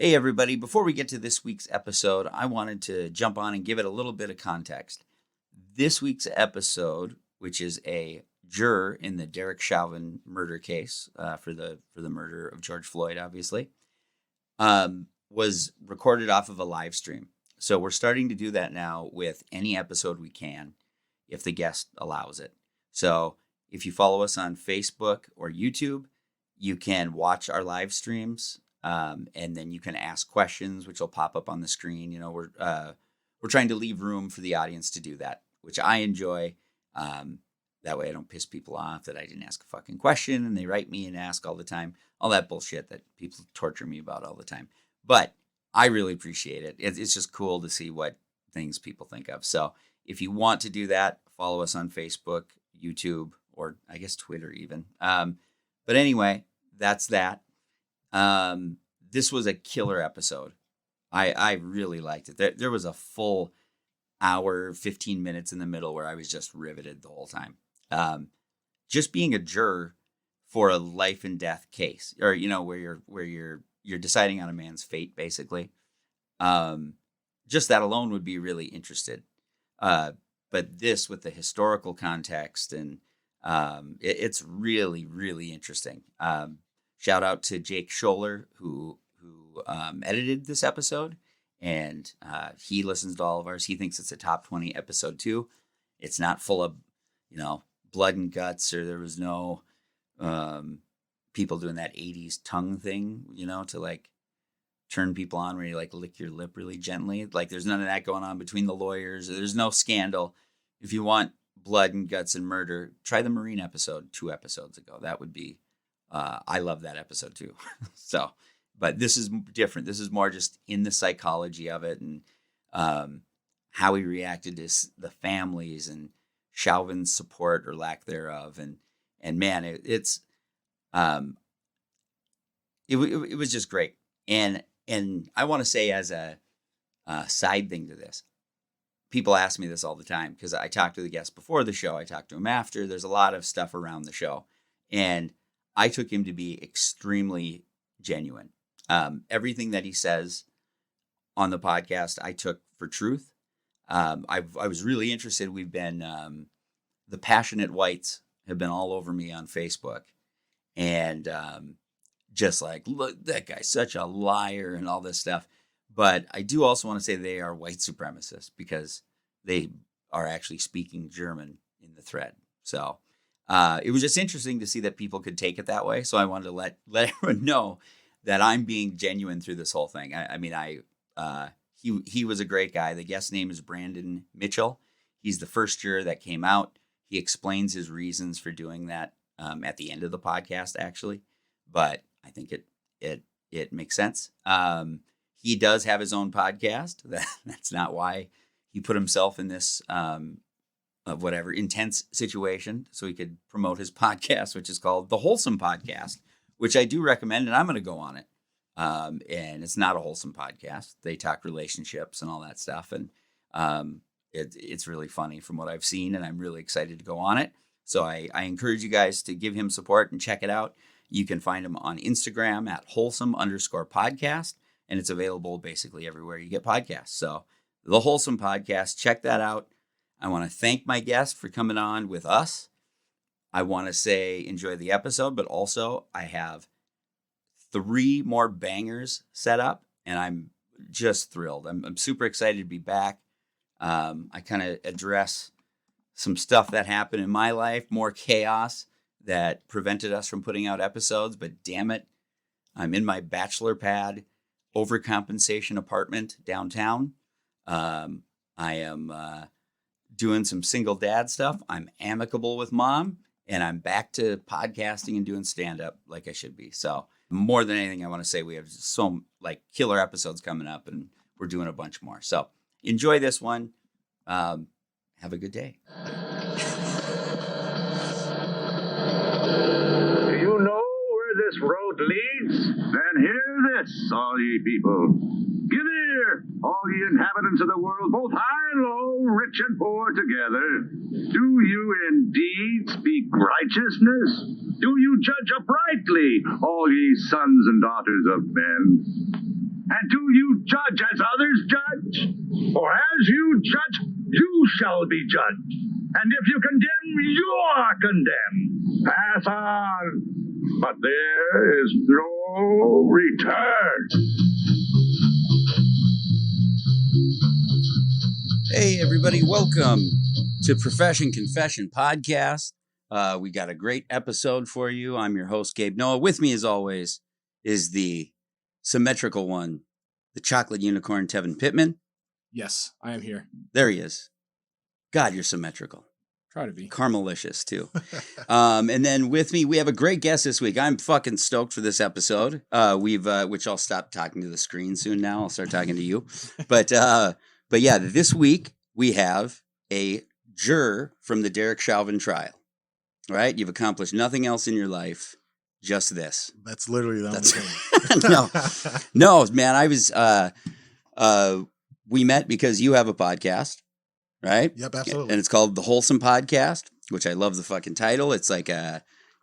Hey, everybody. Before we get to this week's episode, I wanted to jump on and give it a little bit of context. This week's episode, which is a juror in the Derek Chauvin murder case for the murder of George Floyd, obviously, was recorded off of a live stream. So we're starting to do that now with any episode we can, if the guest allows it. So if you follow us on Facebook or YouTube, you can watch our live streams. And then you can ask questions, which will pop up on the screen. You know, we're trying to leave room for the audience to do that, which I enjoy. That way I don't piss people off that I didn't ask a fucking question and they write me and ask all the time, all that bullshit that people torture me about all the time. But I really appreciate it. It's just cool to see what things people think of. So if you want to do that, follow us on Facebook, YouTube, or I guess Twitter even. But anyway, that's that. This was a killer episode. I really liked it. There was a full hour, 15 minutes in the middle where I was just riveted the whole time. Just being a juror for a life and death case, or, you know, where you're deciding on a man's fate, basically. Just that alone would be really interested. But this with the historical context and, it's really, really interesting. Shout out to Jake Scholler, who edited this episode, and he listens to all of ours. He thinks it's a top 20 episode too. It's not full of, you know, blood and guts, or there was no people doing that 80s tongue thing, you know, to like turn people on where you like lick your lip really gently. Like there's none of that going on between the lawyers. There's no scandal. If you want blood and guts and murder, try the Marine episode 2 episodes ago. That would be I love that episode too. So, but this is different. This is more just in the psychology of it and how he reacted to the families and Chauvin's support or lack thereof. And man, it was just great. And I want to say as a side thing to this, people ask me this all the time because I talk to the guests before the show. I talk to him after. There's a lot of stuff around the show. And I took him to be extremely genuine. Everything that he says on the podcast, I took for truth. I was really interested. We've been, the passionate whites have been all over me on Facebook and just like, look, that guy's such a liar and all this stuff. But I do also want to say they are white supremacists because they are actually speaking German in the thread. So it was just interesting to see that people could take it that way. So I wanted to let everyone know that I'm being genuine through this whole thing. He was a great guy. The guest name is Brandon Mitchell. He's the first juror that came out. He explains his reasons for doing that at the end of the podcast, actually. But I think it makes sense. He does have his own podcast. That's not why he put himself in this of whatever intense situation so he could promote his podcast, which is called the Wholesome Podcast, which I do recommend, and I'm going to go on it. And it's not a wholesome podcast. They talk relationships and all that stuff. And it's really funny from what I've seen, and I'm really excited to go on it. So I encourage you guys to give him support and check it out. You can find him on Instagram at wholesome_podcast, and it's available basically everywhere you get podcasts. So the Wholesome Podcast, check that out. I want to thank my guest for coming on with us. I want to say enjoy the episode, but also I have 3 more bangers set up, and I'm just thrilled. I'm super excited to be back. I kind of address some stuff that happened in my life, more chaos that prevented us from putting out episodes, but damn it, I'm in my bachelor pad overcompensation apartment downtown. I am doing some single dad stuff. I'm amicable with mom, and I'm back to podcasting and doing stand-up like I should be. So more than anything, I want to say we have some like killer episodes coming up, and we're doing a bunch more. So enjoy this one. Have a good day. Do you know where this road leads? Then hear this, all ye people. Give ear, all ye inhabitants of the world, both high and low, rich and poor together. Do you indeed speak righteousness? Do you judge uprightly, all ye sons and daughters of men? And do you judge as others judge? For as you judge, you shall be judged. And if you condemn, you are condemned. Pass on. But there is no return. Hey, everybody. Welcome to Profession Confession Podcast. We got a great episode for you. I'm your host, Gabe Noah. With me, as always, is the symmetrical one, the chocolate unicorn, Tevin Pittman. Yes, I am here. There he is. God, you're symmetrical. Try to be. Caramelicious, too. And then with me, we have a great guest this week. I'm fucking stoked for this episode. Which I'll stop talking to the screen soon now. I'll start talking to you. But yeah, this week we have a juror from the Derek Chauvin trial. Right? You've accomplished nothing else in your life, just this. That's literally the only thing. No, man. I was. We met because you have a podcast, right? Yep, absolutely. And it's called the Wholesome Podcast, which I love the fucking title. It's like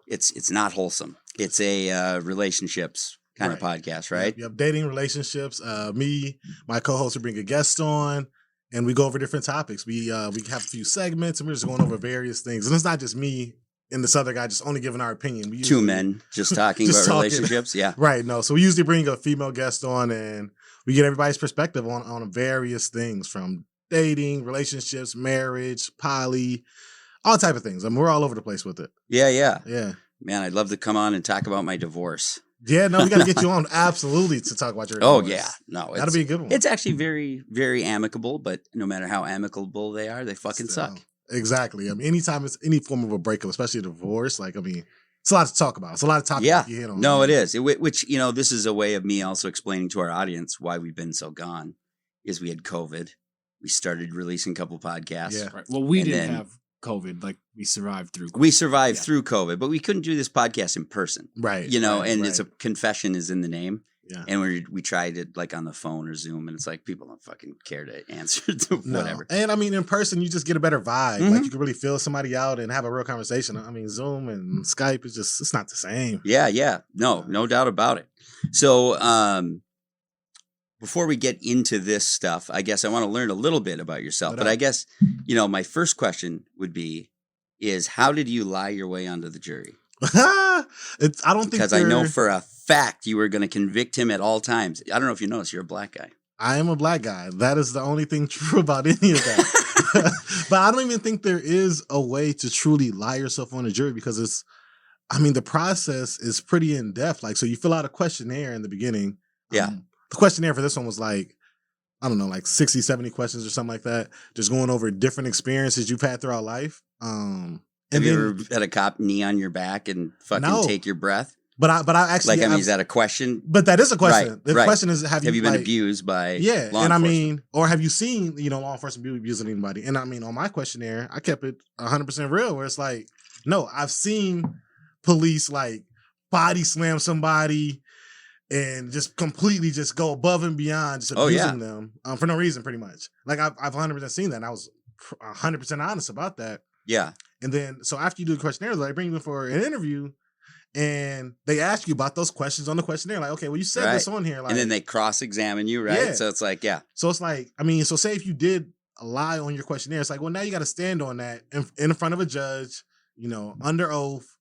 it's not wholesome. It's a relationships kind of podcast, right? Yep, dating, relationships. Me, my co-host, will bring a guest on, and we go over different topics. We have a few segments, and we're just going over various things. And it's not just me and this other guy just only giving our opinion. We Two men just talking about relationships. Yeah. Right. No. So we usually bring a female guest on, and we get everybody's perspective on various things, from dating, relationships, marriage, poly, all type of things. I mean, we're all over the place with it. Yeah. Yeah. Man, I'd love to come on and talk about my divorce. Yeah, no, we got to get you on absolutely to talk about your Oh, divorce. yeah. No, that'll be a good one. It's actually very, very amicable, but no matter how amicable they are, they fucking suck. Exactly. I mean, anytime it's any form of a breakup, especially a divorce, like, I mean, it's a lot to talk about. It's a lot of topics you hit on. No, it is. Which, this is a way of me also explaining to our audience why we've been so gone, is we had COVID. We started releasing a couple podcasts. Yeah. Right. Well, we didn't have COVID. Like, we survived through COVID. We survived through COVID, but we couldn't do this podcast in person. Right. And right. it's a confession is in the name. Yeah. And we tried it like on the phone or Zoom, and it's like people don't fucking care to answer to whatever. And I mean, in person, you just get a better vibe. Mm-hmm. Like, you can really feel somebody out and have a real conversation. I mean, Zoom and Skype is it's not the same. Yeah. No doubt about it. So before we get into this stuff, I guess I want to learn a little bit about yourself. But I guess, my first question would be, is how did you lie your way onto the jury? I don't think because I know for a fact you were going to convict him at all times. I don't know if you noticed, you're a black guy. I am a black guy. That is the only thing true about any of that. But I don't even think there is a way to truly lie yourself on a jury, because the process is pretty in depth. Like, so you fill out a questionnaire in the beginning. Yeah. The questionnaire for this one was like, I don't know, like 60, 70 questions or something like that. Just going over different experiences you've had throughout life. Have you ever had a cop knee on your back and fucking take your breath? But I actually, is that a question? But that is a question. Right, the question is, have you been abused by law and enforcement? or have you seen, law enforcement abusing anybody? And on my questionnaire, I kept it 100% real, where it's like, no, I've seen police like body slam somebody and just completely just go above and beyond, just abusing them for no reason, pretty much. Like, I've 100% seen that, and I was 100% honest about that. Yeah. And then, so after you do the questionnaire, they bring you in for an interview, and they ask you about those questions on the questionnaire. Like, okay, well, you said this on here. Like, and then they cross-examine you, right? Yeah. So it's like, So it's like, so say if you did a lie on your questionnaire, it's like, well, now you got to stand on that in front of a judge, under oath.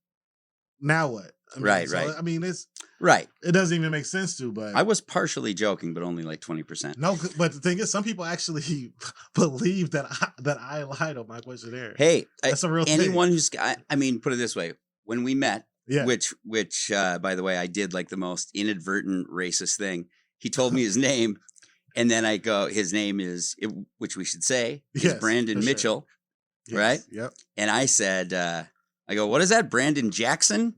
Now what? Right. It's right. It doesn't even make sense to, but I was partially joking, but only like 20%. No, but the thing is, some people actually believe that I lied on my questionnaire. Hey, that's a real anyone thing. who's, put it this way, when we met, yeah. which by the way, I did like the most inadvertent racist thing. He told me his name, and then I go, his name is, which we should say, is Brandon Mitchell, Yes. right? Yep. And I said, I go, what is that, Brandon Jackson?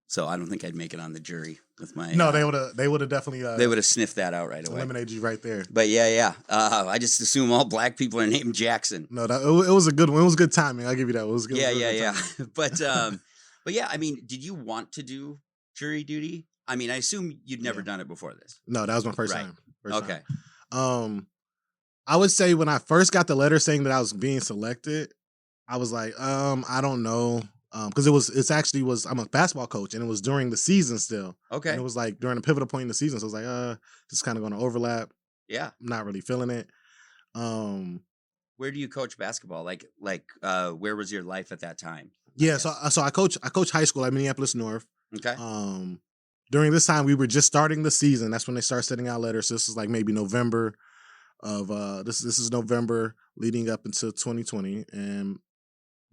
So I don't think I'd make it on the jury with my. No, they would have definitely. They would have sniffed that out right away. Eliminated you right there. But yeah. I just assume all black people are named Jackson. No, it was a good one. It was good timing. I'll give you that. It was good. Yeah. But yeah, did you want to do jury duty? I assume you'd never done it before this. No, that was my first time. Okay. Time. I would say when I first got the letter saying that I was being selected, I was like, I don't know. Because I'm a basketball coach, and it was during the season still. Okay. And it was like during a pivotal point in the season. So I was like, this is kind of going to overlap. Yeah. I'm not really feeling it. Where do you coach basketball? Where was your life at that time? Yeah, so I coach high school at Minneapolis North. Okay. During this time, we were just starting the season. That's when they start sending out letters. So this is like maybe November of this is November leading up into 2020 and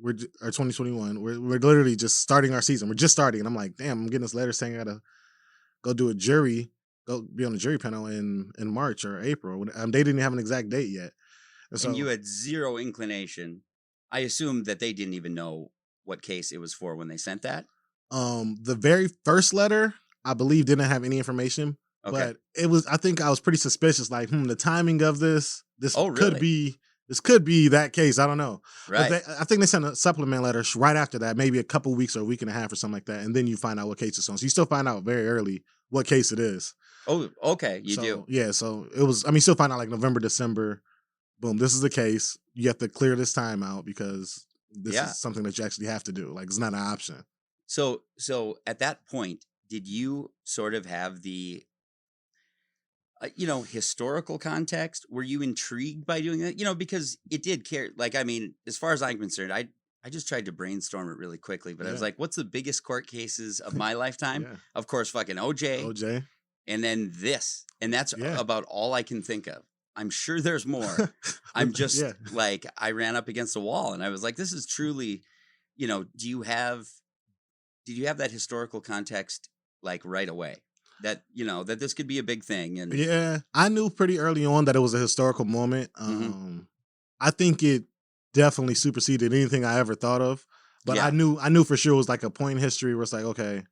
or 2021. We're literally just starting our season. We're just starting, and I'm like, damn, I'm getting this letter saying I gotta go do go be on the jury panel in March or April. They didn't have an exact date yet. And you had zero inclination. I assume that they didn't even know what case it was for when they sent that. The very first letter, I believe, didn't have any information. Okay. But it was. I think I was pretty suspicious. Like, the timing of this could be that case. I don't know. Right. But I think they sent a supplement letter right after that, maybe a couple weeks or a week and a half or something like that, and then you find out what case it's on. So you still find out very early what case it is. Oh, okay. You do. Yeah. So it was. I mean, still find out like November, December. Boom. This is the case. You have to clear this time out because this is something that you actually have to do. Like, it's not an option. So at that point, did you sort of have the historical context? Were you intrigued by doing that? Because it did care. Like, I mean, as far as I'm concerned, I just tried to brainstorm it really quickly, but I was like, what's the biggest court cases of my lifetime? Yeah. Of course, fucking OJ. And then this. And that's about all I can think of. I'm sure there's more. I'm just like, I ran up against a wall and I was like, this is truly, did you have that historical context like right away? That that this could be a big thing. And yeah, I knew pretty early on that it was a historical moment. I think it definitely superseded anything I ever thought of. But I knew for sure it was like a point in history where it's like, okay,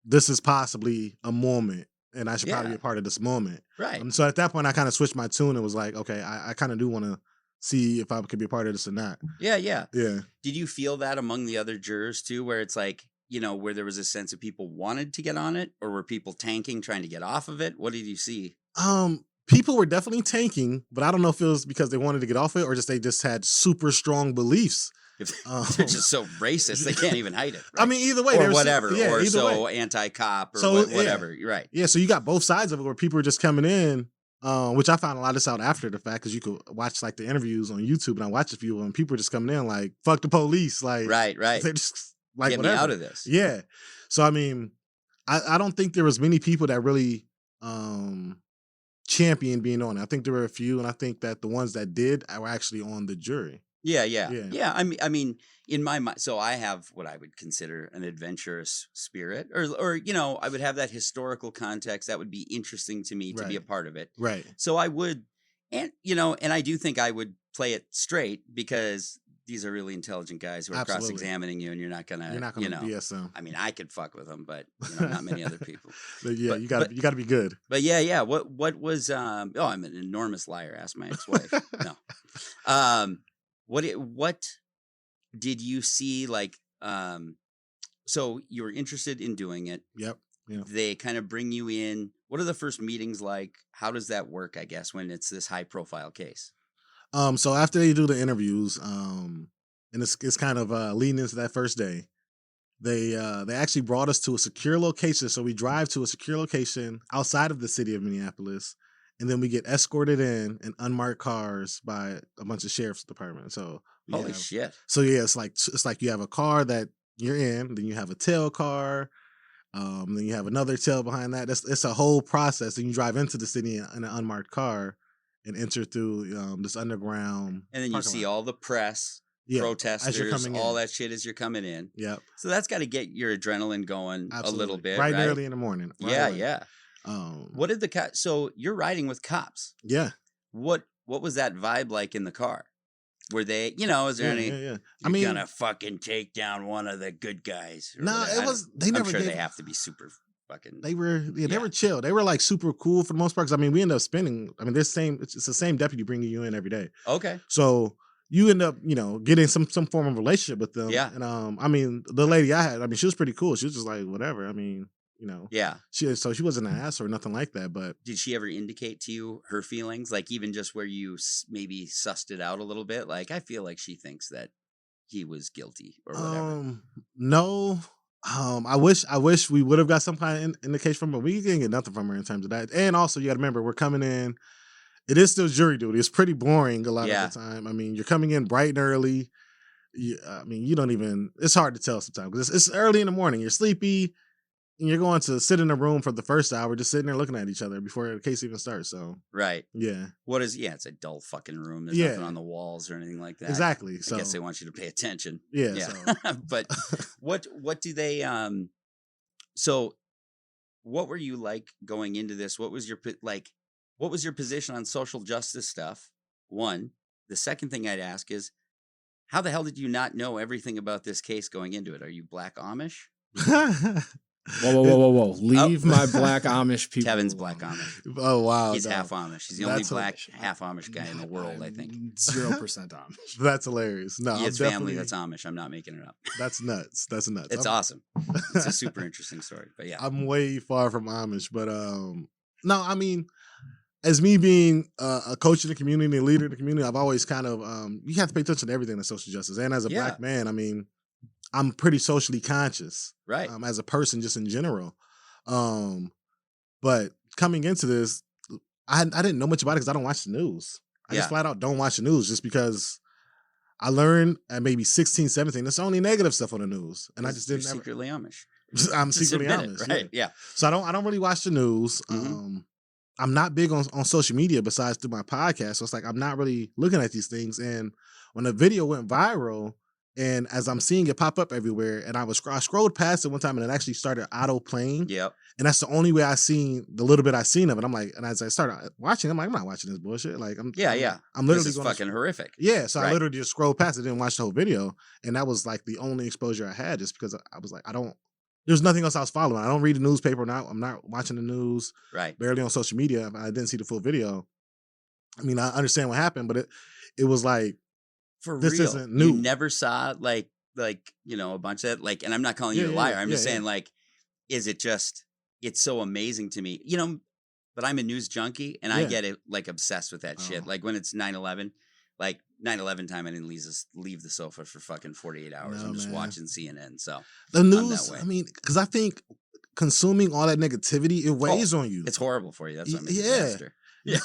this is possibly a moment, and I should probably be a part of this moment. Right. So at that point, I kind of switched my tune and was like, okay, I kind of do want to see if I could be a part of this or not. Yeah, yeah. Yeah. Did you feel that among the other jurors too, where it's like, where there was a sense of people wanted to get on it, or were people tanking, trying to get off of it? What did you see? People were definitely tanking, but I don't know if it was because they wanted to get off it or they just had super strong beliefs. They're just so racist, they can't even hide it. Right? I mean, either way. Or whatever, or so anti-cop, or whatever. Yeah. Right. Yeah, so you got both sides of it where people are just coming in, which I found a lot of this out after the fact, because you could watch like the interviews on YouTube, and I watched a few of them, and people are just coming in like, fuck the police. Like, right. They're just like, get whatever. Me out of this. Yeah. So, I mean, I don't think there was many people that really championed being on it. I think there were a few, and I think that the ones that did were actually on the jury. Yeah. I mean, in my mind, so I have what I would consider an adventurous spirit, or I would have that historical context that would be interesting to me to be a part of it. Right. So I would, and I do think I would play it straight, because these are really intelligent guys who are cross-examining you, and you're not gonna BS them. I mean, I could fuck with them, but not many other people. But you gotta be good. But yeah. What was I'm an enormous liar. Ask my ex-wife. No. What did you see, like, so you were interested in doing it. Yep. They kind of bring you in. What are the first meetings like? How does that work, I guess, when it's this high profile case? So after they do the interviews, and it's kind of leading into that first day, they actually brought us to a secure location. So we drive to a secure location outside of the city of Minneapolis, and then we get escorted in unmarked cars by a bunch of sheriff's departments. So holy shit! So yeah, it's like you have a car that you're in, then you have a tail car, then you have another tail behind that. It's a whole process. Then you drive into the city in an unmarked car and enter through this underground. And then you see all the press, protesters, all that shit as you're coming in. Yep. So that's got to get your adrenaline going a little bit, right? Early in the morning. Yeah. What did so you're riding with cops? Yeah. What was that vibe like in the car? Were they, is there any? Yeah. I mean, gonna fucking take down one of the good guys? No, it was. They never. I'm sure they have to be super fucking. They were chill. They were like super cool for the most part. Because I mean, we end up spending. I mean, it's the same deputy bringing you in every day. Okay. So you end up, getting some form of relationship with them. Yeah. And I mean, the lady I had, I mean, she was pretty cool. She was just like whatever. I mean. Yeah. She wasn't an ass or nothing like that. But did she ever indicate to you her feelings? Like even just where you maybe sussed it out a little bit? Like, I feel like she thinks that he was guilty or whatever? No. I wish we would have got some kind of indication from her. We didn't get nothing from her in terms of that. And also, you got to remember, we're coming in. It is still jury duty. It's pretty boring a lot of the time. I mean, you're coming in bright and early. You don't even. It's hard to tell sometimes because it's early in the morning. You're sleepy. And you're going to sit in a room for the first hour, just sitting there looking at each other before the case even starts. So right, yeah. It's a dull fucking room. There's nothing on the walls or anything like that. Exactly. I guess they want you to pay attention. Yeah. So. But what do they? So, what were you like going into this? What was your position on social justice stuff? One. The second thing I'd ask is, how the hell did you not know everything about this case going into it? Are you Black Amish? Whoa. Leave my Black Amish people. Kevin's Black Amish. Oh, wow. He's half Amish. He's the only black half Amish guy in the world, I think. 0% Amish. That's hilarious. No, he has family that's Amish. I'm not making it up. That's nuts. It's awesome. It's a super interesting story. But yeah. I'm way far from Amish. But no, I mean, as me being a coach in the community, a leader in the community, I've always kind of, you have to pay attention to everything that's social justice. And as a Black man, I mean, I'm pretty socially conscious, right? As a person, just in general. But coming into this, I didn't know much about it because I don't watch the news. I just flat out don't watch the news just because I learned at maybe 16, 17, there's only negative stuff on the news, and I just didn't. Secretly Amish. I'm secretly Amish, right? Yeah. So I don't really watch the news. Mm-hmm. I'm not big on social media besides through my podcast, so it's like I'm not really looking at these things. And when the video went viral. And as I'm seeing it pop up everywhere, and I scrolled past it one time and it actually started auto playing. Yep. And that's the only way I seen the little bit I seen of it. I'm like, and as I started watching, I'm like, I'm not watching this bullshit. Like, I'm literally this is fucking horrific. Yeah. So I literally just scrolled past it, didn't watch the whole video. And that was like the only exposure I had just because I was like, there's nothing else I was following. I don't read the newspaper. I'm not watching the news. Right. Barely on social media. I didn't see the full video. I mean, I understand what happened, but it was like, for this real, isn't new. You never saw like a bunch of that, and I'm not calling you a liar. I'm just saying, is it just? It's so amazing to me, But I'm a news junkie, and I get it obsessed with that shit. Like when it's 9/11, 9/11 time, I didn't leave the sofa for fucking 48 hours. I'm just watching CNN. So the news, I mean, because I think consuming all that negativity, it weighs on you. It's horrible for you. That's what makes it disaster. Yeah.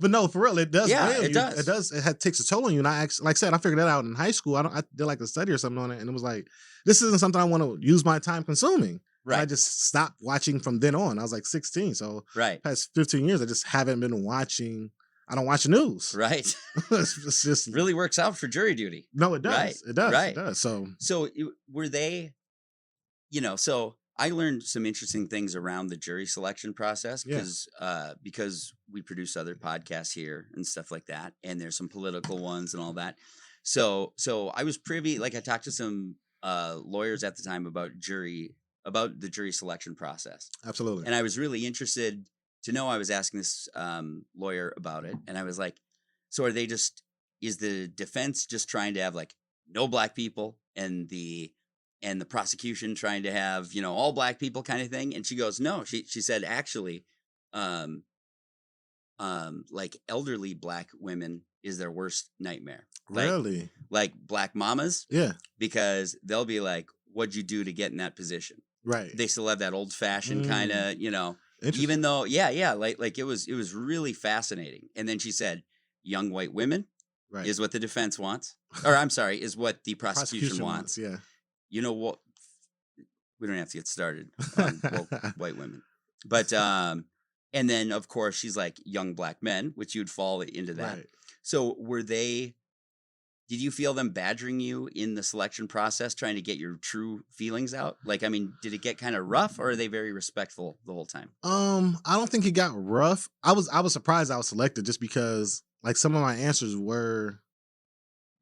But no, for real, it does. Yeah, it does. It does. It takes a toll on you. And I actually, like I said, I figured that out in high school. I did like a study or something on it. And it was like, this isn't something I want to use my time consuming. Right. And I just stopped watching from then on. I was like 16. So past 15 years, I just haven't been watching. I don't watch the news. Right. It's just really works out for jury duty. No, it does. Right. It does. Right. It does. So were they, so I learned some interesting things around the jury selection process because we produce other podcasts here and stuff like that. And there's some political ones and all that. So I was privy, I talked to some lawyers at the time about the jury selection process. Absolutely. And I was really interested to know. I was asking this lawyer about it. And I was like, so is the defense just trying to have no Black people and the prosecution trying to have, all Black people kind of thing? And she goes, no, she said, actually, elderly Black women is their worst nightmare. Really? Like Black mamas? Yeah. Because they'll be like, what'd you do to get in that position? Right. They still have that old fashioned kind of, even though, it was really fascinating. And then she said, young white women is what the defense wants. Or I'm sorry, is what the prosecution wants. Yeah. You know what? We don't have to get started on white women. But, and then, of course, she's like young Black men, which you'd fall into that. Right. So did you feel them badgering you in the selection process, trying to get your true feelings out? Did it get kind of rough, or are they very respectful the whole time? I don't think it got rough. I was surprised I was selected just because some of my answers were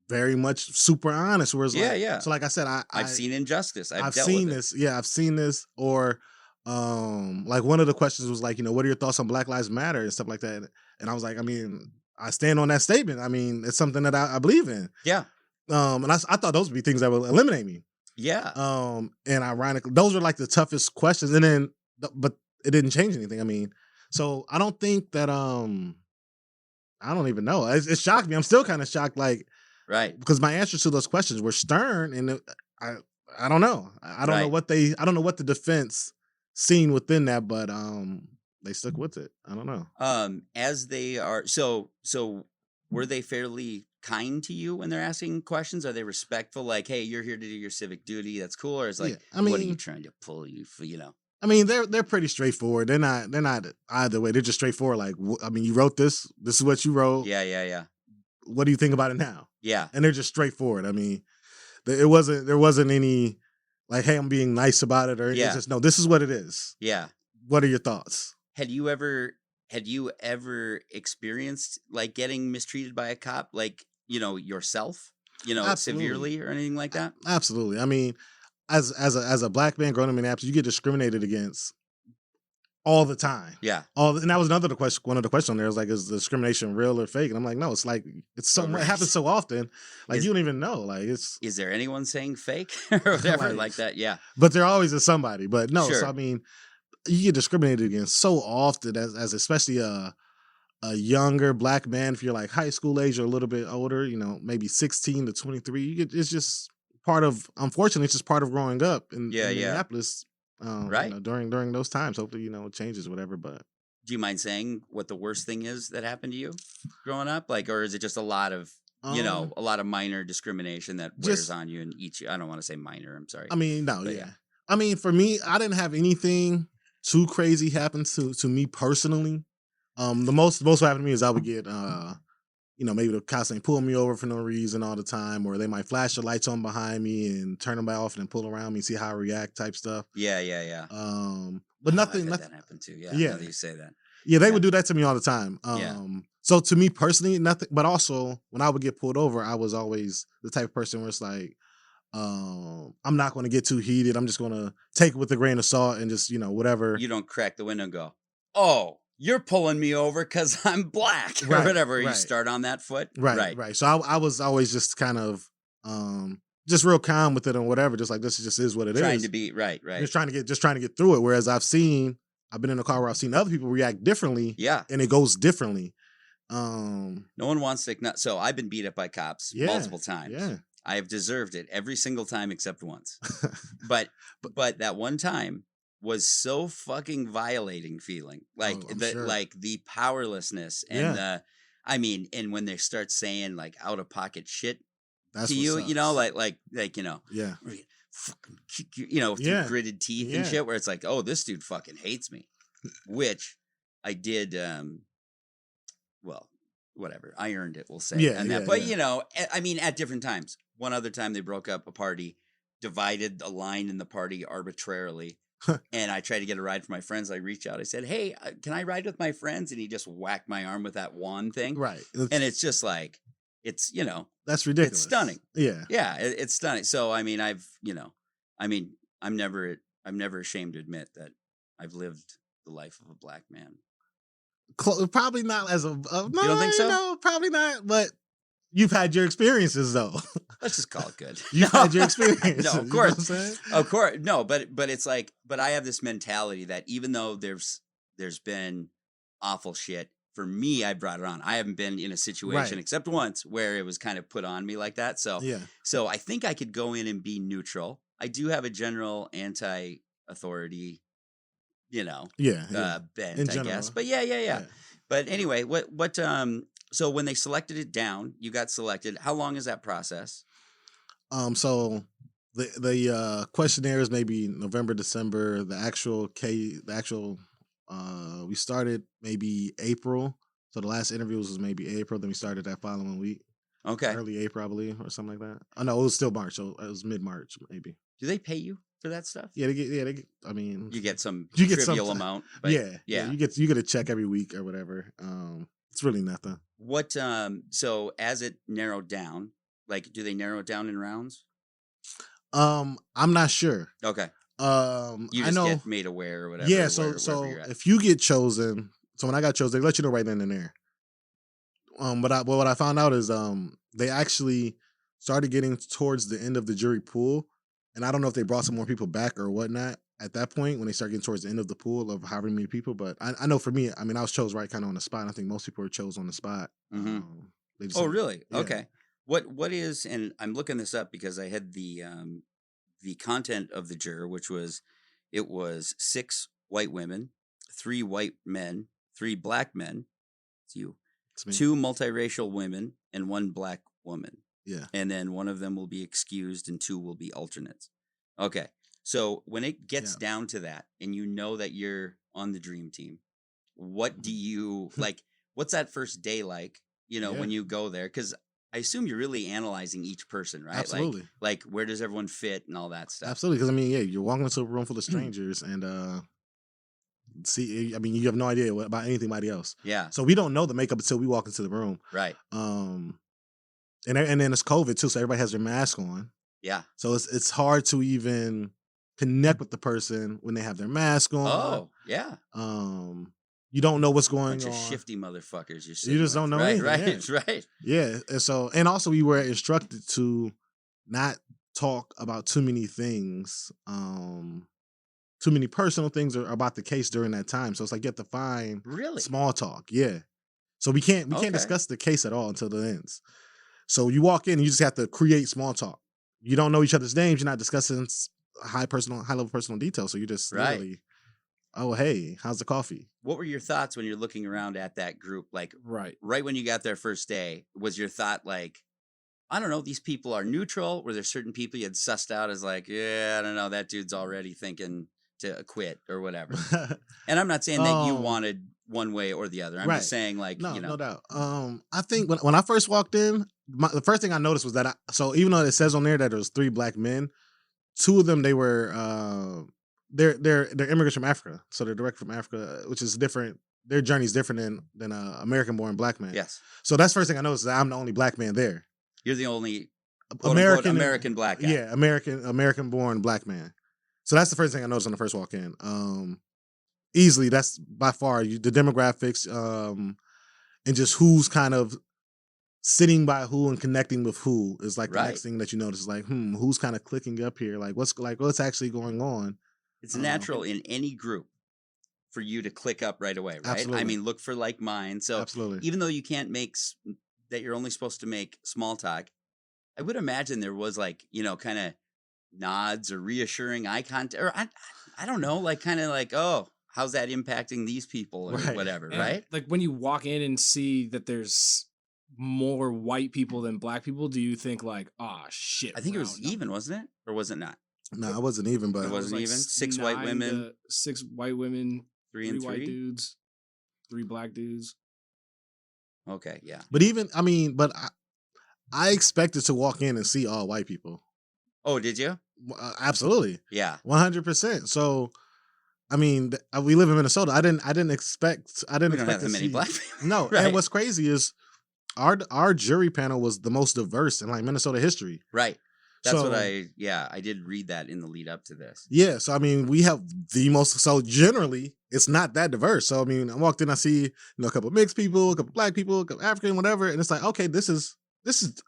very much super honest. Whereas so like I said, I've seen injustice. I've seen this. Yeah, I've seen this. Or one of the questions was what are your thoughts on Black Lives Matter and stuff like that? And I was like, I stand on that statement. It's something that I believe in. Yeah. And I thought those would be things that would eliminate me. Yeah. And ironically, those were the toughest questions. And then, but it didn't change anything. So I don't think that, I don't even know. It shocked me. I'm still kind of shocked. Right. Because my answers to those questions were stern, and I don't know. I don't know Right. I don't know what the defense seen within that, but they stuck with it. I don't know. As they are, so were they fairly kind to you when they're asking questions? Are they respectful? Like, hey, you're here to do your civic duty. That's cool. Or it's like, Yeah, I what are you mean, trying to pull you for? You know? I mean, they're pretty straightforward. They're not either way. They're just straightforward. Like, I mean, you wrote this. This is what you wrote. Yeah. What do you think about it now? Yeah. And they're just straightforward. I mean, there wasn't any like, hey, I'm being nice about it, or Yeah. it's just no. This is what it is. Yeah. What are your thoughts? Had you ever experienced like getting mistreated by a cop, like, you know, yourself, you know, Absolutely. severely or anything like that? Absolutely. I mean, as a black man growing up in Minneapolis, you get discriminated against all the time. Yeah. And that was one of the questions on there was like, is the discrimination real or fake? And I'm like, no, it's like it's so Right. it happens so often, like Is- you don't even know. Like it's Is there anyone saying fake or whatever like that? Yeah. but there always is somebody. But no, Sure. so I mean, you get discriminated against so often as especially a younger black man, if you're like high school age or a little bit older, you know, maybe 16 to 23. It's just unfortunately, it's just part of growing up in Yeah. Minneapolis. Right. You know, during those times, hopefully, you know, it changes, whatever. But Do you mind saying what the worst thing is that happened to you growing up? Like, or is it just a lot of, you know, a lot of minor discrimination that wears just- on you and eats you? I don't want to say minor. I'm sorry. I mean, no, But yeah. yeah. I mean, for me, I didn't have anything too crazy happen to me personally. The most what happened to me is I would get you know, maybe the cops ain't pulling me over for no reason all the time, or they might flash the lights on behind me and turn them off and then pull around me, see how I react, type stuff. Yeah. But Oh, nothing, I've had nothing. that happen too. Yeah. Yeah. Now that you say that. Yeah, they Yeah. would do that to me all the time. Yeah. So to me personally, nothing. But also, when I would get pulled over, I was always the type of person where it's like, I'm not going to get too heated. I'm just going to take it with a grain of salt and just, you know, whatever. You don't crack the window and go, oh, you're pulling me over because I'm black or Right, whatever. You right. start on that foot. Right. So I was always just kind of just real calm with it and whatever. Just like this just is what it is. Trying to be right. Just trying to get through it. Whereas I've been in a car where I've seen other people react differently. Yeah. And it goes differently. No one wants to. So I've been beat up by cops multiple times. Yeah. I have deserved it every single time except once. But that one time was so fucking violating feeling. Like sure. like the powerlessness and and when they start saying like out of pocket shit That's to you, you know, like you know, yeah. fucking kick you, you know, through Yeah. gritted teeth and Yeah. shit, where it's like, oh, this dude fucking hates me. Which I did well, whatever. I earned it, we'll say. Yeah, And that. yeah, But yeah. you know, I mean, at different times. One other time they broke up a party, divided a line in the party arbitrarily. And I tried to get a ride for my friends. I reached out. I said, hey, can I ride with my friends? And he just whacked my arm with that wand thing. Right. And it's just like, it's, you know, That's ridiculous. it's stunning. Yeah. Yeah, it's stunning. So, I mean, I'm never ashamed to admit that I've lived the life of a black man. Probably not as a no, You don't think so? No, probably not. But you've had your experiences though. Let's just call it good. You've had your experiences. No, of you know what course. I'm saying? Of course. No, but it's like, but I have this mentality that even though there's been awful shit, for me, I brought it on. I haven't been in a situation Right. except once where it was kind of put on me like that. So Yeah. So I think I could go in and be neutral. I do have a general anti-authority, you know, Yeah. bent, In I general. guess. But yeah. But anyway, what so when they selected it down, you got selected. How long is that process? So the questionnaire is maybe November, December. The actual we started maybe April. So the last interviews was maybe April. Then we started that following week. Okay. Early April, I believe, or something like that. Oh no, it was still March. So it was mid-March, maybe. Do they pay you for that stuff? Yeah, they get. I mean, You get some You get trivial some- amount. But yeah. You get a check every week or whatever. It's really nothing. What so as it narrowed down, like do they narrow it down in rounds? I'm not sure. Okay. You You I just know. get made aware or whatever. Yeah, so wherever you're at. if you get chosen, so when I got chosen, they let you know right then and there. But what I found out is they actually started getting towards the end of the jury pool, and I don't know if they brought some more people back or whatnot at that point when they start getting towards the end of the pool of however many people. But I know for me, I mean, I was chose right kind of on the spot. I think most people were chose on the spot. Mhm. They just Oh, said- really? yeah. Okay. What is, and I'm looking this up because I had the content of the juror, which was, it was 6 white women, 3 white men, 3 black men. It's you. It's me. 2 multiracial women and 1 black woman. Yeah. And then 1 of them will be excused and 2 will be alternates. Okay. So when it gets down to that and you know that you're on the dream team, what do you like? What's that first day like, when you go there? Because I assume you're really analyzing each person, right? Absolutely. Like where does everyone fit and all that stuff? Absolutely. Because, you're walking into a room full of strangers and you have no idea about anybody else. Yeah. So we don't know the makeup until we walk into the room. Right. And then it's COVID too, so everybody has their mask on. Yeah. So it's hard to even connect with the person when they have their mask on. Oh, yeah. You don't know what's going Bunch on. Of shifty motherfuckers. You just don't know anything. Right. Yeah. And also we were instructed to not talk about too many things, too many personal things about the case during that time. So it's like you have to find small talk. Yeah. So we can't discuss the case at all until it ends. So you walk in and you just have to create small talk. You don't know each other's names. You're not discussing high level personal details. So you just literally, oh, hey, how's the coffee? What were your thoughts when you're looking around at that group? Like right when you got there first day, was your thought like, I don't know, these people are neutral? Were there certain people you had sussed out as like, yeah, I don't know, that dude's already thinking to quit or whatever? And I'm not saying that you wanted one way or the other. I'm just saying like, no doubt. I think when I first walked in, the first thing I noticed was that so even though it says on there that there was 3 black men, 2 of them, they were they're immigrants from Africa, so they're direct from Africa, which is different. Their journey's different than American-born black man. Yes. So that's the first thing I noticed, that I'm the only black man there. You're the only American black guy. Yeah, American-born black man. So that's the first thing I noticed on the first walk in. Easily, that's by far the demographics, and just who's kind of sitting by who and connecting with who is like the next thing that you notice is like, who's kind of clicking up here? Like what's actually going on? It's natural in any group for you to click up right away, right? Absolutely. I mean, look for like minds. So absolutely. Even though you can't that you're only supposed to make small talk, I would imagine there was like, kind of nods or reassuring eye contact, or I don't know, like kind of like, oh, how's that impacting these people or whatever, and right? Like when you walk in and see that there's more white people than black people, do you think like, shit? I think it was even, wasn't it? Or was it not? No, it wasn't even, but it wasn't like even. 6 white women, 6 white women, 3 white dudes, 3 black dudes. Okay, yeah. But I expected to walk in and see all white people. Oh, did you? Absolutely. Yeah. 100%. So, I mean, we live in Minnesota. I didn't expect. We don't have that many black people. No, right. And what's crazy is our jury panel was the most diverse in like Minnesota history. Right. That's what I did read that in the lead up to this. Yeah. So, I mean, we have the most, so generally it's not that diverse. So, I mean, I walked in, I see, a couple of mixed people, a couple of black people, a couple of African, whatever. And it's like, okay, this is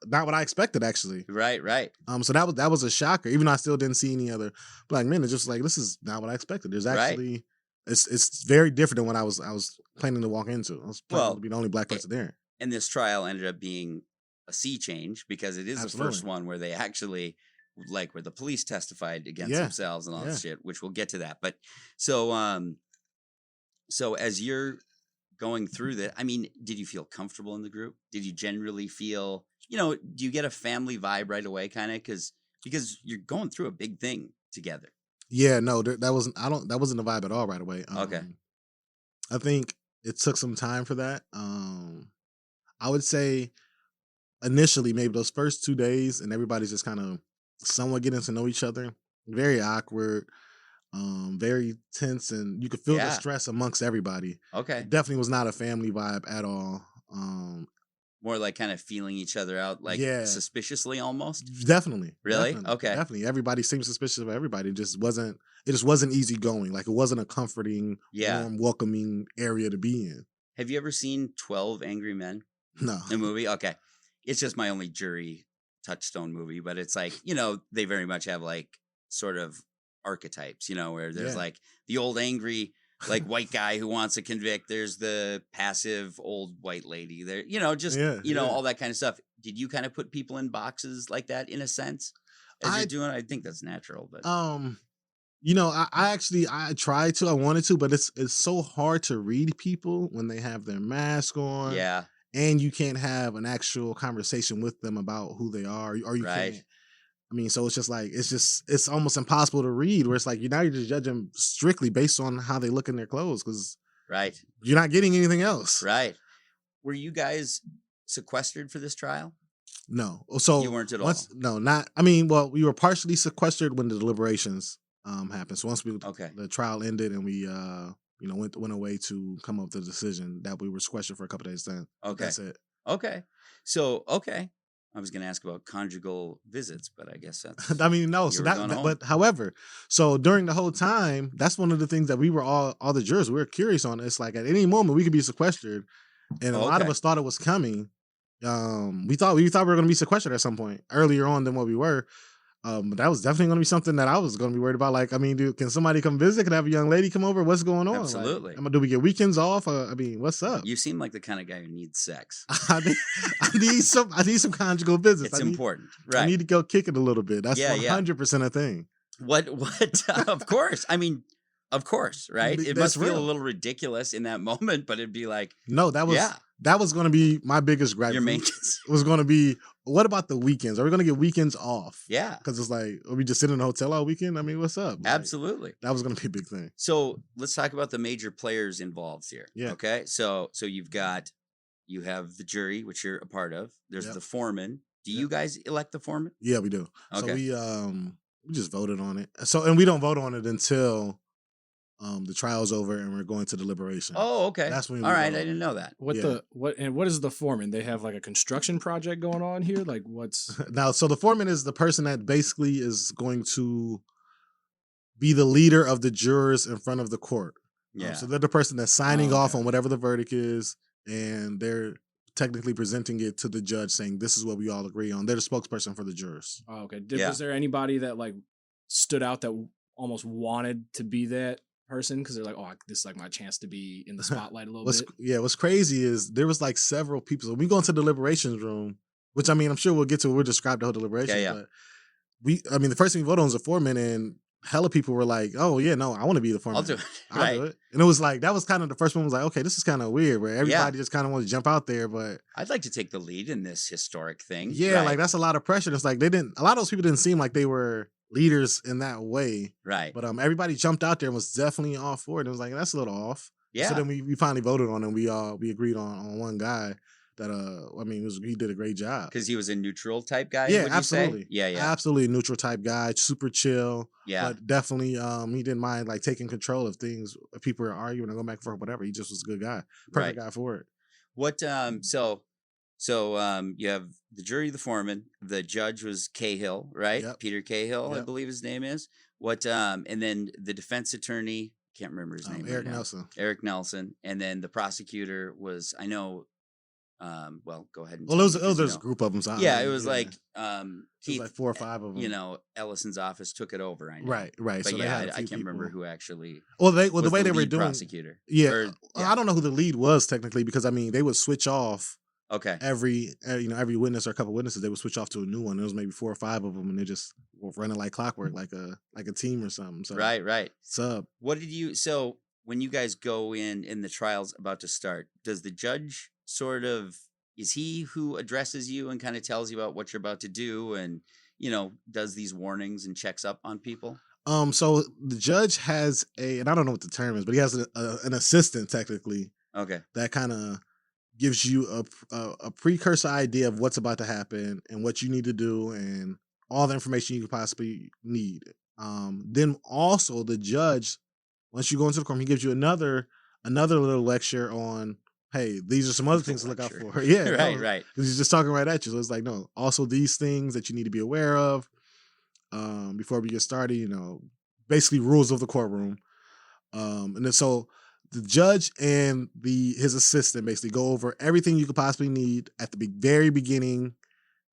not what I expected actually. Right. So that was a shocker. Even though I still didn't see any other black men, it's just like, this is not what I expected. There's actually, it's very different than what I was planning to walk into. I was planning to be the only black person there. And this trial ended up being a sea change because it is the first one where they actually, like, where the police testified against themselves and all that shit, which we'll get to that. But so as you're going through that, I mean, did you feel comfortable in the group? Did you generally feel, do you get a family vibe right away, kind of, because you're going through a big thing together? Yeah, no, that wasn't the vibe at all right away. Okay, I think it took some time for that. I would say initially maybe those first 2 days, and everybody's just kind of somewhat getting to know each other. Very awkward, very tense, and you could feel the stress amongst everybody. Okay, it definitely was not a family vibe at all. More like kind of feeling each other out, like suspiciously almost. Definitely. Really? Definitely, okay. Definitely. Everybody seemed suspicious of everybody. It just wasn't easy going. Like it wasn't a comforting, warm, welcoming area to be in. Have you ever seen 12 Angry Men? No. The movie? Okay. It's just my only jury touchstone movie, but it's like, they very much have like sort of archetypes, where there's like the old angry like white guy who wants to convict. There's the passive old white lady there, all that kind of stuff. did you kind of put people in boxes like that in a sense as you're doing? I think that's natural, but you know, I actually tried to, I wanted to, but it's so hard to read people when they have their mask on. yeah, And you can't have an actual conversation with them about who they are, or you right. can't. I mean, so it's just like it's almost impossible to read. Where it's like you're just judging strictly based on how they look in their clothes, because right, you're not getting anything else. Right. Were you guys sequestered for this trial? No. So you weren't at all. No, not. I mean, well, we were partially sequestered when the deliberations happened. So once the trial ended and we went away to come up with the decision, that we were sequestered for a couple of days. Then that's it. Okay. So I was going to ask about conjugal visits, but I guess that's. I mean, no. So but however, so during the whole time, that's one of the things that we were all the jurors, we were curious on. It's like at any moment we could be sequestered, and a lot of us thought it was coming. We thought we were going to be sequestered at some point earlier on than what we were. But that was definitely going to be something that I was going to be worried about. Like, I mean, dude, can somebody come visit? Can I have a young lady come over? What's going on? Absolutely. Like, do we get weekends off? I mean, what's up? You seem like the kind of guy who needs sex. I need some conjugal visits. It's important, right? I need to go kick it a little bit. That's 100% a thing. What? Of course. I mean, of course, right? It must feel a little ridiculous in that moment, but it'd be like, no, that was going to be my biggest gripe. Your main It was going to be, what about the weekends? Are we going to get weekends off? Yeah. Because it's like, are we just sitting in a hotel all weekend? I mean, what's up? Like, absolutely. That was going to be a big thing. So let's talk about the major players involved here. Yeah. Okay. So you have the jury, which you're a part of. There's the foreman. Do you guys elect the foreman? Yeah, we do. Okay. So we just voted on it. So, and we don't vote on it until the trial's over and we're going to deliberation. Oh, okay. That's when. All right, I didn't know that. What is the foreman? They have like a construction project going on here. Like what's now? So the foreman is the person that basically is going to be the leader of the jurors in front of the court. Yeah. So they're the person that's signing off on whatever the verdict is, and they're technically presenting it to the judge, saying this is what we all agree on. They're the spokesperson for the jurors. Oh, okay. Was there anybody that like stood out that almost wanted to be that person because they're like, oh, this is like my chance to be in the spotlight a little bit? Yeah, what's crazy is there was like several people. So we go into the deliberations room, which I mean, I'm sure we'll get to. We'll describe the whole deliberation. Yeah. But the first thing we voted on was a foreman, and hella people were like, oh yeah, no, I want to be the foreman. I'll do it. I'll do it. And it was like, that was kind of the first one was like, okay, this is kind of weird, where everybody just kind of wanted to jump out there, but I'd like to take the lead in this historic thing. Yeah, like that's a lot of pressure. It's like a lot of those people didn't seem like they were leaders in that way. Right. But everybody jumped out there and was definitely all for it. It was like, that's a little off. Yeah. So then we finally voted on it, and we agreed on one guy that he did a great job. Because he was a neutral type guy? Yeah, absolutely. Yeah. Absolutely a neutral type guy, super chill. Yeah. But definitely he didn't mind like taking control of things. If people were arguing or going back and forth, whatever. He just was a good guy. Perfect guy for it. What So you have the jury, the foreman, the judge was Cahill, right? Yep. Peter Cahill, Yep. I believe his name is. And then the defense attorney, can't remember his name. Eric Nelson. Eric Nelson. And then the prosecutor was, I know, go ahead and it was a group of them. So it was like Keith, it was like 4 or 5 of them. Ellison's office took it over. I know. Right. But so I can't remember who actually. Well, the way they were doing prosecutor. Yeah, I don't know who the lead was technically, because they would switch off. Okay. Every witness or a couple witnesses, they would switch off to a new one. There was maybe 4 or 5 of them, and they just were running like clockwork, like a team or something. So right. Sub. So when you guys go in the trial's about to start, does the judge is he who addresses you and kind of tells you about what you're about to do, and does these warnings and checks up on people? So the judge has and I don't know what the term is, but he has an assistant technically. Okay. That kind of gives you a precursor idea of what's about to happen and what you need to do and all the information you could possibly need. Then also the judge, once you go into the courtroom, he gives you another little lecture on, hey, these are some other things to look out for. Yeah. Right. He's just talking right at you. So it's like, no, also these things that you need to be aware of before we get started, basically rules of the courtroom. And then so the judge and his assistant basically go over everything you could possibly need at the very beginning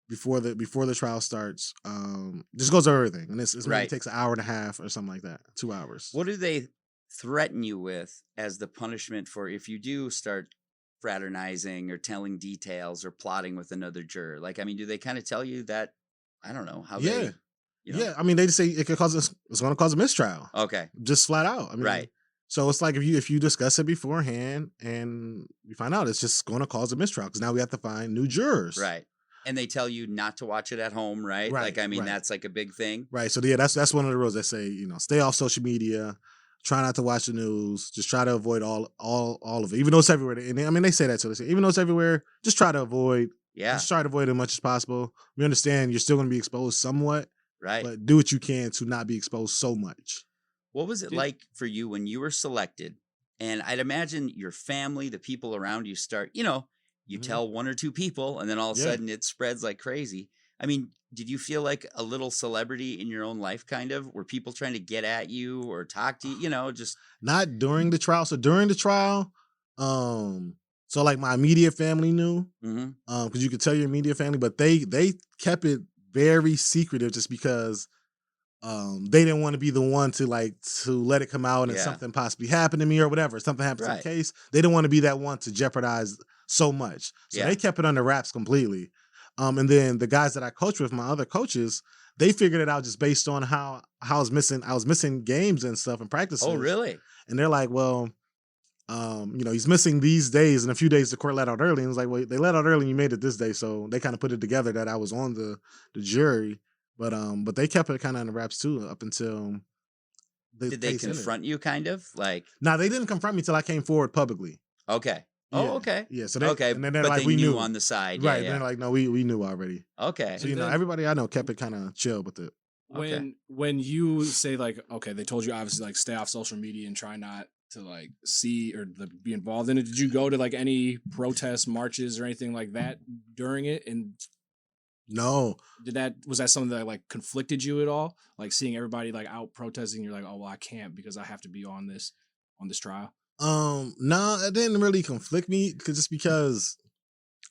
before the trial starts. Just goes over everything, and this maybe takes an hour and a half or something like that, 2 hours. What do they threaten you with as the punishment for if you do start fraternizing or telling details or plotting with another juror? Like, I mean, do they kind of tell you that? I don't know how Yeah. they, you know? Yeah, I mean, they just say it's going to cause a mistrial. Okay. Just flat out. I mean, Right. So it's like if you discuss it beforehand and you find out, it's just going to cause a mistrial because now we have to find new jurors. Right. And they tell you not to watch it at home, right? Right, Like, I mean, right. that's like a big thing. Right. So yeah, that's one of the rules that say, stay off social media, try not to watch the news, just try to avoid all of it, even though it's everywhere. And I mean, they say that, so they say even though it's everywhere, just try to avoid. Yeah. Just try to avoid it as much as possible. We understand you're still going to be exposed somewhat, Right. but do what you can to not be exposed so much. What was it like for you when you were selected? And I'd imagine your family, the people around you start, you tell one or two people and then all of a sudden it spreads like crazy. I mean, did you feel like a little celebrity in your own life, kind of? Were people trying to get at you or talk to you, just... Not during the trial. So during the trial, so like my immediate family knew, because you could tell your immediate family, but they kept it very secretive just because they didn't want to be the one to let it come out and something possibly happen to me or whatever. Something happens in the case. They didn't want to be that one to jeopidize so much. So they kept it under wraps completely. And then the guys that I coached with, my other coaches, they figured it out just based on how I was missing games and stuff and practices. Oh, really? And they're like, well, he's missing these days and a few days the court let out early. And it's like, well, they let out early and you made it this day. So they kind of put it together that I was on the jury. But they kept it kind of on the wraps too up until Did they confront you kind of? Like, no, they didn't confront me till I came forward publicly. Okay. Yeah. Oh, okay. Yeah. So and then they're like, they we knew on the side. Right. Yeah. They're like, no, we knew already. Okay. So, everybody I know kept it kind of chill with it. When you say like, okay, they told you obviously like stay off social media and try not to like see or be involved in it. Did you go to like any protests, marches, or anything like that during it? And no, was that something that like conflicted you at all? Like seeing everybody like out protesting, you're like, oh well, I can't because I have to be on this trial. No, it didn't really conflict me just because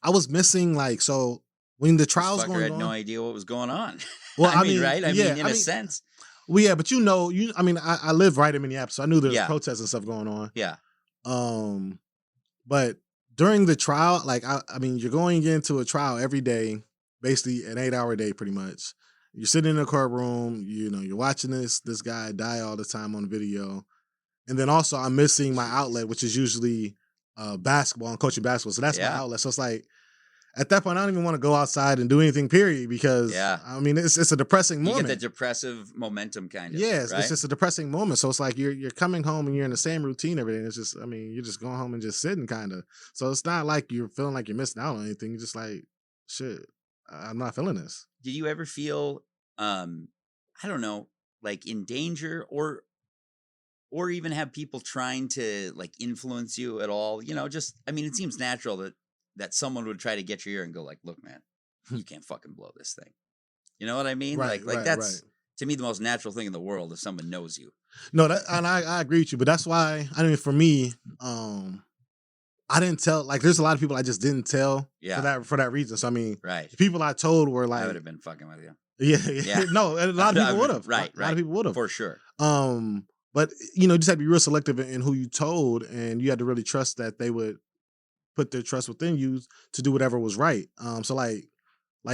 I was missing so when the trials going on. I had no idea what was going on. Well, I mean, right? I mean, in a sense. Well, yeah, but I live right in Minneapolis, so I knew there was protests and stuff going on. Yeah. But during the trial, I mean, you're going into a trial every day, basically an 8-hour day, pretty much. You're sitting in a courtroom, you're watching this guy die all the time on video. And then also I'm missing my outlet, which is usually basketball and coaching basketball. So that's my outlet. So it's like, at that point, I don't even want to go outside and do anything, period, because I mean, it's a depressing moment. You get the depressive momentum kind of. Yeah, right? It's just a depressing moment. So it's like you're coming home and you're in the same routine, everything. It's just, I mean, you're just going home and just sitting kind of. So it's not like you're feeling like you're missing out on anything. You're just like, shit, I'm not feeling this. Did you ever feel, I don't know, like in danger or even have people trying to like influence you at all? Just, I mean, it seems natural that someone would try to get your ear and go like, look, man, you can't fucking blow this thing. You know what I mean? Right, like that's to me the most natural thing in the world if someone knows you. No, and I agree with you, but that's why, I mean, for me, I didn't tell, there's a lot of people I just didn't tell for that reason. So I mean, the people I told were like, I would have been fucking with you. Yeah. No, a lot of people would have. Right. A lot of people would have. For sure. But you just had to be real selective in who you told, and you had to really trust that they would put their trust within you to do whatever was right. So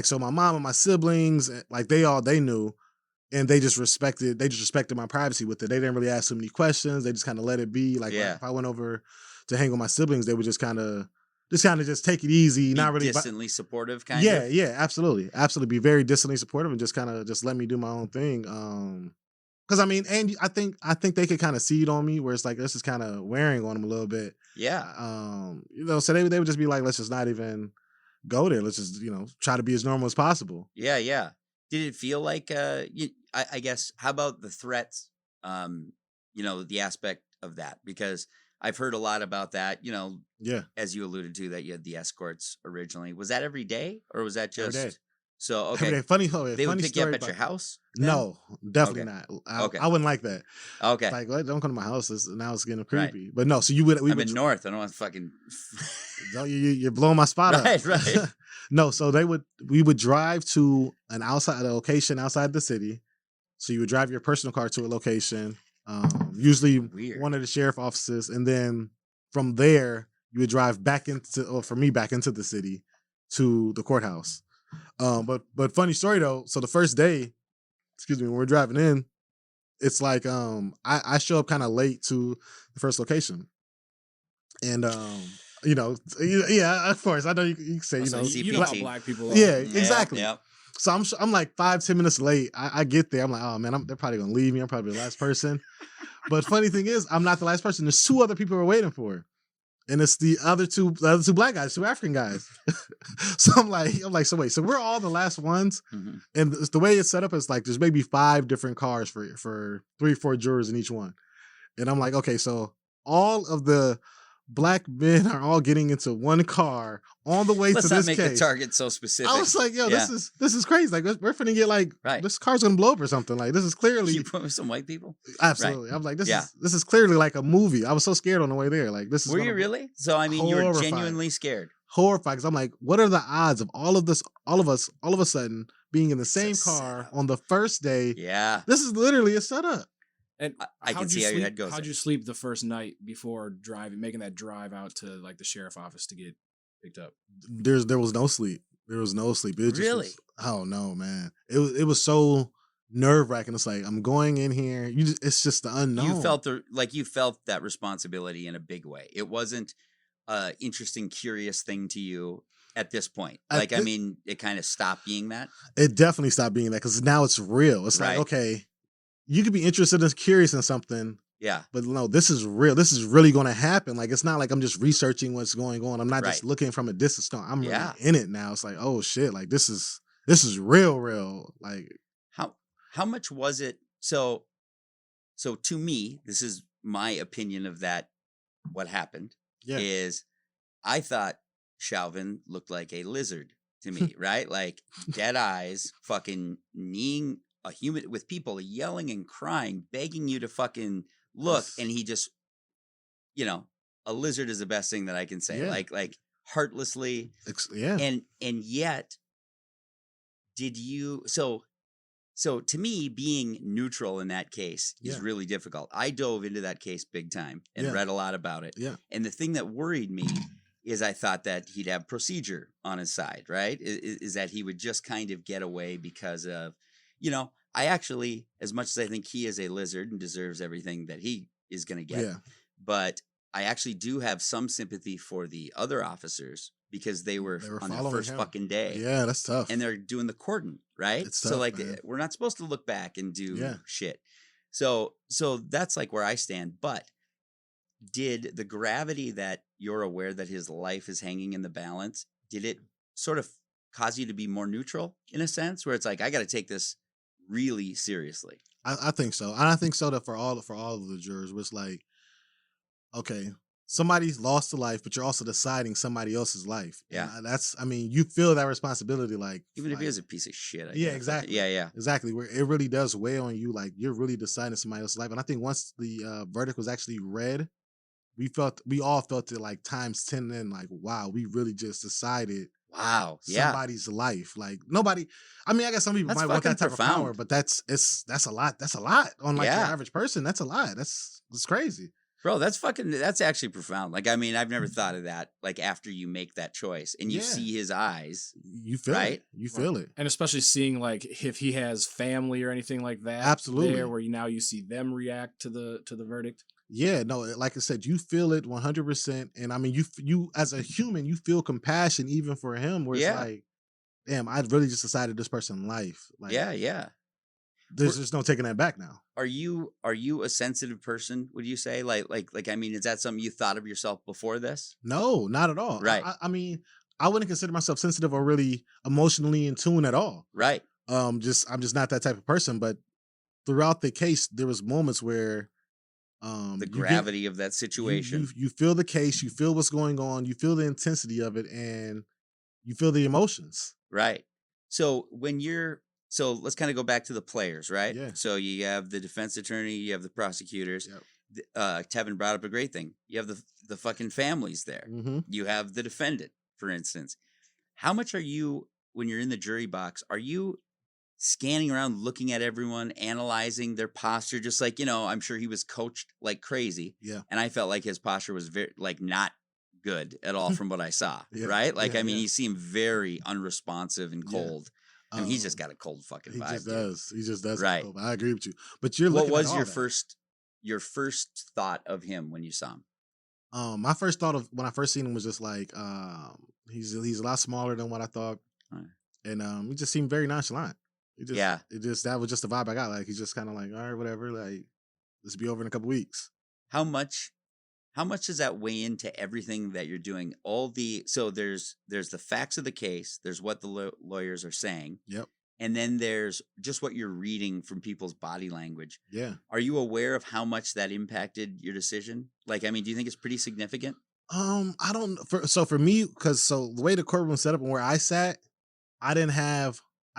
so my mom and my siblings, they knew, and they just respected my privacy with it. They didn't really ask so many questions. They just kind of let it be. If I went over to hang with my siblings, they would just kind of take it easy, not really distantly supportive kind of. Yeah, absolutely. Be very distantly supportive and just kind of just let me do my own thing. Because I mean, and I think they could kind of see it on me where it's like this is kind of wearing on them a little bit. Yeah. So they would just be like, let's just not even go there. Let's just try to be as normal as possible. Yeah, yeah. Did it feel like I guess how about the threats? The aspect of that, because I've heard a lot about that. As you alluded to, that you had the escorts originally. Was that every day or was that just? Every day. So okay, every day. Funny. They would pick you up at your house. Then? No, definitely not. I wouldn't like that. Okay, it's like, well, don't come to my house. Now it's getting creepy. Right. But no, so we I'm would in North. I don't want to fucking. You're blowing my spot up. Right. No, so we would drive to a location outside the city. So you would drive your personal car to a location, usually one of the sheriff offices, and then from there you would drive back into, or for me, back into the city to the courthouse. But funny story though. So the first day, excuse me, when we're driving in, it's like I show up kind of late to the first location, and you know, yeah, of course, I know you can say, you know, you know how black people are. yeah, exactly. Yeah. So I'm like 5-10 minutes late. I get there. I'm like, oh man, they're probably gonna leave me. I'm probably the last person. But funny thing is, I'm not the last person. There's 2 other people we're waiting for, and it's the other two black guys, 2 African guys. So I'm like, so wait, so we're all the last ones, and the way it's set up is like there's maybe 5 different cars for 3 or 4 jurors in each one, and I'm like, okay, so all of the black men are all getting into one car on the way Let's to not this make case. the target so specific. I was like, yo, Yeah. this is crazy. Like we're finna get like this car's gonna blow up or something. Like this is clearly You put with some white people? absolutely. I'm like, this is clearly like a movie. I was so scared on the way there. Like this is. Were you really? So I mean, you were genuinely scared. Horrified, because I'm like, what are the odds of all of us, all of a sudden being in the same car on the first day? Yeah, this is literally a setup. And I can see how your head goes. How'd you sleep the first night before making that drive out to like the sheriff office to get picked up? There was no sleep. There was no sleep. It Really? Oh no, man. It was so nerve wracking. It's like I'm going in here. It's just the unknown. You felt that responsibility in a big way. It wasn't an interesting, curious thing to you at this point. I mean, it kind of stopped being that. It definitely stopped being that because now it's real. It's like, okay, you could be interested and curious in something. Yeah. But no, this is real. This is really going to happen. Like, it's not like I'm just researching what's going on. I'm not just looking from a distance. No, I'm really in it now. It's like, oh shit, like this is real. Like how much was it? So to me, this is my opinion of that. What happened is I thought Chauvin looked like a lizard to me, right? Like dead eyes, fucking kneeing a human with people yelling and crying, begging you to fucking look. And he just, a lizard is the best thing that I can say. Yeah. Like heartlessly. Yeah. And yet did you, so to me, being neutral in that case is really difficult. I dove into that case big time and read a lot about it. Yeah. And the thing that worried me is I thought that he'd have procedure on his side, right? Is that he would just kind of get away because of, I actually, as much as I think he is a lizard and deserves everything that he is going to get, but I actually do have some sympathy for the other officers because they were on their first fucking day. Yeah, that's tough. And they're doing the cordon, right? It's tough, so like man. we're not supposed to look back and do shit. So that's like where I stand. But did the gravity that you're aware that his life is hanging in the balance, did it sort of cause you to be more neutral in a sense where it's like, I got to take this really seriously? I think so. And I think so that for all of the jurors was like, okay, somebody's lost a life, but you're also deciding somebody else's life. Yeah. And you feel that responsibility, like even if he was a piece of shit. I guess. Exactly. Yeah. Exactly. Where it really does weigh on you, like you're really deciding somebody else's life. And I think once the verdict was actually read, we all felt it like times 10. Then like, wow, we really just decided. Wow. Somebody's life. Like nobody. I mean, I guess some people might want that type of power, but that's a lot. That's a lot on like the average person. That's a lot. That's crazy. Bro, that's actually profound. Like, I mean, I've never thought of that. Like after you make that choice and you see his eyes, you feel it. You feel it. And especially seeing like if he has family or anything like that. Absolutely. There where you see them react to the verdict. Yeah, no, like I said, you feel it 100%. And I mean, you as a human, you feel compassion even for him where it's like, damn, I really just decided this person's life. Like, yeah. There's just no taking that back now. Are you a sensitive person, would you say? Like, I mean, is that something you thought of yourself before this? No, not at all. Right. I mean, I wouldn't consider myself sensitive or really emotionally in tune at all. Right. I'm just not that type of person. But throughout the case, there was moments where the gravity of that situation. You feel the case, you feel what's going on, you feel the intensity of it, and you feel the emotions. Right. So so let's kind of go back to the players, right? Yeah. So you have the defense attorney, you have the prosecutors. Yep. Tevin brought up a great thing. You have the fucking families there. Mm-hmm. You have the defendant, for instance. How much are you, when you're in the jury box, are you scanning around, looking at everyone, analyzing their posture? Just like, I'm sure he was coached like crazy. Yeah. And I felt like his posture was very, like, not good at all from what I saw, Yeah, right? Like, yeah, I mean, yeah. he seemed very unresponsive and Yeah. cold. I mean, he's just got a cold fucking He vibe. just dude. does. He just does. Right. I agree with you. But you're What looking was at all your that. first thought of him when you saw him? My first thought of when I first seen him was just like, he's a lot smaller than what I thought, Right. and he just seemed very nonchalant. Yeah. That was just the vibe I got. Like he's just kind of like, all right, whatever. Like this will be over in a couple weeks. How much does that weigh into everything that you're doing? So there's the facts of the case, there's what the lawyers are saying. Yep. And then there's just what you're reading from people's body language. Yeah. Are you aware of how much that impacted your decision? Like, I mean, do you think it's pretty significant? I don't. For me, because the way the courtroom was set up and where I sat, I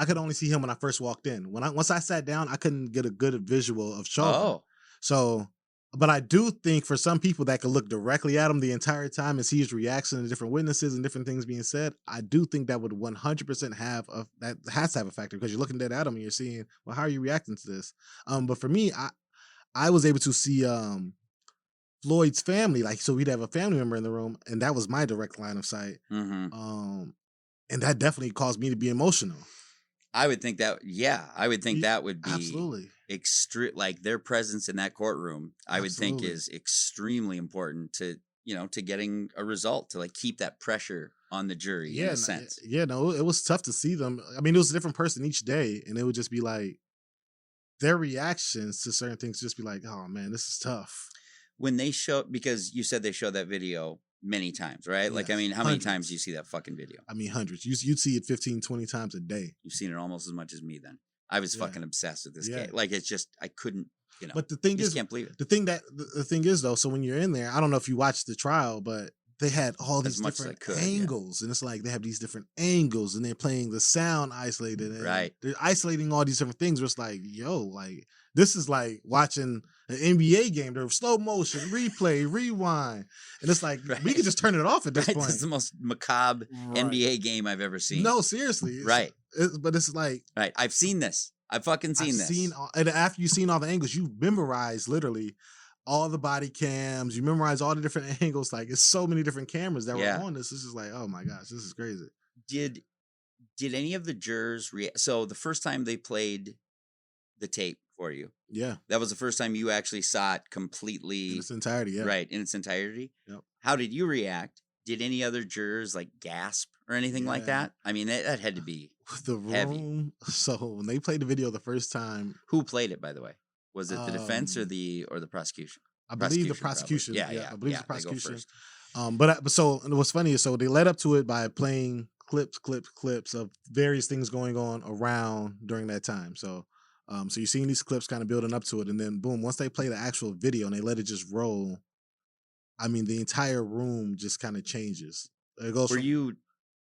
could only see him when I first walked in. Once I sat down, I couldn't get a good visual of Chauvin. Oh, So, but I do think for some people that could look directly at him the entire time and see his reaction to different witnesses and different things being said, I do think that would 100% that has to have a factor because you're looking dead at him and you're seeing, well, how are you reacting to this? But for me, I was able to see Floyd's family, like, so we'd have a family member in the room, and that was my direct line of sight. mm-hmm. And that definitely caused me to be emotional. I would think that, that would be Absolutely. extreme. Like their presence in that courtroom, I would think Absolutely. is extremely important to getting a result, to like keep that pressure on the jury in a sense. Yeah, no, it was tough to see them. I mean, it was a different person each day, and it would just be like their reactions to certain things just be like, oh man, this is tough. When they show, because you said they showed that video many times, right? Like, I Yes, mean, how many hundreds. times do you see that fucking video? I mean, hundreds. You'd see it 15, 20 times a day. You've seen it almost as much as me then. I was Yeah. fucking obsessed with this Yeah. case. Like, it's just, I couldn't, But the thing just is, can't believe it. the thing is though, so when you're in there, I don't know if you watched the trial, but they had all these much as I different could, yeah. angles, and it's like they have these different angles, and they're playing the sound isolated, and Right. they're isolating all these different things. Where it's like, yo, like this is like watching an NBA game. They're slow motion, replay, rewind, and it's like Right. we could just turn it off at this Right? point. This is the most macabre Right. NBA game I've ever seen. No, seriously, Right. But it's like Right. I've seen this. I've fucking seen this. and after you've seen all the angles, you memorize literally all the body cams. You memorize all the different angles. Like it's so many different cameras that Yeah. were on this. This is like, oh my gosh, this is crazy. Did any of the jurors react? So the first time they played the tape for you, Yeah, that was the first time you actually saw it completely, in its entirety. Yeah, right, in its entirety. Yep. How did you react? Did any other jurors like gasp or anything like Yeah. that? I mean, that had to be. The room. Heavy. So when they played the video the first time, Who played it, by the way? Was it the defense or Um, the prosecution? I believe the Prosecution, prosecution. probably. Yeah, I believe yeah, the they go prosecution. first. But so and what's funny is so they led up to it by playing clips of various things going on around during that time. So so you're seeing these clips kind of building up to it, and then boom, once they play the actual video and they let it just roll, I mean the entire room just kind of changes. It goes Were from, you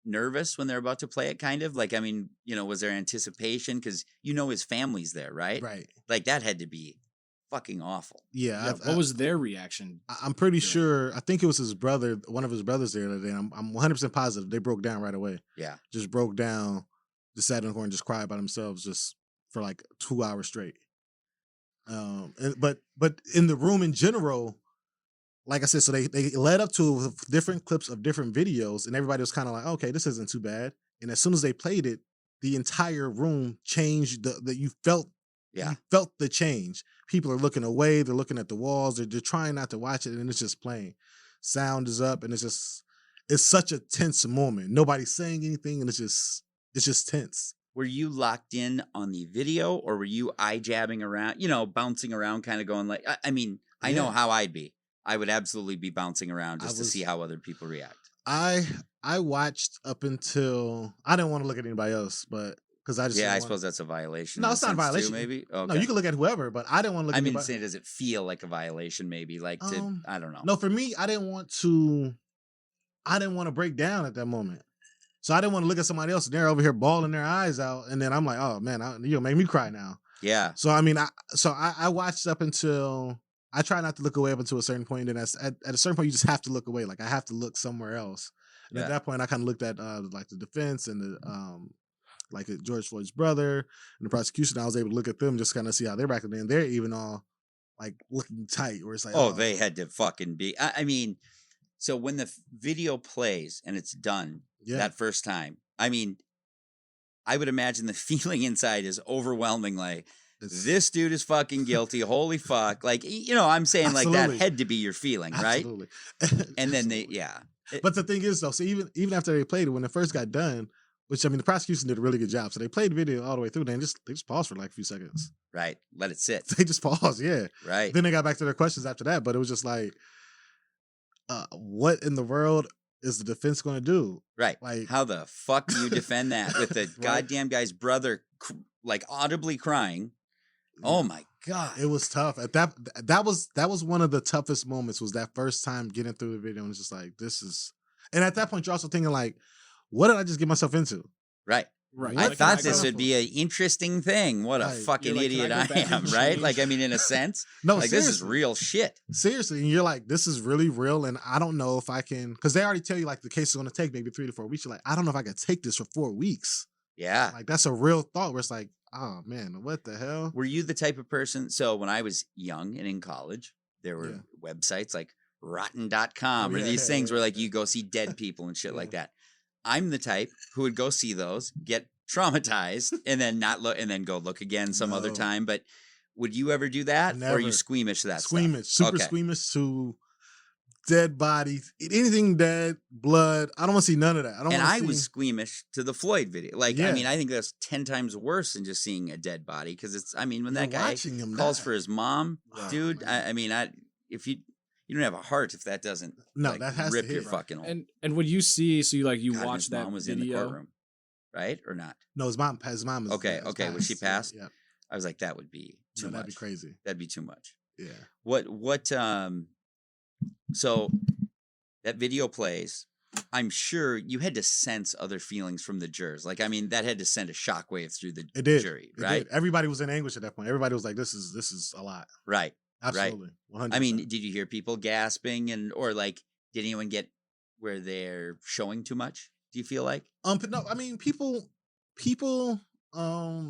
nervous when they're about to play it? Kind of like, I mean, was there anticipation? Because his family's there, right? right. Like that had to be fucking awful. Yeah. Yeah, what was their reaction? I'm pretty Yeah. sure. I think it was his brother, one of his brothers there today. I'm 100% positive they broke down right away. Yeah. Just broke down, just sat in the corner and just cried by themselves just for like 2 hours straight. But in the room in general, like I said, so they led up to different clips of different videos, and everybody was kind of like, okay, this isn't too bad. And as soon as they played it, the entire room changed. That you felt. Yeah. You felt the change. People are looking away. They're looking at the walls. They're trying not to watch it, and it's just playing. Sound is up, and it's such a tense moment. Nobody's saying anything, and it's just tense. Were you locked in on the video, or were you eye jabbing around, bouncing around, kind of going like, I mean, I know Yeah. how I'd be. I would absolutely be bouncing around I just to was- see how other people react. I watched up until I didn't want to look at anybody else, but because I just Yeah, didn't I wanna- suppose that's a violation. No, in it's not a sense, too, violation. maybe. No, Okay. you can look at whoever, but I didn't want to look. I at mean, anybody. does it feel like a violation? Maybe like to, I don't know. No, for me, I didn't want to break down at that moment. So I didn't want to look at somebody else and they're over here bawling their eyes out, and then I'm like, oh man, you'll make me cry now. Yeah. So I mean, I watched up until I try not to look away up until a certain point, and at a certain point you just have to look away. Like I have to look somewhere else. And Yeah. at that point, I kind of looked at like the defense and the like George Floyd's brother and the prosecution. I was able to look at them, just kind of see how they're acting. And they're even all like looking tight, where it's like, Oh, they had to fucking be. I mean, So when the video plays and it's done Yeah. that first time, I mean, I would imagine the feeling inside is overwhelming. Like, this dude is fucking guilty. Holy fuck. Like, I'm saying like Absolutely. that had to be your feeling, right? Absolutely. And then Absolutely. It- But the thing is, though, so even after they played it, when it first got done, which I mean, the prosecution did a really good job. So they played the video all the way through. They just paused for like a few seconds. right. Let it sit. They just paused, yeah. Right. Then they got back to their questions after that. But it was just like, what in the world is the defense going to do? Right. Like, how the fuck do you defend that with the Right. goddamn guy's brother like audibly crying? Oh my God. It was tough. At that was one of the toughest moments, was that first time getting through the video, and it's just like, this is, and at that point you're also thinking like, what did I just get myself into? Right. Right. I Like, thought can this go- would be an interesting thing. What a Right. fucking You're like, idiot can I I go back am, and right? change? Like, I mean, in a sense, No, like seriously. this is real shit. Seriously, and you're like, this is really real, and I don't know if I can, because they already tell you like the case is going to take maybe 3 to 4 weeks. You're like, I don't know if I can take this for 4 weeks. Yeah. Like, that's a real thought where it's like, oh man, what the hell? Were you the type of person? So when I was young and in college, there were Yeah. websites like rotten.com Oh, or yeah, these yeah, things yeah, where like yeah. you go see dead people and shit like Yeah. that. I'm the type who would go see those, get traumatized, and then not look, and then go look again some other No. time. But would you ever do that? Or are you Never. squeamish to that Squeamish, stuff? super Okay. squeamish to dead bodies, anything dead, blood. I don't want to see none of that. I don't And want I to see. was squeamish to the Floyd video. Like, I Yeah. mean, I think that's 10 times worse than just seeing a dead body. Cause it's, I mean, when You're that guy watching him calls die. for his mom, Oh, dude, man. I mean, if you don't have a heart if that doesn't No, like, that has to rip hit, your right. fucking hole. And when you see, so you God, watch his that mom was in video. the courtroom, right? Or not? No, his mom is Okay, was she passed? Yeah, I was like, that would be too no, much. that'd be crazy. That'd be too much. Yeah, So that video plays. I'm sure you had to sense other feelings from the jurors. Like, I mean, that had to send a shockwave through the it did. jury, It right? did. Everybody was in anguish at that point. Everybody was like, "This is a lot." Right. Absolutely, 100%. I mean, did you hear people gasping or like, did anyone get where they're showing too much? Do you feel like? but no, I mean, people,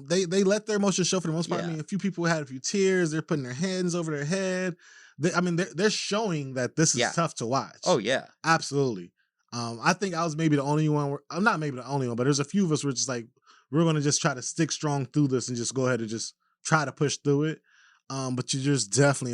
they let their emotions show for the most part. Yeah. I mean, a few people had a few tears. They're putting their hands over their head. They're showing that this is Yeah. tough to watch. Oh yeah. Absolutely. I think I was maybe the only one. I'm not maybe the only one, but there's a few of us who were just like, we're gonna just try to stick strong through this and just go ahead and just try to push through it. But there's definitely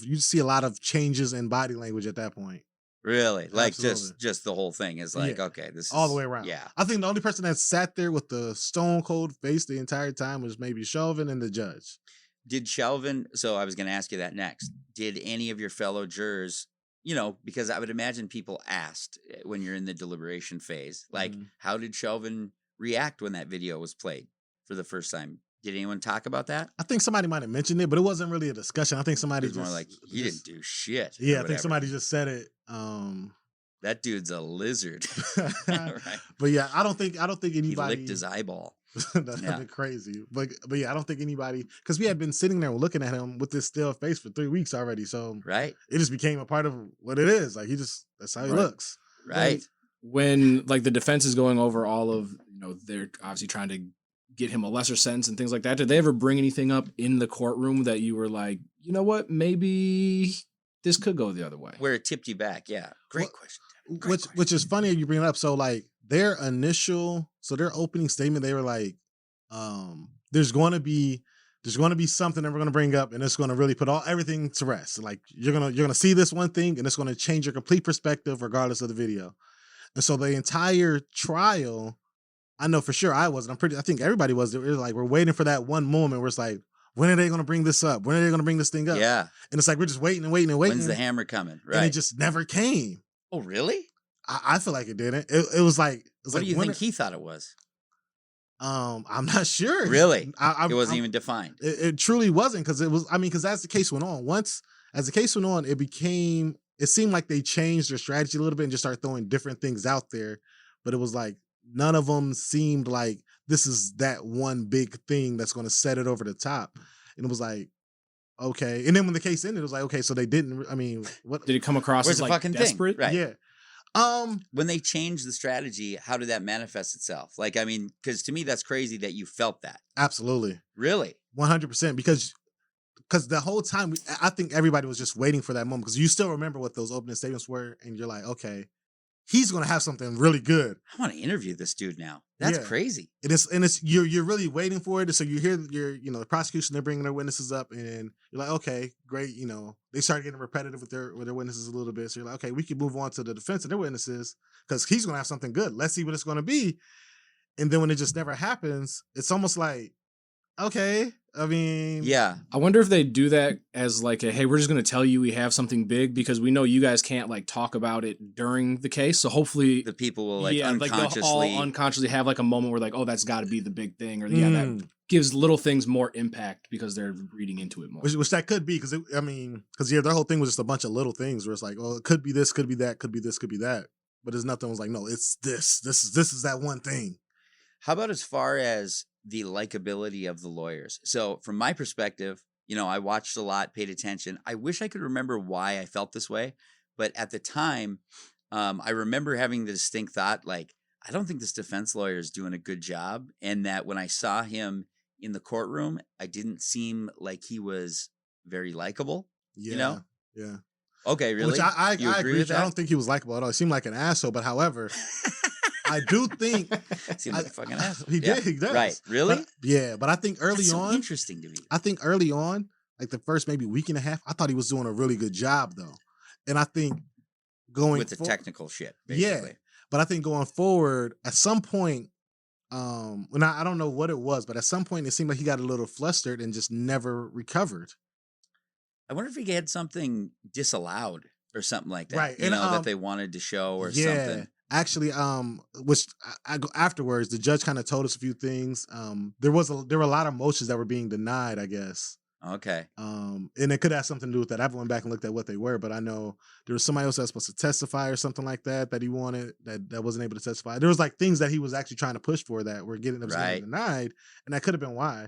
you see a lot of changes in body language at that point, Really? Like Absolutely. just the whole thing is like, Yeah. okay, this all is the way around. Yeah. I think the only person that sat there with the stone cold face the entire time was maybe Chauvin and the judge. Did Chauvin, so I was going to ask you that next. Did any of your fellow jurors, because I would imagine people asked when you're in the deliberation phase, like, Mhm. how did Chauvin react when that video was played for the first time? Did anyone talk about that? I think somebody might have mentioned it, but it wasn't really a discussion. I think It somebody was just more like, he didn't do shit. or Yeah, I think whatever. somebody just said it. That dude's a lizard. Right. But yeah, I don't think He anybody licked his eyeball. That'd Yeah. be crazy. But yeah, I don't think anybody, because we had been sitting there looking at him with this still face for 3 weeks already. So Right? it just became a part of what it is. Like that's how he Right. looks. Right. When like the defense is going over all of, they're obviously trying to get him a lesser sentence and things like that. Did they ever bring anything up in the courtroom that you were like, you know what, maybe this could go the other way? Where it tipped you back. Yeah. Great Well, question. Great question. Which is funny you bring it up. So like their opening statement, they were like, there's going to be something that we're going to bring up, and it's going to really put everything to rest. Like you're gonna see this one thing, and it's going to change your complete perspective regardless of the video. And so the entire trial, I know for sure I wasn't. I think everybody was. It was like we're waiting for that one moment where it's like, when are they going to bring this up? When are they going to bring this thing up? Yeah. And it's like we're just waiting and waiting and waiting. When's the hammer coming? And it Right. just never came. Oh, really? I feel like it didn't. It was like What do you think he thought it was? I'm not sure. Really? It It wasn't even defined. It truly wasn't, because it was. I mean, because as the case went on, as the case went on, it seemed like they changed their strategy a little bit and just started throwing different things out there. But it was like none of them seemed like this is that one big thing that's going to set it over the top. And it was like, okay. And then when the case ended, it was like, okay, so they didn't. I mean, what? Did it come across Where's as the like fucking desperate? thing? Right. Yeah. When they changed the strategy, how did that manifest itself? Like, I mean, because to me, that's crazy that you felt that. Absolutely. Really? 100%, because because the whole time I think everybody was just waiting for that moment because you still remember what those opening statements were, and you're like, okay, he's gonna have something really good. I want to interview this dude now. That's crazy. And it's you're really waiting for it. So you hear the prosecution, they're bringing their witnesses up, and you're like, okay, great. They start getting repetitive with their witnesses a little bit. So you're like, okay, we can move on to the defense and their witnesses because he's gonna have something good. Let's see what it's gonna be. And then when it just never happens, it's almost like, okay. I mean, yeah. I wonder if they do that as like a, hey, we're just going to tell you we have something big because we know you guys can't like talk about it during the case. So hopefully the people will unconsciously, like they'll all unconsciously have like a moment where like, oh, that's got to be the big thing, or that gives little things more impact because they're reading into it more. Which that could be because their whole thing was just a bunch of little things where it's like, oh, it could be this, could be that, could be this, could be that, but there's nothing was like, no, it's this. This is that one thing. How about as far as the likability of the lawyers? So from my perspective, I watched a lot, paid attention. I wish I could remember why I felt this way, but at the time, I remember having the distinct thought, like, I don't think this defense lawyer is doing a good job. And that when I saw him in the courtroom, I didn't seem like he was very likable. Yeah. Okay, really? Which I agree with that? that? I don't think he was likable at all. He seemed like an asshole, but however... I do think seemed like a fucking asshole. He does. Right. Really? But I think early That's so on, interesting to me. I think early on, like the first maybe week and a half, I thought he was doing a really good job though. And I think going with the technical shit, basically. Yeah. But I think going forward, at some point, when I don't know what it was, but at some point it seemed like he got a little flustered and just never recovered. I wonder if he had something disallowed or something like that. Right. That they wanted to show or something. Actually, which I afterwards, the judge kind of told us a few things. There were a lot of motions that were being denied, I guess. Okay. And it could have something to do with that. I went back and looked at what they were, but I know there was somebody else that was supposed to testify or something like that he wanted that wasn't able to testify. There was like things that he was actually trying to push for that were getting denied, and that could have been why.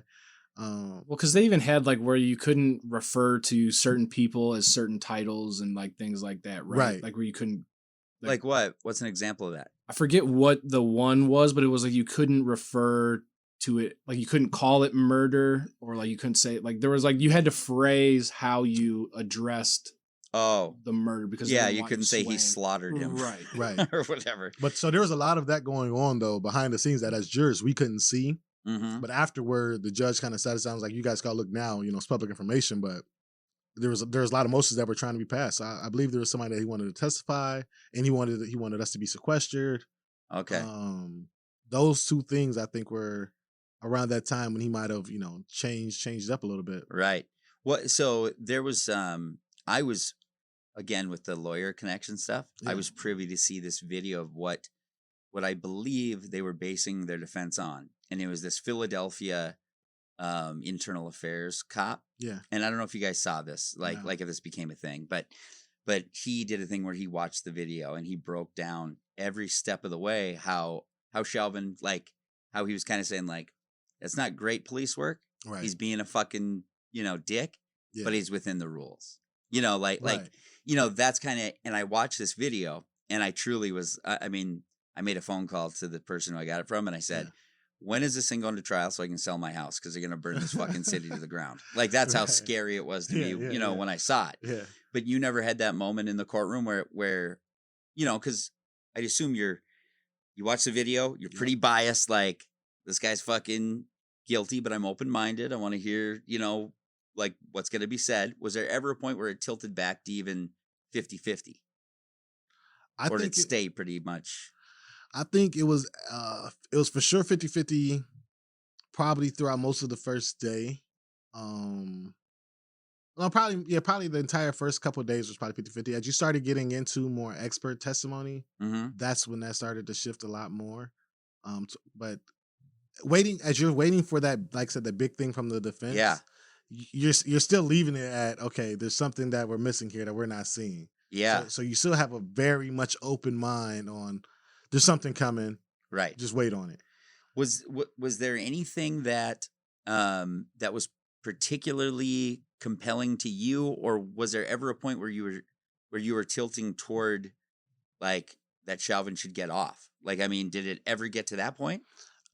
Well, because they even had like where you couldn't refer to certain people as certain titles and like things like that, right? Like where you couldn't. Like what? What's an example of that? I forget what the one was, but it was like you couldn't refer to it, like you couldn't call it murder, or like you couldn't say, like there was like you had to phrase how you addressed the murder because you couldn't say he slaughtered him, right, or whatever. But so there was a lot of that going on though behind the scenes that as jurors we couldn't see. Mm-hmm. But afterward, the judge kind of said it sounds like you guys gotta look now. It's public information, but. There was a lot of motions that were trying to be passed. I believe there was somebody that he wanted to testify, and he wanted us to be sequestered. Okay. Those two things I think were around that time when he might have changed up a little bit. Right. What? So there was I was again with the lawyer connection stuff. Yeah. I was privy to see this video of what I believe they were basing their defense on, and it was this Philadelphia internal affairs cop. Yeah. And I don't know if you guys saw this, like if this became a thing, but he did a thing where he watched the video and he broke down every step of the way how Chauvin, like how he was kind of saying like, that's not great police work. Right. He's being a fucking, dick, but he's within the rules. Like that's kind of, and I watched this video and I truly was, I made a phone call to the person who I got it from and I said, when is this thing going to trial so I can sell my house? Because they're going to burn this fucking city to the ground. Like, that's how scary it was to me, when I saw it. Yeah. But you never had that moment in the courtroom where because I'd assume you watch the video, you're pretty biased, like, this guy's fucking guilty, but I'm open-minded. I want to hear, like, what's going to be said. Was there ever a point where it tilted back to even 50-50? Or did it stay pretty much... I think it was for sure 50-50 probably throughout most of the first day. Probably the entire first couple of days was probably 50-50. As you started getting into more expert testimony, that's when that started to shift a lot more. But as you're waiting for that, like I said, the big thing from the defense, you're still leaving it at, okay, there's something that we're missing here that we're not seeing. Yeah. So you still have a very much open mind on there's something coming. Right. Just wait on it. Was there anything that that was particularly compelling to you, or was there ever a point where you were tilting toward like that Chauvin should get off? Like, I mean, did it ever get to that point?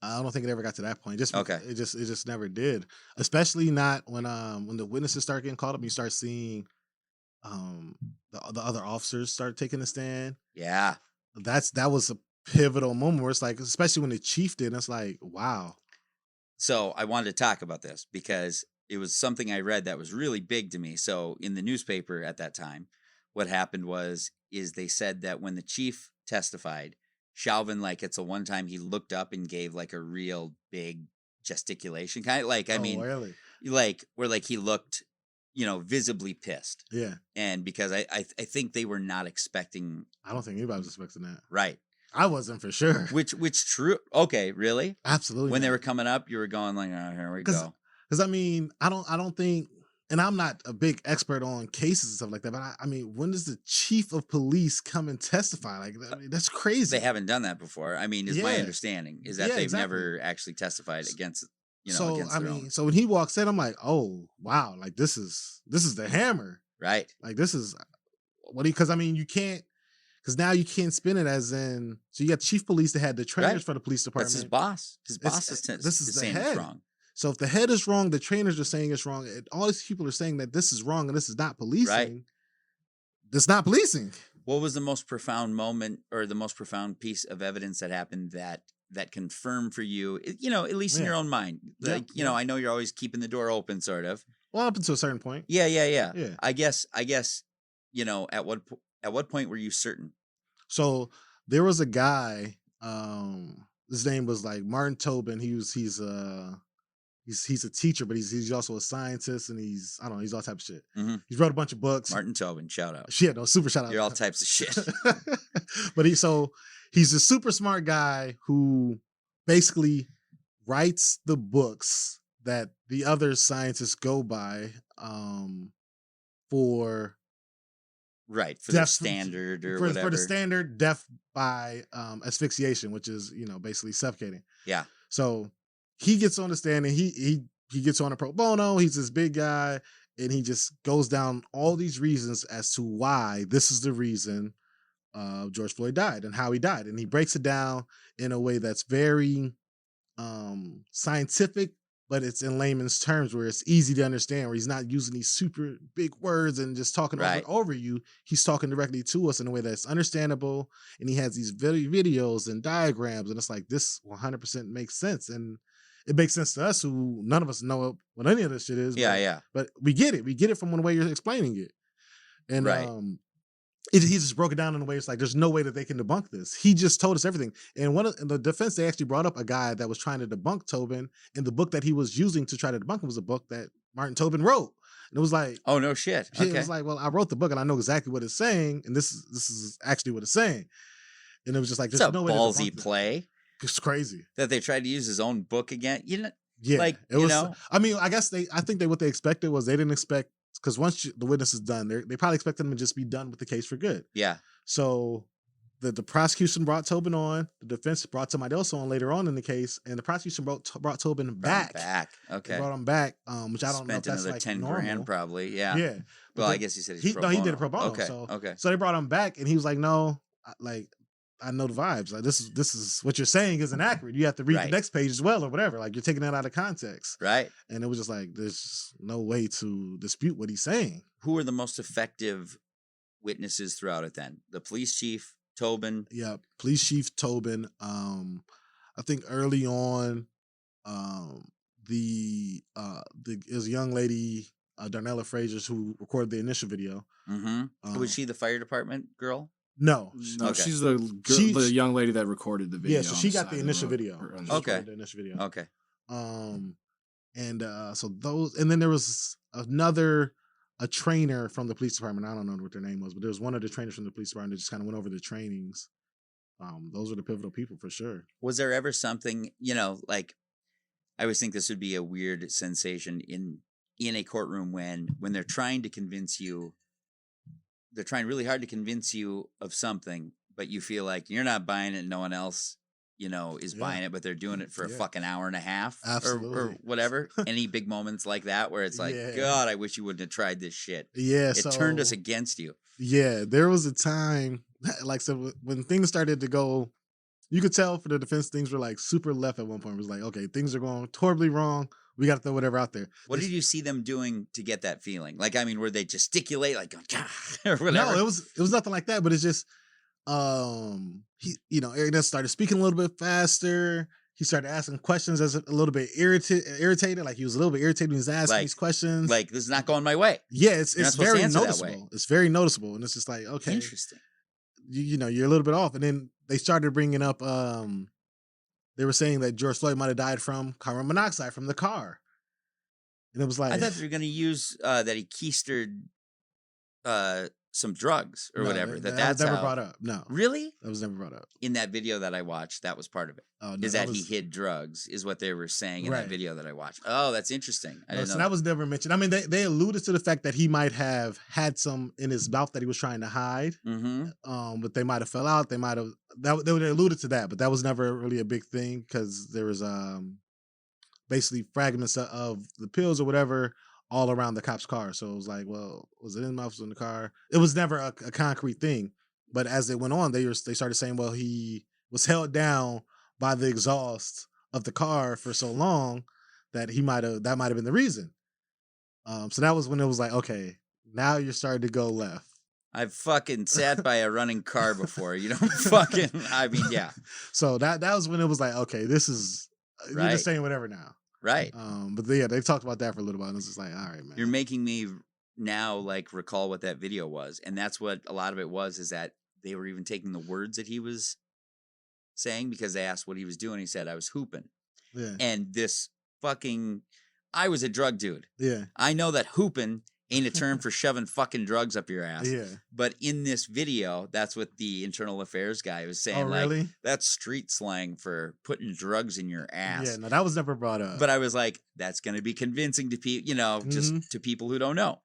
I don't think it ever got to that point. Just Okay. it just never did. Especially not when the witnesses start getting called up. You start seeing the other officers start taking a stand. Yeah. That was a pivotal moment where it's like, especially when the chief did, it's like, wow. So I wanted to talk about this because it was something I read that was really big to me. So in the newspaper at that time, what happened is they said that when the chief testified, Chauvin, like, it's a one time he looked up and gave like a real big gesticulation, kind of like, Really? like where like he looked, visibly pissed. Yeah. And because I think they were not expecting. I don't think anybody was expecting that. Right. I wasn't for sure. Which true. Okay. Really? Absolutely. When they not. were coming up, you were going like, oh, here we go. Because I don't think, and I'm not a big expert on cases and stuff like that, but I mean, when does the chief of police come and testify? Like, that's crazy. They haven't done that before. I mean, is my Yeah. understanding is that Yeah, they've exactly. never actually testified against, So against their own. so when he walks in, I'm like, oh wow, like this is the hammer. Right. Like this is because I mean you can't, because now you can't spin it as in, so you got chief police that had the trainers Right. for the police department. That's his boss. His It's- boss is this is the saying it's head. wrong. So if the head is wrong, the trainers are saying it's wrong. All these people are saying that this is wrong and this is not policing. Right. That's not policing. What was the most profound moment or the most profound piece of evidence that happened that confirmed for you, at least in your own mind? Yeah, Like, yeah. I know you're always keeping the door open, sort of. Well, up until a certain point. Yeah. Yeah. I guess, at what point were you certain? So there was a guy, his name was like Martin Tobin. He's a teacher, but he's also a scientist, and he's all types of shit. Mhm. He's wrote a bunch of books. Martin Tobin, shout out. Shit, no, super shout out. You're all types of shit. But he's a super smart guy who basically writes the books that the other scientists go by for Right. For the death- standard or for whatever. the standard death by asphyxiation, which is basically suffocating. Yeah. So he gets on the stand and he gets on a pro bono. He's this big guy and he just goes down all these reasons as to why this is the reason George Floyd died and how he died. And he breaks it down in a way that's very scientific, but it's in layman's terms where it's easy to understand, where he's not using these super big words and just talking over you. He's talking directly to us in a way that's understandable. And he has these videos and diagrams. And it's like, this 100% makes sense. And it makes sense to us who none of us know what any of this shit is. Yeah. But we get it. We get it from the way you're explaining it. And Right. he just broke it down in a way it's like, there's no way that they can debunk this. He just told us everything. And in the defense, they actually brought up a guy that was trying to debunk Tobin. And the book that he was using to try to debunk him was a book that Martin Tobin wrote. And it was like, Oh, no shit. Okay. it was like, well, I wrote the book and I know exactly what it's saying. And this is actually what it's saying. And it was just like, It's there's a no way to ballsy debunk this. play It's crazy. that they tried to use his own book again. Yeah, Like, it was. I mean, I think what they expected was they didn't expect, because once the witness is done, they probably expected them to just be done with the case for good. Yeah. So the prosecution brought Tobin on, the defense brought somebody else on later on in the case, and the prosecution brought Tobin back. Okay. They brought him back, which I don't know if Spent that's another like 10 normal. grand probably. Yeah. Yeah. Well, But I guess he said he's pro he bono. did it pro bono. Okay. So, Okay. so they brought him back, and he was like, "No, I know the vibes. Like this is what you're saying isn't accurate. You have to read Right. the next page as well, or whatever. Like you're taking that out of context." Right. And it was just like, there's no way to dispute what he's saying. Who were the most effective witnesses throughout it then? The police chief, Tobin. Yeah, police chief Tobin. I think early on, it was a young lady, Darnella Frazier's, who recorded the initial video. Mm-hmm. Was she the fire department girl? No. No, Okay. she's the the young lady that recorded the video. Yeah, so on she the got side the of initial road. video. Or- She Okay. recorded the initial video. Okay. So those, and then there was a trainer from the police department. I don't know what their name was, but there was one of the trainers from the police department that just kind of went over the trainings. Those are the pivotal people for sure. Was there ever something, like, I always think this would be a weird sensation in a courtroom when they're trying to convince you, they're trying really hard to convince you of something, but you feel like you're not buying it, no one else, is buying it, but they're doing it for a fucking hour and a half or Absolutely. whatever. Any big moments like that where it's like, Yeah. God, I wish you wouldn't have tried this shit. Yeah, It turned us against you. Yeah, there was a time, like, so when things started to go you could tell for the defense things were like super left at one point. It was like, okay, things are going horribly wrong. We got to throw whatever out there. What did you see them doing to get that feeling? Like, I mean, were they gesticulate like or whatever? No, it was nothing like that. But it's just, Eric started speaking a little bit faster. He started asking questions as a little bit irritated. Like he was a little bit irritated when he was asking these questions. Like, this is not going my way. Yeah, it's very noticeable. It's very noticeable. And it's just like, okay. Interesting. You're a little bit off. And then they started bringing up, they were saying that George Floyd might have died from carbon monoxide from the car. And it was like, I thought they were going to use that he keistered some drugs or whatever. That's never brought up. No. Really? That was never brought up. In that video that I watched, that was part of it. Oh, no, is that he hid drugs, is what they were saying in that video that I watched. Oh, that's interesting. I didn't know that was never mentioned. I mean, they alluded to the fact that he might have had some in his mouth that he was trying to hide. Mm-hmm. But they might have fell out. They might have, they alluded to that, but that was never really a big thing because there was basically fragments of the pills or whatever all around the cop's car. So it was like, well, was it in his mouth? Was it in the car? It was never a concrete thing. But as it went on, they started saying, well, he was held down by the exhaust of the car for so long that that might have been the reason. So that was when it was like, okay, now you're starting to go left. I've fucking sat by a running car before. You don't fucking, I mean, yeah. So that was when it was like, okay, this is, you're just saying whatever now. Right. But yeah, they talked about that for a little while, and it's just like, all right, man. You're making me now like recall what that video was, and that's what a lot of it was. Is that they were even taking the words that he was saying because they asked what he was doing. He said, "I was hooping," and this fucking, I was a drug dude. Yeah, I know that hooping ain't a term for shoving fucking drugs up your ass. Yeah. But in this video, that's what the internal affairs guy was saying. Oh, really? Like, that's street slang for putting drugs in your ass. Yeah, no, that was never brought up. But I was like, that's going to be convincing to people, just to people who don't know.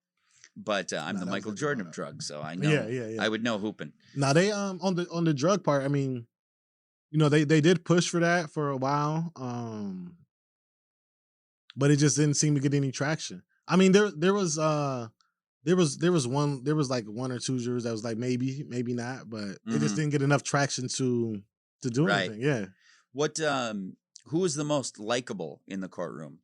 But I'm the Michael Jordan of drugs, so I know. Yeah. I would know hooping. Now they on the drug part, I mean, they did push for that for a while, but it just didn't seem to get any traction. I mean, there was like one or two jurors that was like maybe not, but it just didn't get enough traction to do anything. Yeah. What who was the most likable in the courtroom?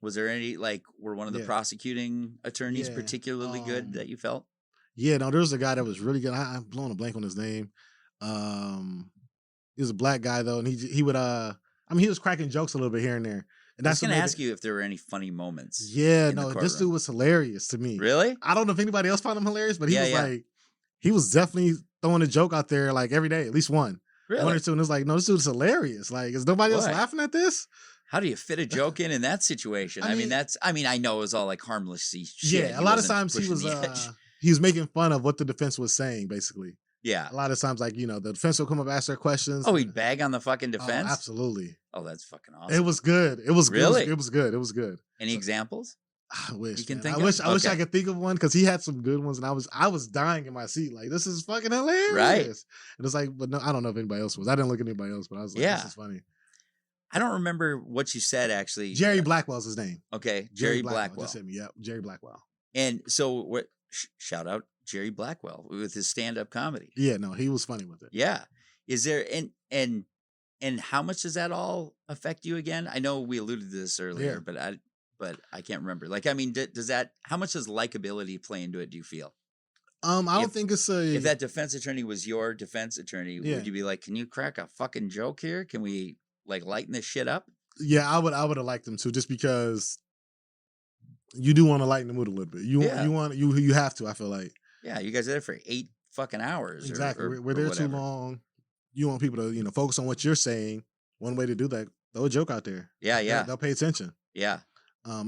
Was there any were one of the prosecuting attorneys particularly good that you felt? Yeah, no, there was a guy that was really good. I'm blowing a blank on his name. He was a black guy though, and he would he was cracking jokes a little bit here and there. And I was going to ask you if there were any funny moments. Yeah, no, this dude was hilarious to me. Really? I don't know if anybody else found him hilarious, but he was definitely throwing a joke out there like every day, at least one. Really? One or two, and it's like, no, this dude's hilarious. Like, is nobody else laughing at this? How do you fit a joke in that situation? I mean, I know it was all like harmless shit. Yeah, a lot of times he was making fun of what the defense was saying, basically. Yeah. A lot of times, the defense will come up, ask their questions. Oh, he'd bag on the fucking defense? Oh, absolutely. Oh, that's fucking awesome. It was good. It was really? It was good. It was good. Any examples? I wish. I wish I could think of one because he had some good ones, and I was dying in my seat. Like, this is fucking hilarious. Right. And it's like, but no, I don't know if anybody else was. I didn't look at anybody else, but I was like, this is funny. I don't remember what you said actually. Jerry Blackwell's his name. Okay, Jerry Blackwell. Just hit me. Yep, Jerry Blackwell. And so, what? Shout out Jerry Blackwell with his stand-up comedy. Yeah, no, he was funny with it. Yeah. Is there and how much does that all affect you again? I know we alluded to this earlier, but I can't remember. Like, I mean, how much does likability play into it? Do you feel? I don't think it's if that defense attorney was your defense attorney, would you be like, can you crack a fucking joke here? Can we lighten this shit up? Yeah, I would have liked them to, just because you do want to lighten the mood a little bit. You have to, I feel like. Yeah, you guys are there for 8 fucking hours. Exactly. We're there too long. You want people to, focus on what you're saying. One way to do that, throw a joke out there. Yeah. They'll pay attention. Yeah.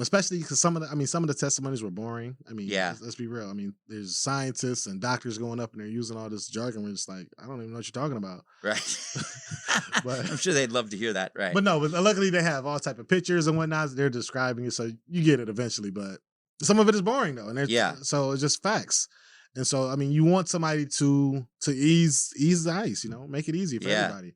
Especially because some of the testimonies were boring. I mean, let's be real. I mean, there's scientists and doctors going up and they're using all this jargon. We're just like, I don't even know what you're talking about. Right. But I'm sure they'd love to hear that. Right. But no, luckily they have all type of pictures and whatnot. They're describing it, so you get it eventually. But some of it is boring though, and so it's just facts. And so, I mean, you want somebody to ease the ice, make it easy for everybody.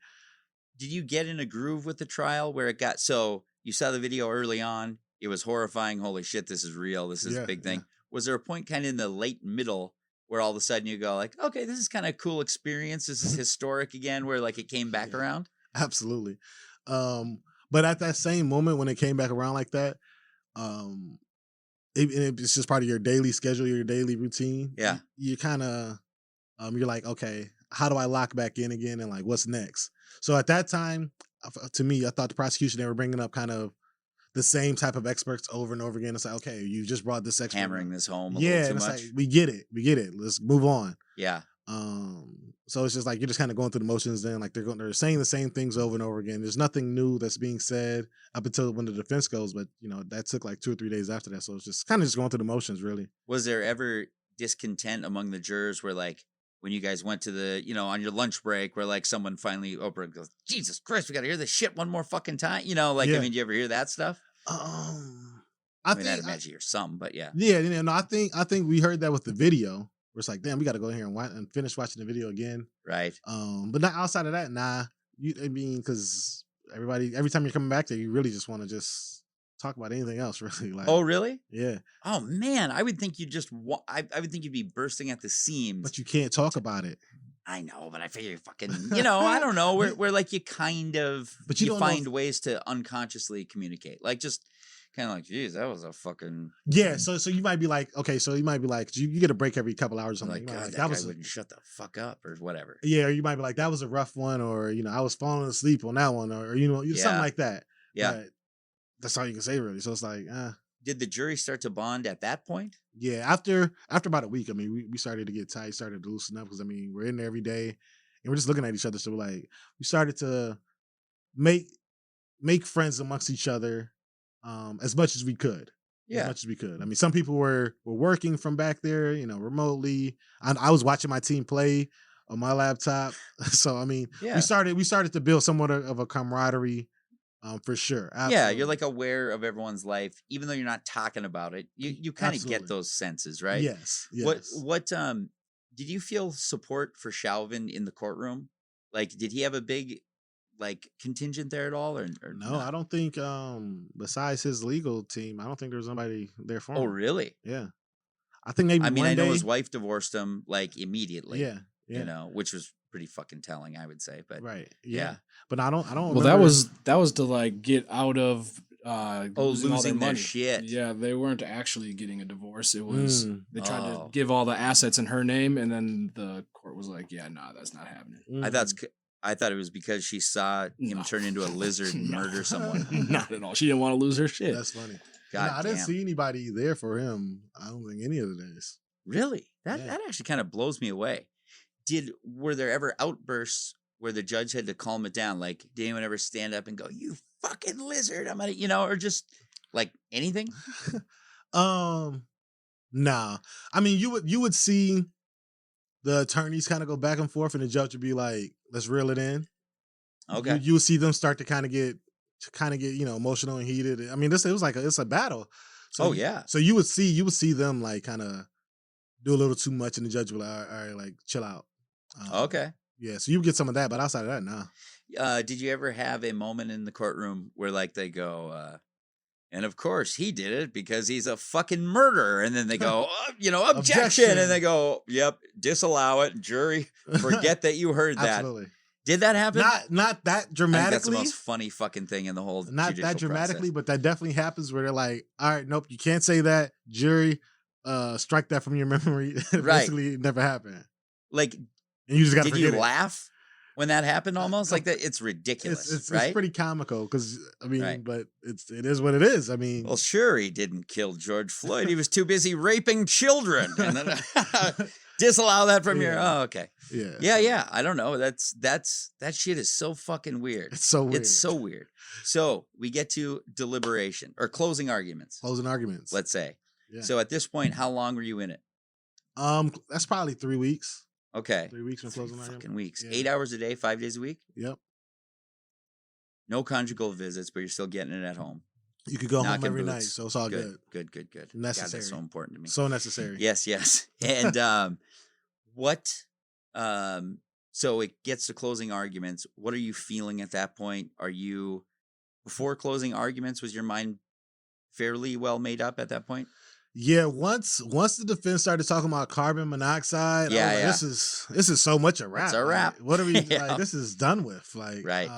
Did you get in a groove with the trial where it got, so you saw the video early on, it was horrifying. Holy shit, this is real. This is a big thing. Was there a point kind of in the late middle where all of a sudden you go like, okay, this is kind of a cool experience. This is historic again, where like it came back around. Absolutely. But at that same moment when it came back around like that, it's just part of your daily schedule, your daily routine. Yeah. You kind of, you're like, okay, how do I lock back in again? And like, what's next? So at that time, to me, I thought the prosecution, they were bringing up kind of the same type of experts over and over again. It's like, okay, you just brought this expert. Hammering this home a yeah, little too and it's much. like, we get it. Let's move on. Yeah. So it's just like you're just kind of going through the motions. Then like they're saying the same things over and over again. There's nothing new that's being said up until when the defense goes, but that took like 2 or 3 days after that. So it's just kind of just going through the motions, really. Was there ever discontent among the jurors where like when you guys went to the on your lunch break where like someone finally opened and goes, Jesus Christ, we got to hear this shit one more fucking time? Yeah. I mean, do you ever hear that stuff? I'd imagine you're some, but yeah. Yeah, no, I think we heard that with the video. Where it's like, damn, we got to go in here and finish watching the video again. Right. But not outside of that, nah. Because every time you're coming back there, you really just want to just talk about anything else, really. Like, oh, really? Yeah. Oh man, I would think you just. I would think you'd be bursting at the seams. But you can't talk about it. I know, but I figure you fucking. I don't know. Where like you kind of. But you find ways to unconsciously communicate, like just. Kind of like, geez, that was a fucking So you might be like, okay, you get a break every couple hours or something. Like, God, like, that guy wouldn't shut the fuck up or whatever. Yeah, or you might be like, that was a rough one, or I was falling asleep on that one, or something like that. Yeah, but that's all you can say, really. So it's like, Did the jury start to bond at that point? Yeah, after about a week, I mean, we started to get tight, started to loosen up because I mean, we're in there every day, and we're just looking at each other. So we're like, we started to make friends amongst each other. As much as we could. Yeah. As much as we could. I mean, some people were working from back there, remotely. I was watching my team play on my laptop. So, I mean, we started to build somewhat of a camaraderie for sure. Absolutely. Yeah, you're like aware of everyone's life, even though you're not talking about it. You kind of get those senses, right? Yes. What did you feel support for Chauvin in the courtroom? Like, did he have a big contingent there at all or no? Not? I don't think besides his legal team, I don't think there's nobody there for him. Oh, really? Yeah. I think maybe I know his wife divorced him immediately. Yeah. Which was pretty fucking telling, I would say. But right. Yeah. But I don't Well, remember. that was to get out of losing all their their money. shit. Yeah, they weren't actually getting a divorce. It was they tried to give all the assets in her name, and then the court was like, "Yeah, nah, that's not happening." I thought it was because she saw him turn into a lizard and murder someone. Not at all. She didn't want to lose her shit. That's funny. God, I didn't see anybody there for him. I don't think any of the days. Really? That actually kind of blows me away. Were there ever outbursts where the judge had to calm it down? Like, did anyone ever stand up and go, "You fucking lizard"? I'm gonna, or just like anything? Nah. I mean, you would see the attorneys kind of go back and forth, and the judge would be like, "Let's reel it in." Okay. You would see them start to kind of get emotional and heated. I mean, it's a battle. So, So you would see them like kind of do a little too much, and the judge would be like, all right, like chill out. Okay. Yeah. So you get some of that, but outside of that, nah. Did you ever have a moment in the courtroom where they go, and of course he did it because he's a fucking murderer, and then they go, objection, and they go, yep, disallow it, jury, forget that you heard that. Absolutely. Did that happen? Not that dramatically. I think that's the most funny fucking thing in the whole. Not that dramatically, process. but that definitely happens where they're like, all right, nope, you can't say that. Jury, strike that from your memory. Basically, it never happened. And you just got to forget it. Did you laugh when that happened? Almost like that. It's ridiculous. It's right? pretty comical because but it is what it is. I mean, well, sure, he didn't kill George Floyd. He was too busy raping children, and then disallow that from your. Oh, okay. Yeah. I don't know. That shit is so fucking weird. It's so weird. So we get to deliberation or closing arguments. Let's say. Yeah. So at this point, how long were you in it? That's probably 3 weeks. Okay. 3 weeks from closing argument. Fucking weeks. Yeah. 8 hours a day, 5 days a week? Yep. No conjugal visits, but you're still getting it at home. You could go home every night, so it's all good. Good. Necessary. God, that's so important to me. So necessary. Yes. And so it gets to closing arguments. What are you feeling at that point? Before closing arguments, was your mind fairly well made up at that point? Yeah, once the defense started talking about carbon monoxide, I was like, this is so much a wrap. It's a Like, wrap. what are we Yeah. like? This is done with. Like, Right.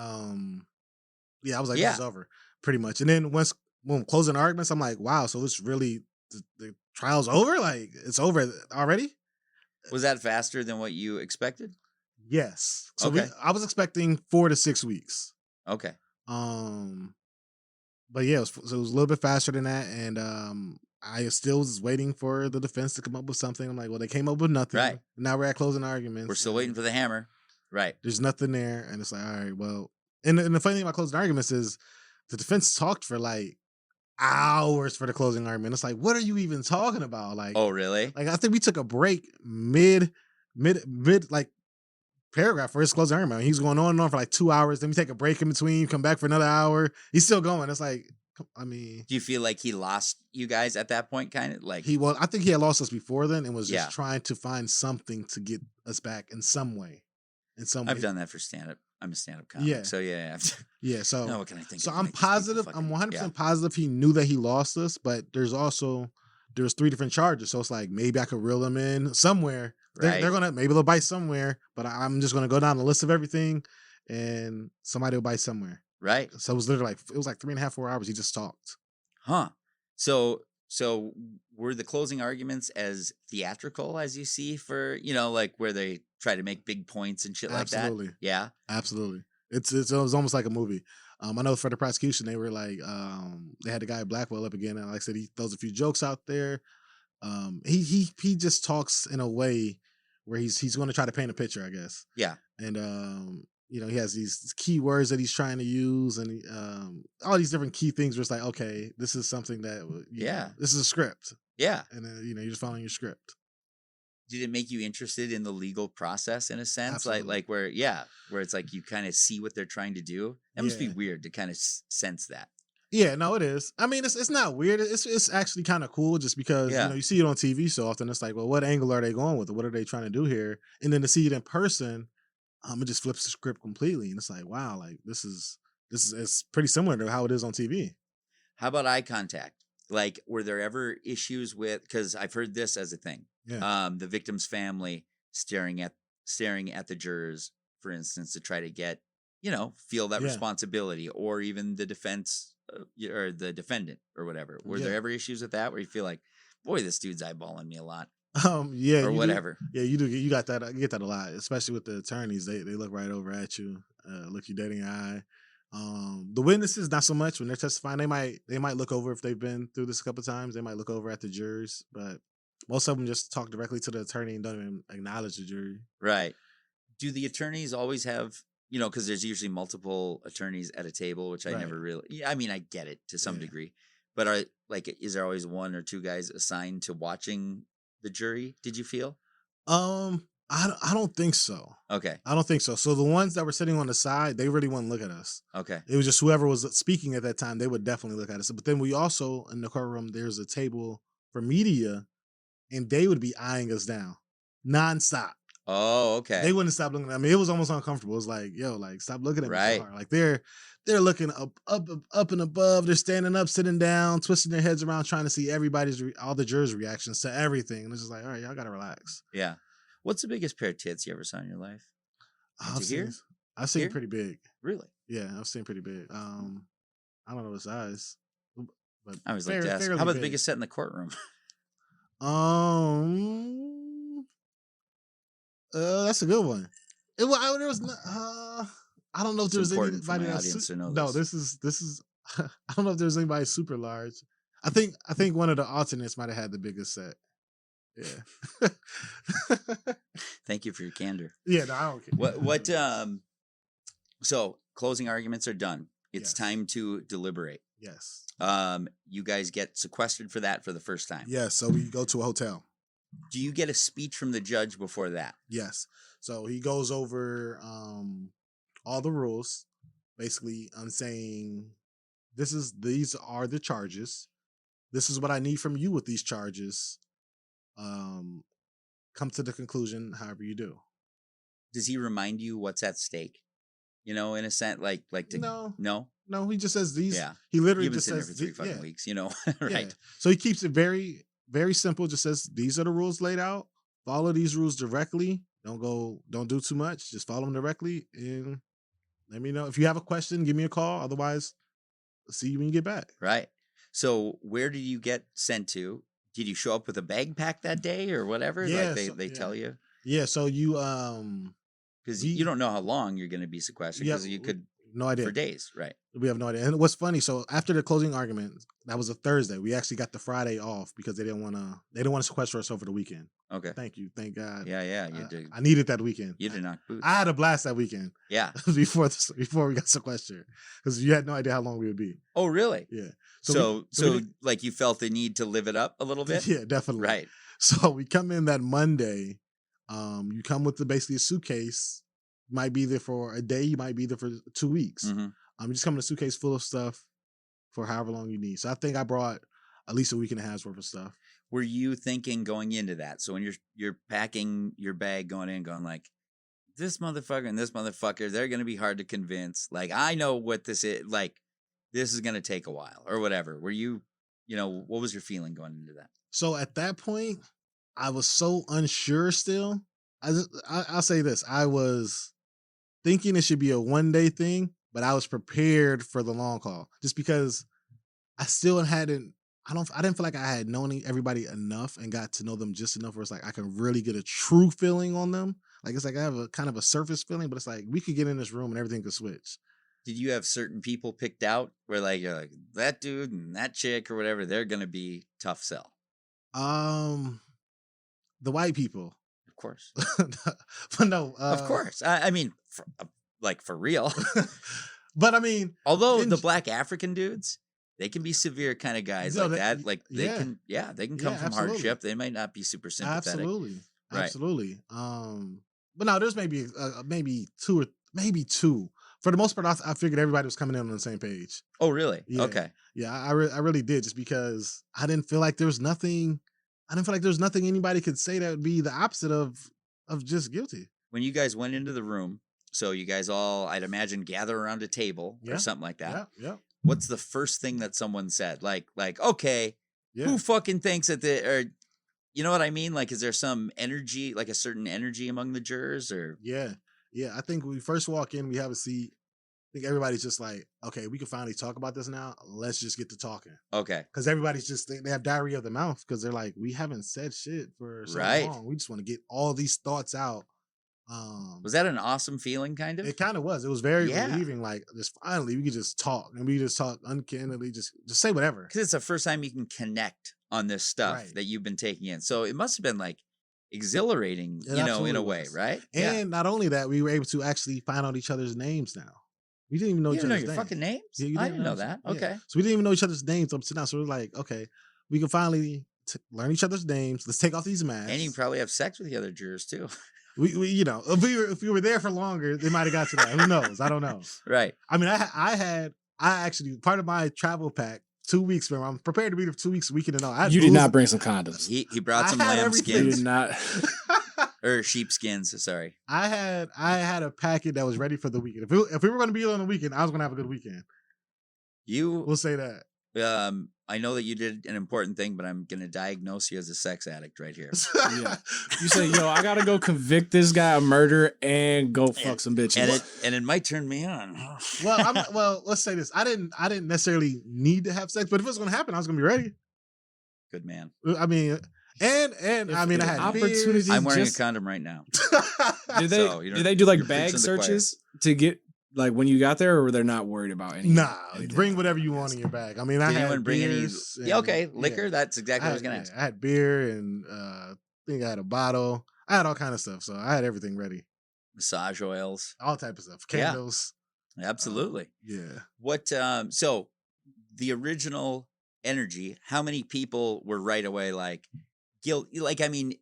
yeah, I was like, Yeah. this is over pretty much. And then when closing arguments, I'm like, wow, so it's really the trial's over? Like, it's over already? Was that faster than what you expected? Yes. So Okay. I was expecting 4 to 6 weeks. Okay. But yeah, it was a little bit faster than that, and I still was waiting for the defense to come up with something. I'm like, well, they came up with nothing. Right. Now we're at closing arguments. We're still waiting for the hammer. Right. There's nothing there, and it's like, all right, well, and the funny thing about closing arguments is the defense talked for like hours for the closing argument. It's like, what are you even talking about? Like, Oh, really? like I think we took a break mid like paragraph for his closing argument. He's going on and on for like 2 hours. Then we take a break in between, come back for another hour. He's still going. It's like, I mean, Do you feel like he lost you guys at that point? Kind of like I think he had lost us before then and was just Yeah. trying to find something to get us back in some way. I've done that for stand up. I'm a stand up comic. Yeah. So yeah. Yeah. So, No, what can I think? so of to I'm make these people positive. fucking- I'm 100% yeah. positive he knew that he lost us, but there's 3 different charges. So it's like, maybe I could reel them in somewhere. Right. They're gonna, maybe they'll bite somewhere, but I'm just gonna go down the list of everything and somebody will bite somewhere. Right. So it was literally like, it was like 3.5, 4 hours. He just talked. Huh. So were the closing arguments as theatrical as you see for, like where they try to make big points and shit like Absolutely. that? Yeah. Absolutely. It was almost like a movie. I know for the prosecution, they were like, they had the guy Blackwell up again, and like I said, he throws a few jokes out there. He just talks in a way where he's going to try to paint a picture, I guess. Yeah. And he has these key words that he's trying to use, and all these different key things. Where it's like, okay, this is something that this is a script, Yeah. and then you're just following your script. Did it make you interested in the legal process in a sense? Absolutely. Like where it's like you kind of see what they're trying to do. That must be Yeah. weird to kind of sense that. Yeah, no, it is. I mean, it's not weird. It's actually kind of cool just because you see it on TV so often. It's like, well, what angle are they going with it? What are they trying to do here? And then to see it in person, it just flips the script completely, and it's like, wow, like this is it's pretty similar to how it is on TV. How about eye contact? Like, were there ever issues with? Because I've heard this as a thing. Yeah. The victim's family staring at the jurors, for instance, to try to get feel that Yeah. responsibility, or even the defense or the defendant or whatever. Were there ever issues with that where you feel like, boy, this dude's eyeballing me a lot, Yeah, or you whatever? do. Yeah, you do. You got that. You get that a lot, especially with the attorneys. They look right over at you, look you dead in your eye. The witnesses, not so much. When they're testifying, they might look over if they've been through this a couple of times. They might look over at the jurors, but most of them just talk directly to the attorney and don't even acknowledge the jury. Right. Do the attorneys always have, because there's usually multiple attorneys at a table, which I Right. never really, I mean, I get it to some Yeah. degree, but is there always one or two guys assigned to watching the jury? Did you feel? I don't think so. Okay. I don't think so. So the ones that were sitting on the side, they really wouldn't look at us. Okay. It was just whoever was speaking at that time, they would definitely look at us. But then we also, in the courtroom, there's a table for media, and they would be eyeing us down nonstop. Oh, okay. They wouldn't stop looking at me. It was almost uncomfortable. It was like, yo, like stop looking at me Right. so hard. Like they're looking up and above. They're standing up, sitting down, twisting their heads around, trying to see all the jurors' reactions to everything. And it's just like, all right, y'all gotta relax. Yeah. What's the biggest pair of tits you ever saw in your life? I've hear? seen Here? pretty big. Really? Yeah, I've seen pretty big. I don't know the size, but I always like to ask. fairly How about the big. biggest set in the courtroom? That's a good one. There was I don't know if It's there was important for anybody my that's audience to know no. this. This is I don't know if there's anybody super large. I think one of the alternates might have had the biggest set. Yeah. Thank you for your candor. Yeah, no, I don't care. What so closing arguments are done. It's Yes. time to deliberate. Yes. You guys get sequestered for that for the first time. Yes. So we go to a hotel. Do you get a speech from the judge before that? Yes. So he goes over all the rules, basically saying these are the charges. This is what I need from you with these charges. Come to the conclusion however you do. Does he remind you what's at stake? In a sense, like to No, he just says these. Yeah. He literally You've been just sitting there says for 3 fucking weeks, right? Yeah. So he keeps it very very simple. Just says these are the rules laid out. Follow these rules directly. Don't do too much. Just follow them directly, and let me know if you have a question. Give me a call. Otherwise, see you when you get back. Right. So where did you get sent to? Did you show up with a bag pack that day or whatever? Yeah, Like they tell you? Yeah. So you Because you don't know how long you're going to be sequestered because you could no idea for days, right? We have no idea. And what's funny, so after the closing argument, that was a Thursday. We actually got the Friday off because they didn't want to sequester us over the weekend. Okay. Thank you. Thank God. Yeah. You did. I needed that weekend. You did knock boots. I had a blast that weekend. Yeah. before we got sequestered, because you had no idea how long we would be. Oh, really? Yeah. So like you felt the need to live it up a little bit? Yeah, definitely. Right. So we come in that Monday. You come with basically a suitcase. You might be there for a day. You might be there for 2 weeks. Mm-hmm. You just come in a suitcase full of stuff for however long you need. So I think I brought at least a week and a half's worth of stuff. Were you thinking going into that? So when you're packing your bag going in, going like, this motherfucker and this motherfucker, they're going to be hard to convince. Like, I know what this is. Like, this is going to take a while or whatever. Were you, what was your feeling going into that? So at that point, I was so unsure still. I'll say this. I was thinking it should be a 1-day thing, but I was prepared for the long haul just because I still hadn't, I didn't feel like I had known everybody enough and got to know them just enough where it's like I can really get a true feeling on them. Like it's like I have a kind of a surface feeling, but it's like we could get in this room and everything could switch. Did you have certain people picked out where like you're like that dude and that chick or whatever, they're gonna be tough sell? The white people. Of course. But no. Of course. I mean, for real. But I mean, although the black African dudes, they can be severe kind of guys that. Like they can come from absolutely. hardship. They might not be super sympathetic. Absolutely. Right. Absolutely. But no, there's maybe two. For the most part, I figured everybody was coming in on the same page. Oh, really? Yeah. Okay. Yeah, I really did, just because I didn't feel like there was nothing. I didn't feel like there was nothing anybody could say that would be the opposite of just guilty. When you guys went into the room, so you guys all, I'd imagine, gather around a table or something like that. Yeah. What's the first thing that someone said? Like, okay, Yeah. who fucking thinks that or you know what I mean? Like, is there some energy, like a certain energy among the jurors or? Yeah. I think when we first walk in, we have a seat. I think everybody's just like, okay, we can finally talk about this now. Let's just get to talking. Okay. Because everybody's just, they have diarrhea of the mouth because they're like, we haven't said shit for so long. We just want to get all these thoughts out. Was that an awesome feeling, kind of? It kind of was. It was very relieving. Like, just finally, we could just talk. And we just talk uncannily, just say whatever. Because it's the first time you can connect on this stuff that you've been taking in. So it must have been like exhilarating, in a way, right? And not only that, we were able to actually find out each other's names now. We didn't even know each other's names. Fucking names? Yeah, I didn't know that. Yeah. Okay. So we didn't even know each other's names up to now. So we're like, okay, we can finally learn each other's names. Let's take off these masks. And you can probably have sex with the other jurors too. We if we were there for longer, they might have got to that. Who knows? I don't know. Right. I mean, I actually, part of my travel pack, 2 weeks, remember, I'm prepared to be there for 2 weeks, a week and all. You did not bring some condoms. He brought some lamb skins. You did not. Or sheep skins, sorry. I had a packet that was ready for the weekend. If we were going to be on the weekend, I was going to have a good weekend. We'll say that. I know that you did an important thing, but I'm going to diagnose you as a sex addict right here. Yeah. You say, I got to go convict this guy of murder and go fuck some bitches. And it might turn me on. Well, let's say this. I didn't necessarily need to have sex, but if it was going to happen, I was going to be ready. Good man. I mean, and I mean, I had opportunities. I'm wearing a condom right now. Did they do like bag searches to get like when you got there, or were they not worried about anything? Nah, bring whatever you want in your bag. I mean, I had beers. Liquor. That's exactly what I was gonna ask. I had beer and I think I had a bottle. I had all kind of stuff, so I had everything ready. Massage oils, all type of stuff, candles. Yeah. Absolutely. Yeah. What? So the original energy. How many people were right away like guilt? Like, I mean,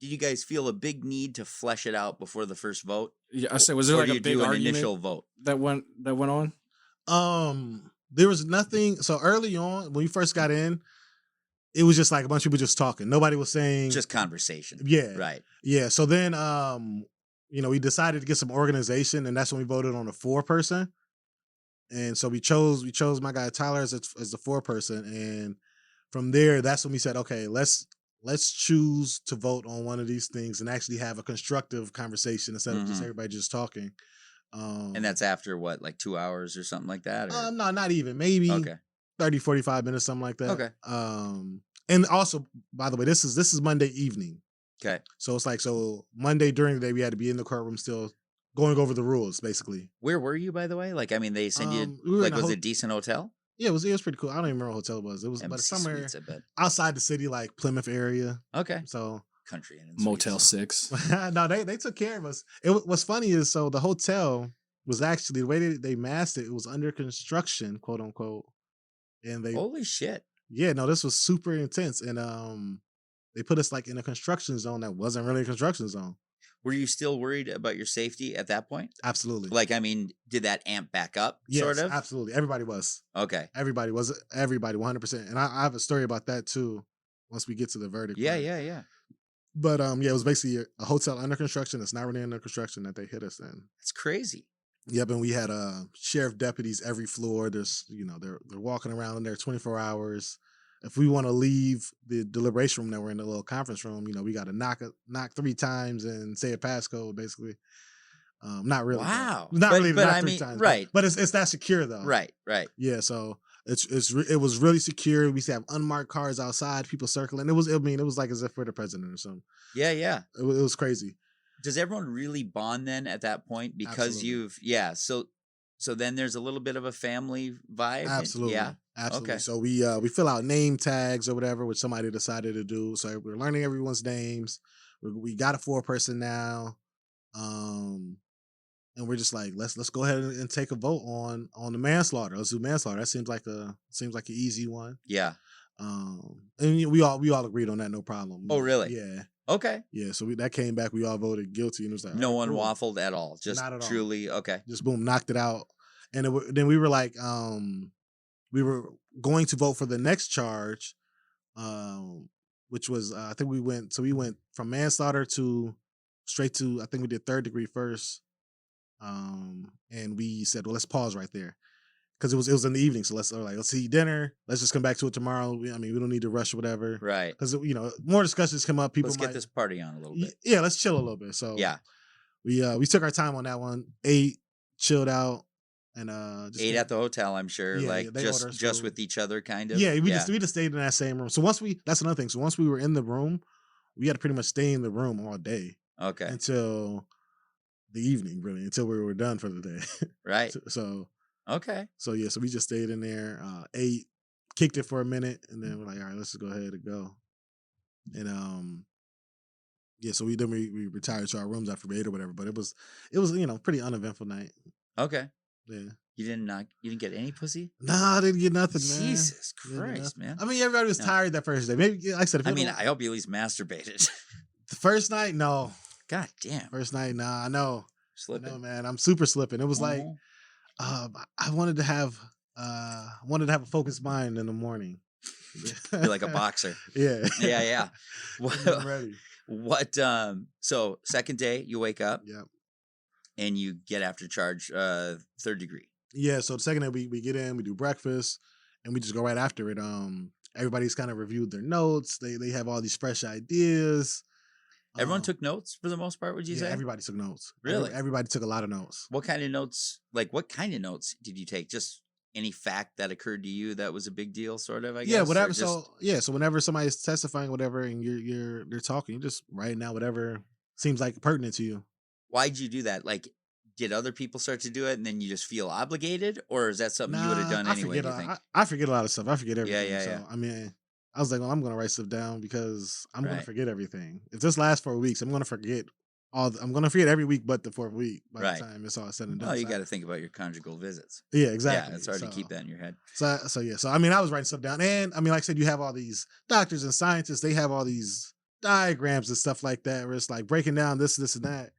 did you guys feel a big need to flesh it out before the first vote? Yeah, I say, was there like a big initial vote that went on? There was nothing. So early on, when we first got in, it was just like a bunch of people just talking. Nobody was saying, just conversation. Yeah, right. Yeah. So then, we decided to get some organization, and that's when we voted on a 4-person. And so we chose my guy Tyler as the 4-person, and from there, that's when we said, okay, let's choose to vote on one of these things and actually have a constructive conversation instead of just everybody just talking. And that's after what, like 2 hours or something like that? Or? No, not even. Maybe 30, 45 minutes, something like that. Okay. And also, by the way, this is Monday evening. Okay. So it's like, so Monday during the day, we had to be in the courtroom still going over the rules, basically. Where were you, by the way? Like, I mean, they send you, we was it a decent hotel? Yeah, it was pretty cool. I don't even remember what hotel it was. It was but somewhere Suites, I bet. outside the city, like Plymouth area. Okay. So country and Motel 6. No, they took care of us. What's funny is, so the hotel was actually, the way they masked it, it was under construction, quote unquote. And they holy shit. Yeah, no, this was super intense. And they put us like in a construction zone that wasn't really a construction zone. Were you still worried about your safety at that point? Absolutely. Like, I mean, did that amp back up? Yes, sort of? Absolutely. Everybody was. Okay. Everybody 100%. And I have a story about that too once we get to the verdict. Yeah. But it was basically a hotel under construction that's not really under construction that they hit us in. That's crazy. Yep, and we had sheriff deputies every floor. There's, they're walking around in there 24 hours. If we want to leave the deliberation room that we're in, the little conference room, we got to knock 3 times and say a passcode, basically. Not really. Wow. Not really. But not I 3 mean, times, right. But it's that secure though. Right. Yeah. So it was really secure. We used to have unmarked cars outside, people circling. It was like as if we're the president or something. Yeah. It was crazy. Does everyone really bond then at that point? Because Absolutely. So then there's a little bit of a family vibe. Absolutely. Yeah. Absolutely. Okay. So we fill out name tags or whatever, which somebody decided to do. So we're learning everyone's names. We got a 4-person now. And we're just like, let's go ahead and take a vote on the manslaughter. Let's do manslaughter. That seems like an easy one. Yeah. And we all agreed on that, no problem. Oh, really? Yeah. Okay. Yeah. So that came back. We all voted guilty, and it was like no one cool. waffled at all. Just not at truly all. Okay. Just boom, knocked it out. And then we were like, we were going to vote for the next charge, which was I think we went from manslaughter to straight to, I think we did 3rd degree first. And we said, well, let's pause right there. Because it was in the evening, so let's eat dinner. Let's just come back to it tomorrow. I mean, we don't need to rush or whatever. Right. Because more discussions come up. People get this party on a little bit. Yeah, let's chill a little bit. So yeah, we took our time on that one. Ate, chilled out, and just ate at the hotel. I'm sure, yeah, just with each other, kind of. Yeah, we just stayed in that same room. So that's another thing. So once we were in the room, we had to pretty much stay in the room all day. Okay. Until the evening, really, until we were done for the day. Right. So. Okay. So so we just stayed in there, ate, kicked it for a minute, and then we're like, all right, let's just go ahead and go. And so we retired to our rooms after we ate or whatever. But it was pretty uneventful night. Okay. Yeah. You didn't get any pussy? Nah, I didn't get nothing, man. Jesus Christ, man. I mean, everybody was tired that first day. Maybe, like I said, I hope you at least masturbated. The first night, no. God damn. First night, nah, I know. Slipping. I know, man. I'm super slipping. It was like, I wanted to have a focused mind in the morning. You're like a boxer. Yeah. Yeah. I'm ready. What? So 2nd day, you wake up. Yep. And you get after charge, 3rd degree. Yeah. So the 2nd day, we get in, we do breakfast, and we just go right after it. Everybody's kind of reviewed their notes. They have all these fresh ideas. Everyone took notes for the most part, would you say? Everybody took notes. Really? Everybody took a lot of notes. What kind of notes? Like, what kind of notes did you take? Just any fact that occurred to you that was a big deal, sort of, I guess? Yeah, whatever. So whenever somebody's testifying, whatever, and they're talking, you're just writing down whatever seems like pertinent to you. Why'd you do that? Like, did other people start to do it and then you just feel obligated? Or is that something you would have done anyway, do you think? I forget a lot of stuff. I forget everything. Yeah. So, I mean, I was like, well, I'm going to write stuff down because I'm going to forget everything. If this lasts 4 weeks, I'm going to forget I'm going to forget every week but the 4th week by the time it's all said and done. Oh, you got to think about your conjugal visits. Yeah, exactly. Yeah, it's hard to keep that in your head. So I mean, I was writing stuff down. And I mean, like I said, you have all these doctors and scientists. They have all these diagrams and stuff like that where it's like breaking down this and that.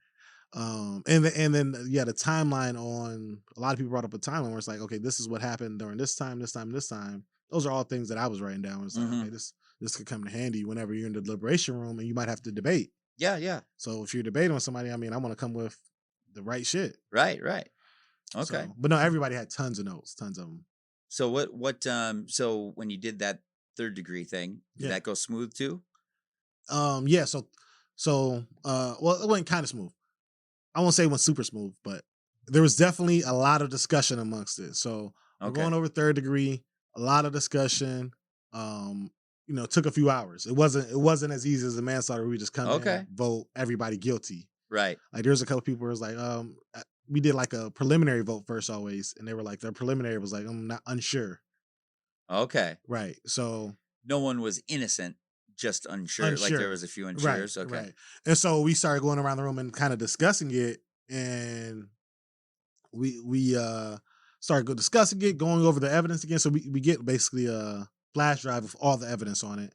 And then the timeline on, a lot of people brought up a timeline where it's like, okay, this is what happened during this time. Those are all things that I was writing down. It's like, okay, this could come in handy whenever you're in the deliberation room and you might have to debate. Yeah. So if you're debating with somebody, I mean, I want to come with the right shit. Right. Okay. So, but no, everybody had tons of notes, tons of them. So so when you did that third degree thing. Did Yeah. that go smooth too? Yeah. Well, it went kind of smooth. I won't say it went super smooth, but there was definitely a lot of discussion amongst it. So we're Okay. going over third degree, a lot of discussion. It took a few hours. It wasn't as easy as the manslaughter. We just come in, vote, everybody guilty. Right. Like there's a couple people who was like, we did like a preliminary vote first always, and they were like, their preliminary was like, I'm not unsure. Okay. Right. So no one was innocent, just unsure. Like there was a few unsures. Right, okay. Right. And so we started going around the room and kind of discussing it, and we started discussing it, going over the evidence again. So we get basically a flash drive of all the evidence on it.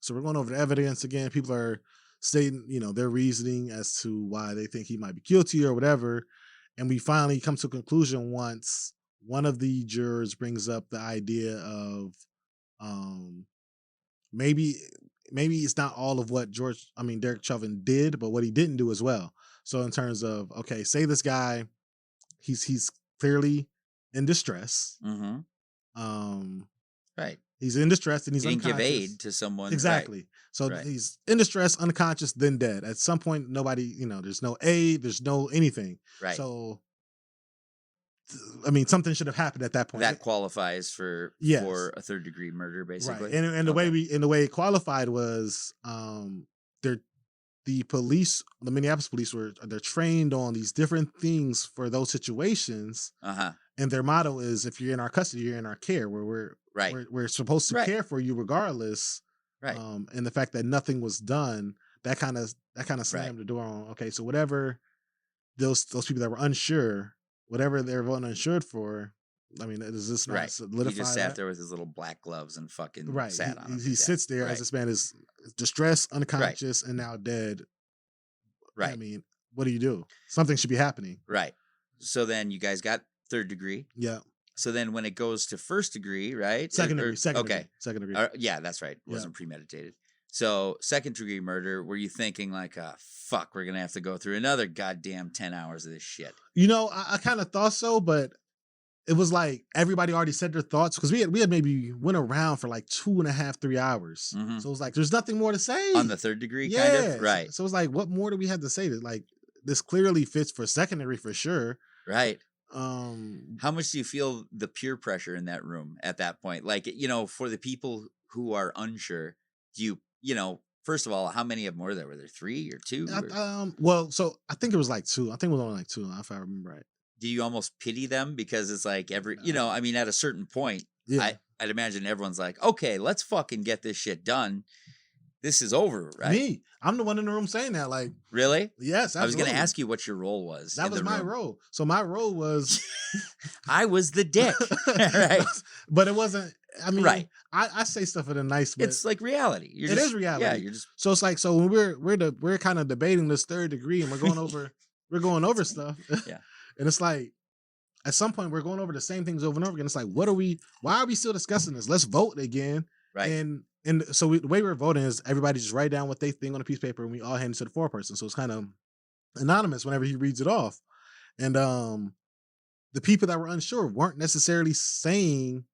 So we're going over the evidence again. People are stating, their reasoning as to why they think he might be guilty or whatever. And we finally come to a conclusion once one of the jurors brings up the idea of maybe it's not all of what Derek Chauvin did, but what he didn't do as well. So in terms of, okay, say this guy, he's clearly in distress. Mm-hmm. Right. He's in distress and he's unconscious. Didn't give aid to someone. Exactly. Right. So he's in distress, unconscious, then dead. At some point, nobody, there's no aid, there's no anything. Right. So, something should have happened at that point. That qualifies for a third degree murder, basically. Right. And the way it qualified was, the police, the Minneapolis police they're trained on these different things for those situations. And their motto is, if you're in our custody, you're in our care, where we're supposed to care for you regardless. Right. And the fact that nothing was done, that kind of slammed the door on, okay, so whatever those people that were unsure, whatever they're voting uninsured for, does this not solidify? He just sat there with his little black gloves and fucking sat on him. He sits there as this man is distressed, unconscious, and now dead. Right. What do you do? Something should be happening. Right. So then you guys got third degree. Yeah. So then when it goes to first degree, right? Second degree. Second degree. Yeah, that's right. It wasn't premeditated. So second degree murder, were you thinking like, fuck, we're going to have to go through another goddamn 10 hours of this shit? I kind of thought so, but it was like everybody already said their thoughts, because we had maybe went around for like 2.5, 3 hours. Mm-hmm. So it was like, there's nothing more to say. On the third degree, kind of? Right. So it was like, what more do we have to say? Like, this clearly fits for second degree for sure. Right. How much do you feel the peer pressure in that room at that point? Like, for the people who are unsure, do you, first of all, how many of them were there? Were there 3 or 2? Well, so I think it was like 2. I think it was only like 2, if I remember right. Do you almost pity them? Because it's like at a certain point, I'd imagine everyone's like, okay, let's fucking get this shit done. This is over, right? Me. I'm the one in the room saying that. Like, really? Yes. Absolutely. I was going to ask you what your role was. That was my role. So my role was, I was the dick, right? But it wasn't. Right. I say stuff in a nice way. It's like reality. It is reality. Yeah. You're just. So it's like, so when we're kind of debating this third degree and we're going over stuff. Yeah. And it's like, at some point we're going over the same things over and over again. It's like, why are we still discussing this? Let's vote again. Right. And so the way we're voting is everybody just write down what they think on a piece of paper, and we all hand it to the foreperson. So it's kind of anonymous whenever he reads it off. And the people that were unsure weren't necessarily saying,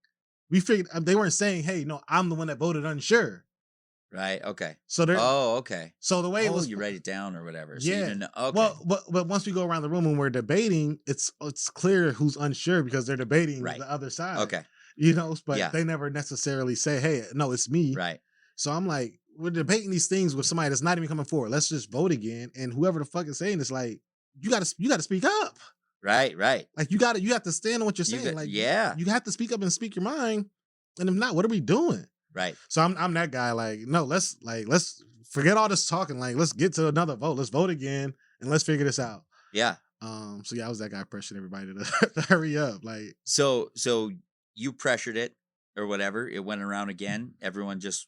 we figured they weren't saying, hey, no, I'm the one that voted unsure. Right. Okay. So they're okay. So the way it was, you write it down or whatever. So yeah. You didn't know, okay. Well, but once we go around the room and we're debating, it's clear who's unsure because they're debating the other side. Okay. But they never necessarily say, hey, no, it's me. Right. So I'm like, we're debating these things with somebody that's not even coming forward. Let's just vote again. And whoever the fuck is saying this, like, you gotta speak up. Right. Like you have to stand on what you're saying. You have to speak up and speak your mind. And if not, what are we doing? Right. So I'm that guy. Like, no, let's forget all this talking. Like, let's get to another vote. Let's vote again and let's figure this out. Yeah. So I was that guy pressuring everybody to hurry up. Like, so you pressured it or whatever. It went around again. Everyone just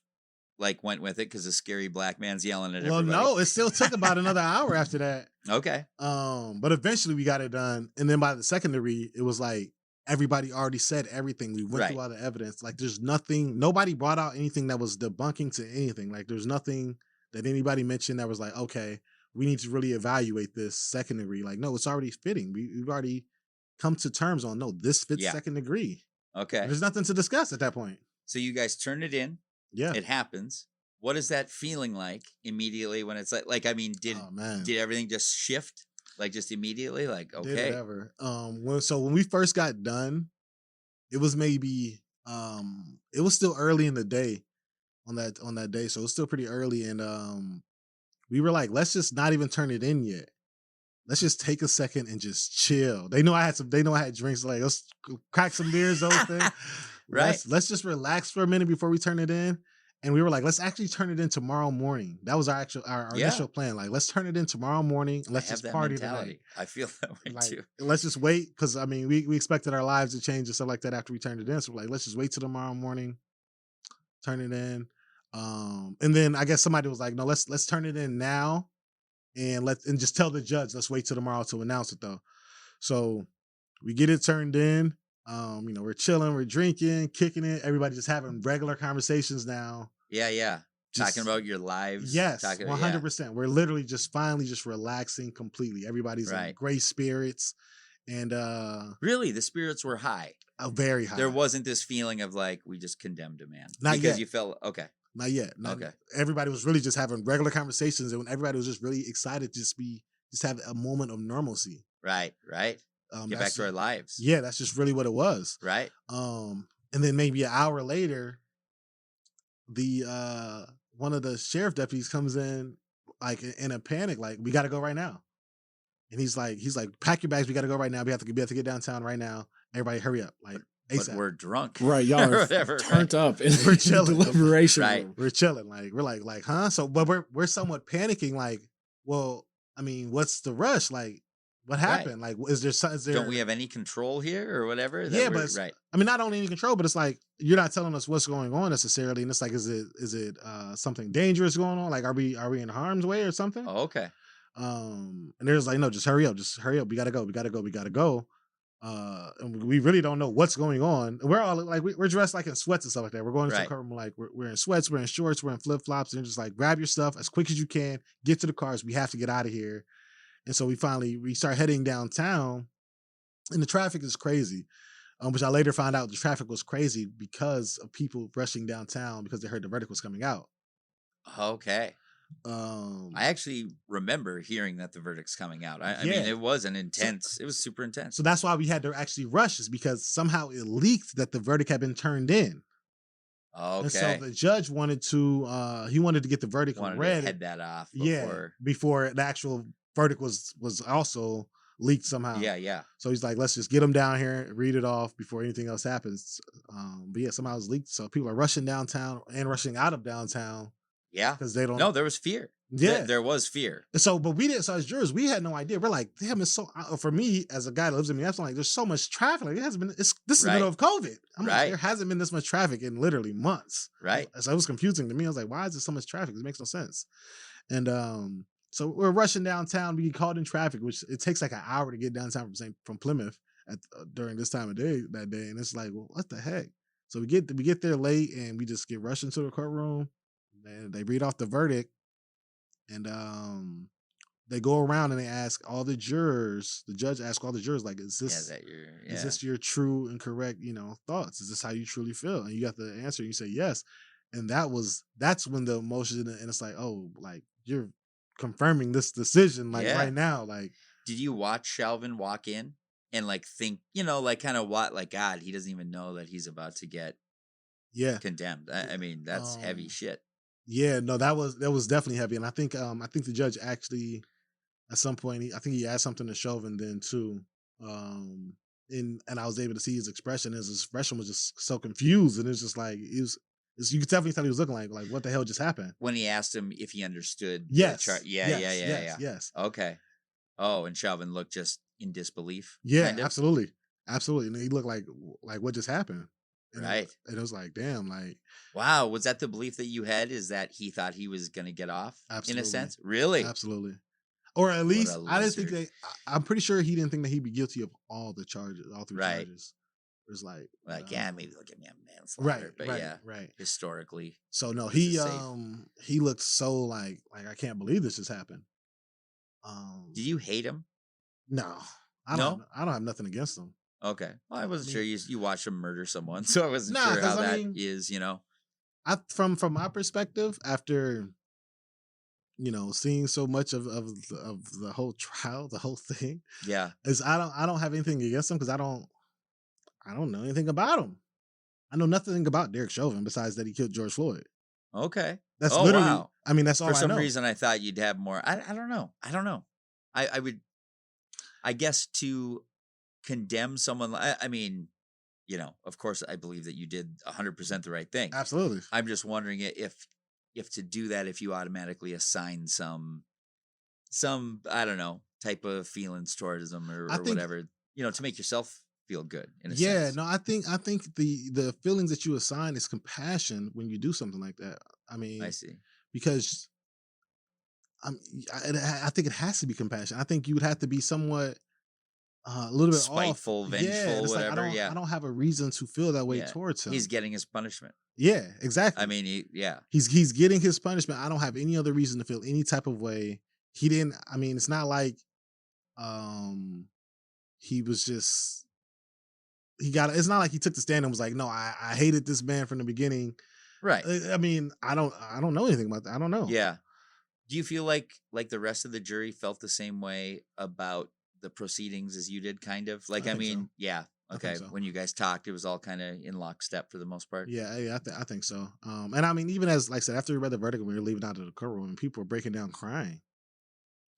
went with it because the scary black man's yelling at everybody. Well, no, it still took about another hour after that. Okay. But eventually we got it done. And then by the secondary, it was like everybody already said everything. We went through all the evidence. Like, there's nothing, nobody brought out anything that was debunking to anything. Like, there's nothing that anybody mentioned that was like, okay, we need to really evaluate this second degree. Like, no, it's already fitting. We've already come to terms on, no, this fits second degree. Okay. And there's nothing to discuss at that point. So you guys turned it in. Yeah. It happens. What is that feeling like immediately when it's like I mean, did everything just shift like just immediately? Like, Did okay, whatever. When we first got done, it was maybe it was still early in the day on that day, so it was still pretty early, and we were like, let's just not even turn it in yet. Let's just take a second and just chill. They know I had drinks. Like, let's crack some beers, those things. Right. Let's just relax for a minute before we turn it in. And we were like, let's actually turn it in tomorrow morning. That was our initial plan. Like, let's turn it in tomorrow morning. And let's just party tonight. I feel that way too. Let's just wait, because I mean, we expected our lives to change and stuff like that after we turned it in. So we're like, let's just wait till tomorrow morning, turn it in. And then I guess somebody was like, no, let's turn it in now, and just tell the judge, let's wait till tomorrow to announce it though. So we get it turned in. We're chilling, we're drinking, kicking it. Everybody just having regular conversations now. Yeah. Talking about your lives. Yes, 100%. We're literally just finally just relaxing completely. Everybody's in great spirits. And really, the spirits were high. Very high. There wasn't this feeling of like, we just condemned a man. Not because yet. You felt, okay. Not yet. Okay. Everybody was really just having regular conversations, and everybody was just really excited to just have a moment of normalcy. Right. Get back to our lives. Yeah, that's just really what it was. Right. And then maybe an hour later, the one of the sheriff deputies comes in like in a panic, like, we got to go right now. And he's like, pack your bags, we got to go right now. We have to get downtown right now. Everybody hurry up. Like, ASAP. But we're drunk. Right, y'all are whatever, turned up in we're chilling. Deliberation room. We're chilling. Like, we're like, huh? So, but we're somewhat panicking. Like, well, I mean, what's the rush? Like, what happened? Like, is there? Don't we have any control here or whatever? Yeah, but right. I mean, not only any control, but it's like, you're not telling us what's going on necessarily. And it's like, is it something dangerous going on? Like, are we in harm's way or something? Oh, okay. And there's like, no, just hurry up. We gotta go. And we really don't know what's going on. We're all like, we're dressed like in sweats and stuff like that. We're going into the car room, like, we're in sweats, we're in shorts, we're in flip flops, and just like, grab your stuff as quick as you can, get to the cars. We have to get out of here. And so we start heading downtown, and the traffic is crazy. Which I later found out the traffic was crazy because of people rushing downtown because they heard the verdict was coming out. Okay. I actually remember hearing that the verdict's coming out. I mean, it was it was super intense. So that's why we had to actually rush, is because somehow it leaked that the verdict had been turned in. Okay. And so the judge wanted to get the verdict read. To head that off before the actual verdict was also leaked somehow. Yeah. So he's like, let's just get them down here, read it off before anything else happens. But yeah, somehow it's leaked. So people are rushing downtown and rushing out of downtown. Yeah. Because they don't. No, there was fear. Yeah. There was fear. So, but we didn't. So as jurors, we had no idea. We're like, damn, it's so. For me, as a guy that lives in Minneapolis, I'm like, there's so much traffic. Like, this is the middle of COVID. I'm like, there hasn't been this much traffic in literally months. Right. So it was confusing to me. I was like, why is there so much traffic? It makes no sense. And so we're rushing downtown. We get caught in traffic, which it takes like an hour to get downtown from Plymouth during this time of day that day. And it's like, well, what the heck? So we get there late, and we just get rushed into the courtroom. And they read off the verdict, and they go around and they ask all the jurors. The judge asks all the jurors, like, is this your true and correct, thoughts? Is this how you truly feel? And you got the answer. And you say yes, and that's when the emotion, and it's like, oh, like, you're confirming this decision, like, right now. Like, did you watch Chauvin walk in and like think, like, kind of what, like, God, he doesn't even know that he's about to get condemned. I mean, that's heavy shit. Yeah, no, that was definitely heavy. And I think the judge actually at some point, he asked something to Chauvin then too. And I was able to see his expression. His expression was just so confused, and it's just like you could definitely tell he was looking like what the hell just happened when he asked him if he understood. Yes. Yes. Okay. Oh, and Chauvin looked just in disbelief. Yeah, kind of? Absolutely. And he looked like what just happened. And right. And it was like, damn, like, wow. Was that the belief that you had? Is that he thought he was going to get off? Absolutely. In a sense? Really? Absolutely. Or at least I didn't think I'm pretty sure he didn't think that he'd be guilty of all the charges, all three charges. It was like, maybe they'll get me a manslaughter. Right. Historically. So no, he looked so like I can't believe this just happened. Do you hate him? No. I don't have nothing against him. Okay. Well, I wasn't sure you watched him murder someone, so I wasn't sure how that is, from my perspective, after seeing so much of the whole trial, the whole thing, Yeah. is I don't have anything against him because I don't know anything about him. I know nothing about Derek Chauvin besides that he killed George Floyd. Okay. That's Oh, literally. wow. I mean, that's all For I some know. reason, I thought you'd have more. I don't know. I would, I guess, to condemn someone. I mean, of course, I believe that you did 100% the right thing. Absolutely. I'm just wondering if to do that, if you automatically assign some I don't know type of feelings towards them or I think- whatever, to make yourself feel good in a Yeah, sense. no, I think the feelings that you assign is compassion when you do something like that. I mean, I see. because I think it has to be compassion. I think you would have to be somewhat a little bit Spiteful, off. vengeful, Yeah, it's like, whatever. I don't have a reason to feel that way Yeah. towards him. He's getting his punishment. Yeah, exactly. I mean, yeah. He's getting his punishment. I don't have any other reason to feel any type of way. He didn't. I mean, it's not like he was just he got. It's not like he took the stand and was like, no, I hated this man from the beginning. Right. I mean, I don't know anything about that. I don't know. Yeah. Do you feel like the rest of the jury felt the same way about the proceedings as you did, kind of? Like, I think mean, so. yeah. I think Okay. so. When you guys talked, it was all kind of in lockstep for the most part. Yeah, I think so. And I mean, even as like I said, after we read the verdict and we were leaving out of the courtroom, and people were breaking down crying.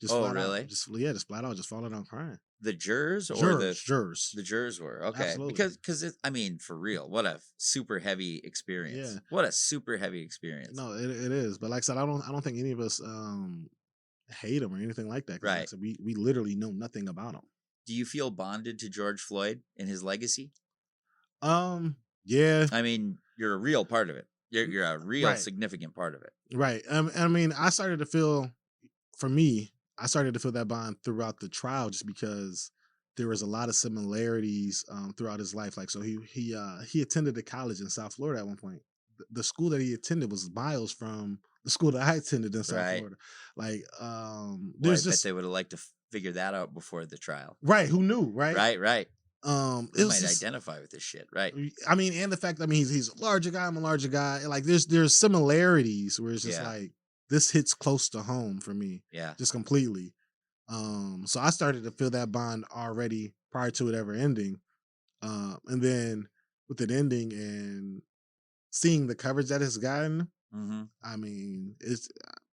Just Oh, flat really? Out. Just flat out, just falling down crying. The jurors or Jurors. the jurors were okay. Absolutely. Because I mean, for real, what a super heavy experience. Yeah. What a super heavy experience. No, it is. But like I said, I don't think any of us hate him or anything like that. 'Cause like I Right. said, we literally know nothing about him. Do you feel bonded to George Floyd and his legacy? Yeah, I mean, you're a real part of it. You're a real Right. significant part of it. right. I mean, I started to feel that bond throughout the trial just because there was a lot of similarities throughout his life. Like, so he attended a college in South Florida at one point. The school that he attended was miles from the school that I attended in South Right. Florida. Like, Well, there's I bet just they would have liked to figure that out before the trial. right. Who knew? Right. Right. It You was might just, identify with this shit, right? I mean, and the fact that, I mean, he's a larger guy. I'm a larger guy. Like, there's similarities where it's just Yeah. like this hits close to home for me, Yeah. just completely. So I started to feel that bond already prior to it ever ending. And then with it ending and seeing the coverage that it's gotten, Mm-hmm. I mean,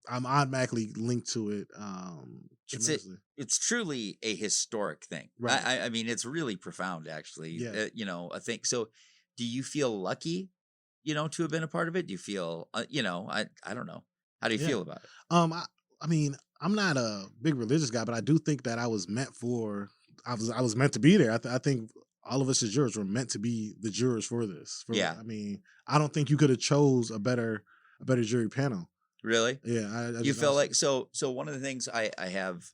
I'm automatically linked to it. It's Tremendously. It's truly a historic thing. Right. I mean, it's really profound, actually. Yeah. I think so. Do you feel lucky, to have been a part of it? Do you feel, I don't know. How do you Yeah. feel about it? I mean, I'm not a big religious guy, but I do think that I was meant to be there. I think all of us as jurors were meant to be the jurors for this. Yeah. I mean, I don't think you could have chose a better jury panel. Really? Yeah. I You just feel honestly- like so one of the things I have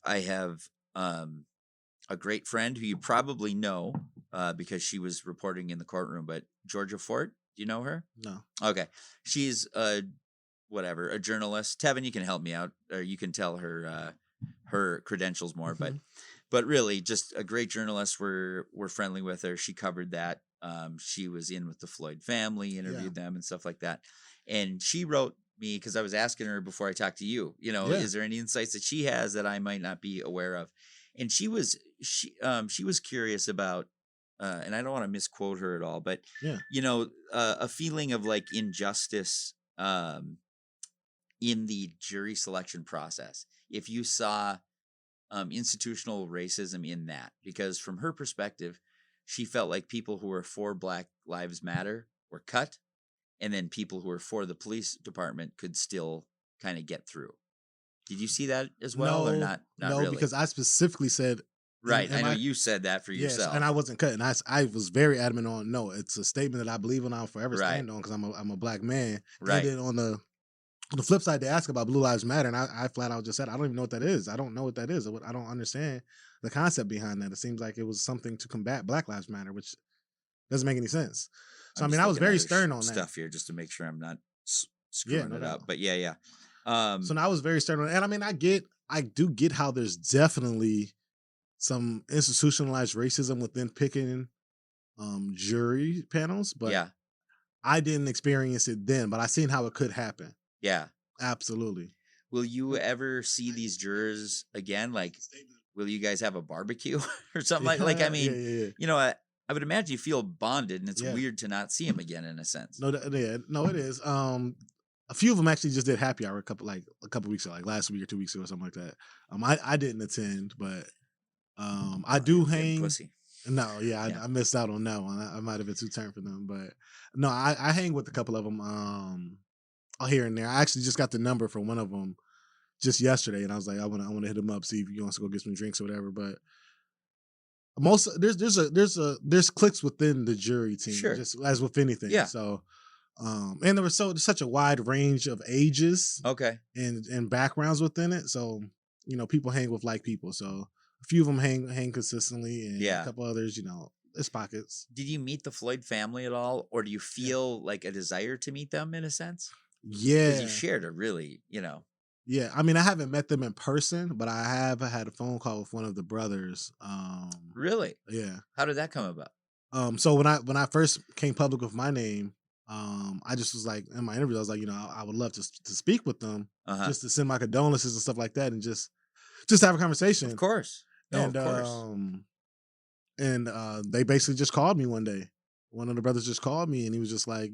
a great friend who you probably know because she was reporting in the courtroom, but Georgia Fort, do you know her? No. Okay. She's a journalist. Tevin, you can help me out, or you can tell her her credentials more, but really just a great journalist. We're friendly with her. She covered that. She was in with the Floyd family, interviewed them and stuff like that. And she wrote me because I was asking her before I talked to you, is there any insights that she has that I might not be aware of? And she was curious about, and I don't want to misquote her at all, but a feeling of like injustice in the jury selection process. If you saw institutional racism in that, because from her perspective, she felt like people who were for Black Lives Matter were cut, and then people who were for the police department could still kind of get through. Did you see that as well, or not? Not no, really. because I specifically said Right, I know I- you said that for yes, yourself. and I wasn't cutting. I was very adamant on no. It's a statement that I believe in. I'll forever Right. stand on because I'm a Black man. Right. And then on the flip side, they ask about Blue Lives Matter, and I flat out just said I don't even know what that is. I don't know what that is. I don't understand the concept behind that. It seems like it was something to combat Black Lives Matter, which doesn't make any sense. So I'm I mean, just I was looking very at her stern on stuff that. here just to make sure I'm not screwing no it up. doubt. But yeah. So now I was very stern on it. And I mean, I do get how there's definitely some institutionalized racism within picking jury panels, but yeah, I didn't experience it then, but I seen how it could happen. Yeah. Absolutely. Will you ever see these jurors again? Like, will you guys have a barbecue or something like? I mean, yeah. you know, I would imagine you feel bonded, and it's Yeah. weird to not see him again in a sense. No, it is. A few of them actually just did happy hour a couple weeks ago, like last week or 2 weeks ago or something like that. I didn't attend, but I do hang. Pussy. No, yeah, I missed out on that one. I might have been too turned for them, but no, I hang with a couple of them here and there. I actually just got the number for one of them just yesterday, and I was like, I want to hit him up, see if he wants to go get some drinks or whatever. But there's cliques within the jury team, Sure. just as with anything. Yeah. So, and there was such a wide range of ages, Okay, and backgrounds within it. So, people hang with like people. So a few of them hang consistently, and a couple others, it's pockets. Did you meet the Floyd family at all, or do you feel like a desire to meet them in a sense? Yeah, because you shared a really, Yeah, I mean, I haven't met them in person, but I have had a phone call with one of the brothers. Really? Yeah. How did that come about? So when I first came public with my name, I just was like, in my interview, I was like, I would love to speak with them, just to send my condolences and stuff like that, and just have a conversation. Of course. No, and of course. They basically just called me one day. One of the brothers just called me, and he was just like,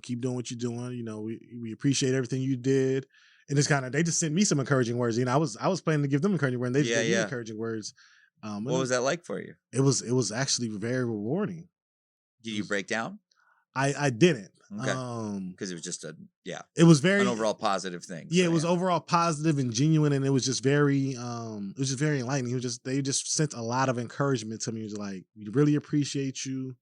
keep doing what you're doing. We appreciate everything you did. And it's they just sent me some encouraging words. I was planning to give them encouraging words, and they gave me encouraging words. What was that like for you? It was actually very rewarding. Did you break down? I didn't. Okay. Because it was just it was very an overall positive thing. Yeah, it was overall positive and genuine, and it was just very enlightening. They just sent a lot of encouragement to me. It was like, we really appreciate you,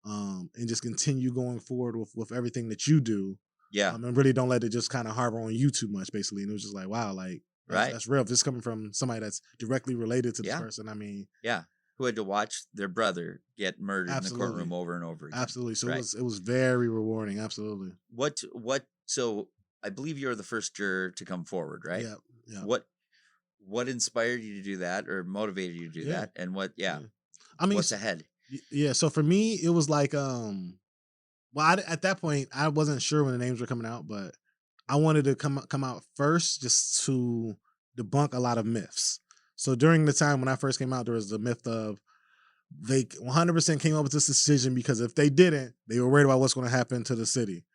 and just continue going forward with everything that you do. Yeah. And really don't let it just kind of harbor on you too much, basically. And it was just like, wow, like that's real. If this is coming from somebody that's directly related to this person, I mean, who had to watch their brother get murdered in the courtroom over and over again. Absolutely. So it was very rewarding. Absolutely. So I believe you're the first juror to come forward, right? Yeah. What inspired you to do that, or motivated you to do that? And what, I mean, what's ahead? Yeah. So for me, it was like, at that point, I wasn't sure when the names were coming out, but I wanted to come out first just to debunk a lot of myths. So during the time when I first came out, there was the myth of they 100% came up with this decision because if they didn't, they were worried about what's going to happen to the city,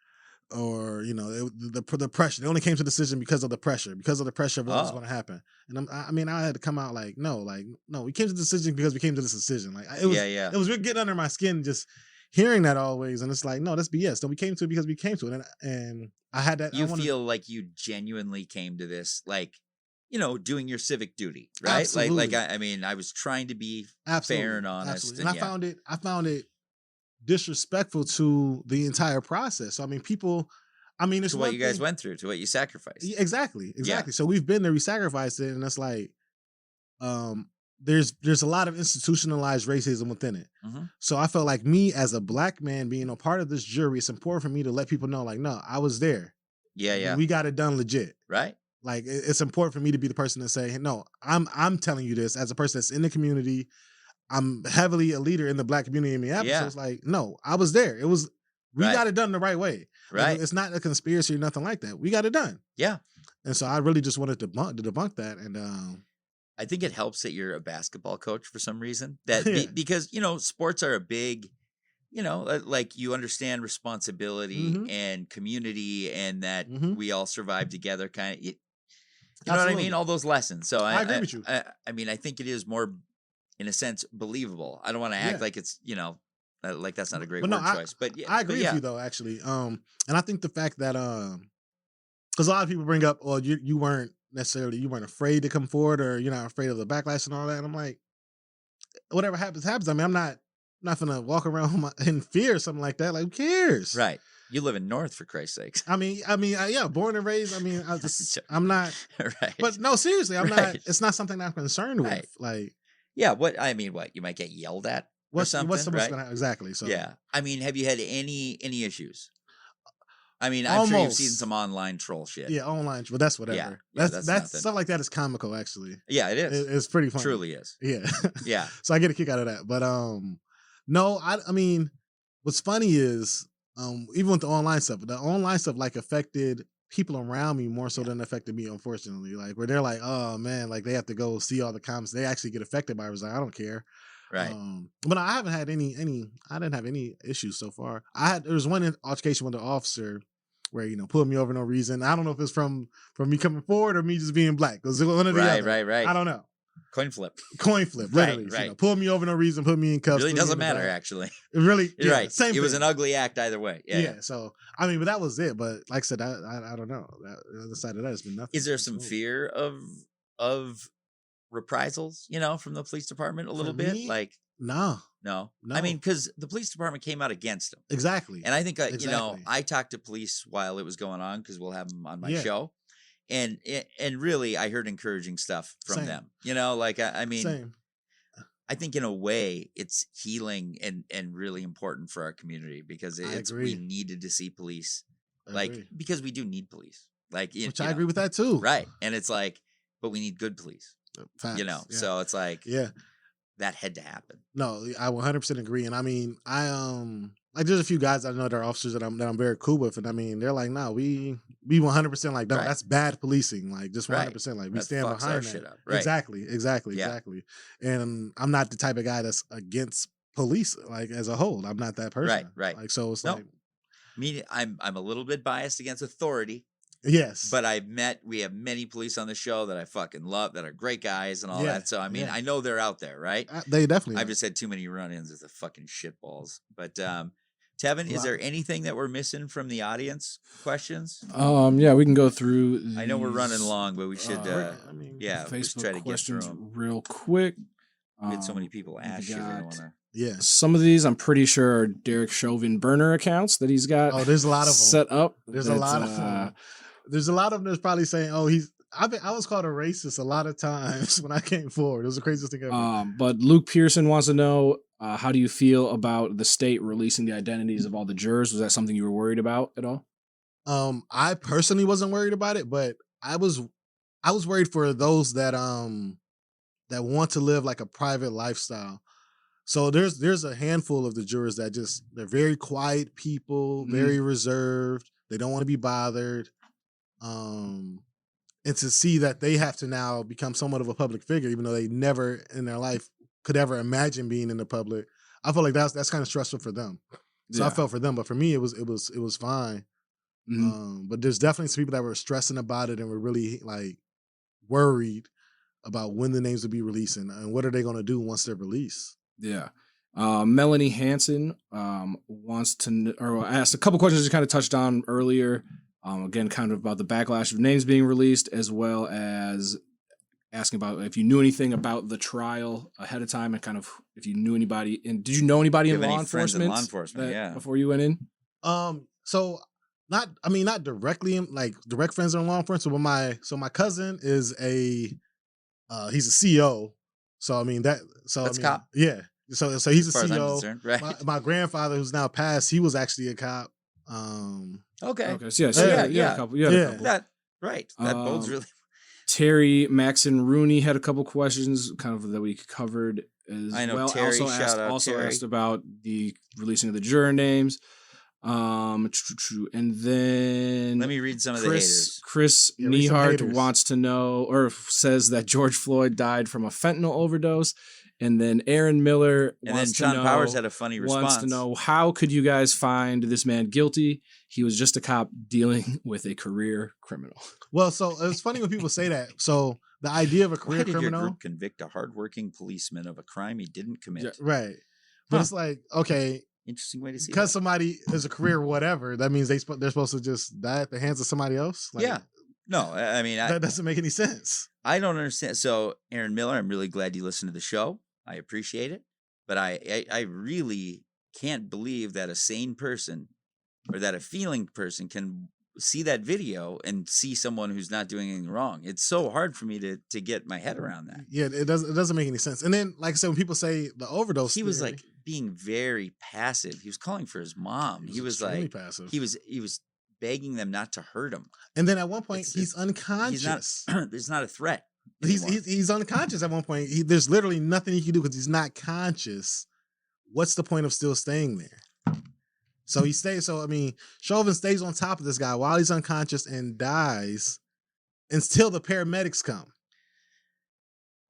or the pressure. They only came to the decision because of the pressure of what was going to happen. And I had to come out like, no, we came to the decision because we came to this decision. Like it was really getting under my skin just hearing that always, and it's like, no, that's BS. No, we came to it because we came to it, and I had that. You feel like you genuinely came to this, like, doing your civic duty, right? Absolutely. I was trying to be fair and honest. Absolutely. And I found it disrespectful to the entire process. So, I mean, people, it's to what you guys went through, to what you sacrificed. Yeah, exactly. Yeah. So we've been there, we sacrificed it, and it's like, there's a lot of institutionalized racism within it. Mm-hmm. So I felt like me as a black man being a part of this jury, it's important for me to let people know, like, no, I was there. Yeah. We got it done legit. Right. Like, it's important for me to be the person to say, no, I'm telling you this as a person that's in the community. I'm heavily a leader in the black community in Minneapolis. Yeah. So it's like, no, I was there. We got it done the right way. Right. Like, it's not a conspiracy or nothing like that. We got it done. Yeah. And so I really just wanted to debunk that. And I think it helps that you're a basketball coach for some reason. Because, sports are a big, like, you understand responsibility and community, and that we all survive together, kind of. You know what I mean? All those lessons. So I agree with you. I think it is more, in a sense, believable. I don't want to act like it's, like that's not a great word choice. But I agree with you, though, actually. And I think the fact that, because a lot of people bring up, well, you weren't afraid to come forward, or you're not afraid of the backlash and all that. And I'm like, whatever happens. I mean, I'm not gonna walk around in fear or something like that. Like, who cares? Right. You live in North, for Christ's sakes. I mean, yeah, born and raised. I mean, I'm not. Right. But no, seriously, I'm not. It's not something I'm concerned with. Right. Like, yeah. What you might get yelled at or something. What's right? gonna happen? Exactly. So yeah. I mean, have you had any issues? I mean, I'm sure you've seen some online troll shit. Yeah, online, but that's whatever. Yeah, that's stuff like that is comical, actually. Yeah, it is. It's pretty funny. Truly is. Yeah. Yeah. So I get a kick out of that. But no, I mean, what's funny is, even with the online stuff like affected people around me more so than it affected me, unfortunately. Like where they're like, oh man, like they have to go see all the comments. They actually get affected by it. I was like, I don't care. Right. But I haven't had any I didn't have any issues so far. There was one altercation with the officer where, pulled me over no reason. I don't know if it's from me coming forward or me just being black. Because one of the other. Right. I don't know. Coin flip, literally. Right. Pulled me over no reason, put me in cuffs. Really doesn't matter, actually. It really, You're right. Same it thing. was an ugly act either way. Yeah. So, I mean, but that was it. But like I said, I don't know. The other side of that has been nothing. Is there some fear of reprisals, from the police department a little bit? Like, no. I mean, because the police department came out against them. Exactly. And I think, I talked to police while it was going on because we'll have them on my show. And really, I heard encouraging stuff from them. I mean, Same. I think in a way it's healing and really important for our community because we needed to see police, because we do need police. Which I agree with that too. Right. And it's like, but we need good police. Facts. So it's like, that had to happen. No, I 100% agree. And I mean, there's a few guys I know that are officers that I'm very cool with, and I mean, they're like, no, we 100% like, no, that's bad policing, like just 100%, like we stand behind that. Shit up. Right. Exactly. And I'm not the type of guy that's against police, like as a whole. I'm not that person. Right. Like so, it's I'm a little bit biased against authority. Yes. But we have many police on the show that I fucking love that are great guys and all that. So, I mean, I know they're out there, right? They definitely I've just had too many run-ins with the fucking shitballs. But, Tevin, is there anything that we're missing from the audience questions? Yeah, we can go through these, I know we're running long, but we should, let's try to get through them. Real quick. We had so many people ask you. Yeah. Some of these I'm pretty sure are Derek Chauvin burner accounts that he's got. Oh, there's a lot of them set up. There's a lot of them. There's a lot of them that's probably saying, "Oh, I was called a racist a lot of times when I came forward." It was the craziest thing ever. But Luke Pearson wants to know, how do you feel about the state releasing the identities of all the jurors? Was that something you were worried about at all? I personally wasn't worried about it, but I was worried for those that want to live like a private lifestyle. So there's a handful of the jurors that they're very quiet people, very reserved. They don't want to be bothered. And to see that they have to now become somewhat of a public figure, even though they never in their life could ever imagine being in the public, I feel like that's kind of stressful for them. So I felt for them, but for me, it was fine. But there's definitely some people that were stressing about it and were really like worried about when the names will be released and what are they going to do once they're released. Yeah. Melanie Hansen wants to asked a couple questions you kind of touched on earlier. Again, kind of about the backlash of names being released, as well as asking about if you knew anything about the trial ahead of time and kind of if you knew anybody. And did you know anybody in law enforcement? Before you went in? So not directly direct friends in law enforcement, but my cousin is he's a CO. So I mean cop. Yeah. So he's a CO. Right. My grandfather, who's now passed, he was actually a cop. Okay. So yeah. A couple. That bodes really. Terry Maxon Rooney had a couple questions, kind of that we covered as I know well. Terry. Also asked about the releasing of the juror names. And then let me read some of the haters. Chris Nehart wants to know, or says that George Floyd died from a fentanyl overdose. And then Aaron Miller wants to know. And then John Powers had a funny response. Wants to know, how could you guys find this man guilty? He was just a cop dealing with a career criminal. Well, so it's funny when people say that. So the idea of a career criminal. Why did your group convict a hardworking policeman of a crime he didn't commit? Yeah, right. But it's like, okay. Interesting way to see it. Because somebody is a career whatever, that means they're supposed to just die at the hands of somebody else? Yeah. No, I mean. That doesn't make any sense. I don't understand. So, Aaron Miller, I'm really glad you listened to the show. I appreciate it. But I really can't believe that a sane person or that a feeling person can see that video and see someone who's not doing anything wrong. It's so hard for me to get my head around that. Yeah, it doesn't make any sense. And then, like I said, when people say the overdose, he was like being very passive. He was calling for his mom. He was like passive. He was begging them not to hurt him. And then at one point, he's unconscious. There's not a threat. He's unconscious at one point. There's literally nothing he can do because he's not conscious. What's the point of still staying there? So he stays. So I mean, Chauvin stays on top of this guy while he's unconscious and dies until the paramedics come.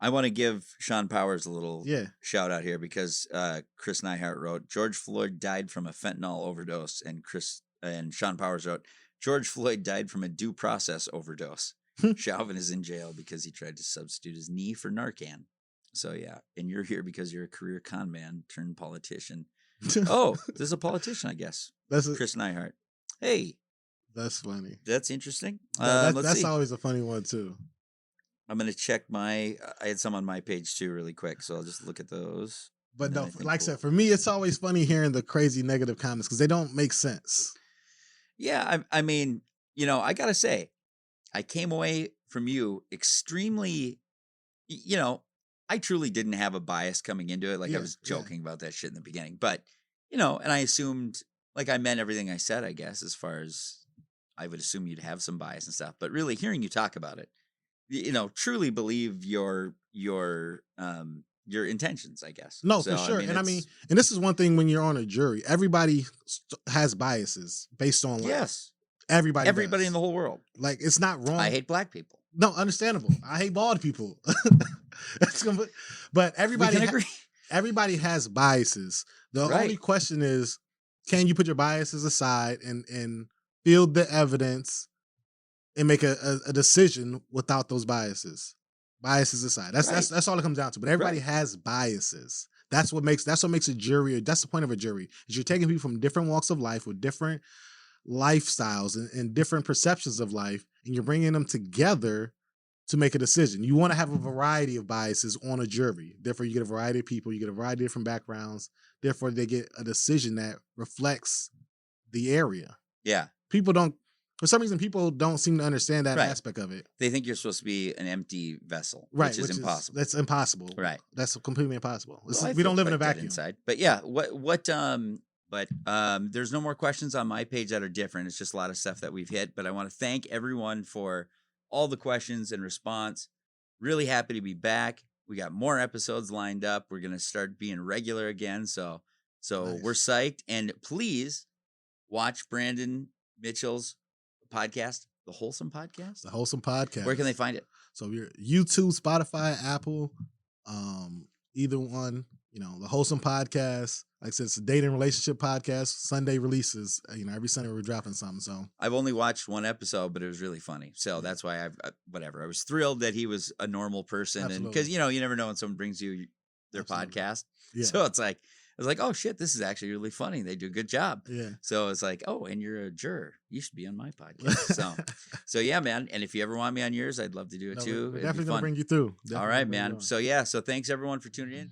I want to give Sean Powers a little Yeah. shout out here because Chris Neihart wrote George Floyd died from a fentanyl overdose, and Sean Powers wrote George Floyd died from a due process overdose. Chauvin is in jail because he tried to substitute his knee for Narcan. So yeah, and you're here because you're a career con man turned politician. Oh, there's a politician, I guess. Chris Neihart. Hey, that's funny. That's interesting. That's always a funny one too. I'm gonna check I had some on my page too, really quick. So I'll just look at those. But no, like I said, for me, it's always funny hearing the crazy negative comments because they don't make sense. Yeah, I mean, I gotta say, I came away from you extremely, I truly didn't have a bias coming into it. Like I was joking about that shit in the beginning, but and I assumed, like I meant everything I said, I guess, as far as I would assume you'd have some bias and stuff. But really, hearing you talk about it, truly believe your intentions, I guess. No, for sure. And I mean, and this is one thing when you're on a jury, everybody has biases based on life. Yes. Everybody in the whole world. Like, it's not wrong. I hate black people. No, understandable. I hate bald people. But everybody has biases. The only question is, can you put your biases aside and field the evidence and make a decision without those biases? Biases aside. That's all it comes down to. But everybody has biases. That's what makes a jury. That's the point of a jury. Is you're taking people from different walks of life with different lifestyles and different perceptions of life, and you're bringing them together to make a decision. You want to have a variety of biases on a jury. Therefore, you get a variety of people. You get a variety of different backgrounds. Therefore, they get a decision that reflects the area. Yeah. For some reason, people don't seem to understand that aspect of it. They think you're supposed to be an empty vessel, right? Which is impossible. That's impossible. Right. That's completely impossible. Well, we don't live in a vacuum. Inside. But yeah, but there's no more questions on my page that are different. It's just a lot of stuff that we've hit. But I want to thank everyone for all the questions and response. Really happy to be back. We got more episodes lined up. We're going to start being regular again. So nice. We're psyched. And please watch Brandon Mitchell's podcast, the Wholesome Podcast. The Wholesome Podcast. Where can they find it? So you're YouTube, Spotify, Apple, either one. The Wholesome Podcast. Like I said, it's a dating relationship podcast. Sunday releases. Every Sunday we're dropping something. So I've only watched one episode, but it was really funny. So that's why I was thrilled that he was a normal person. Absolutely. And because you never know when someone brings you their Absolutely. Podcast. Yeah. So it's like, I was like, oh shit, this is actually really funny. They do a good job. Yeah. So it's like, oh, and you're a juror. You should be on my podcast. So yeah, man. And if you ever want me on yours, I'd love to do it too. We're definitely gonna bring you through. All right, man. So yeah. So thanks everyone for tuning in.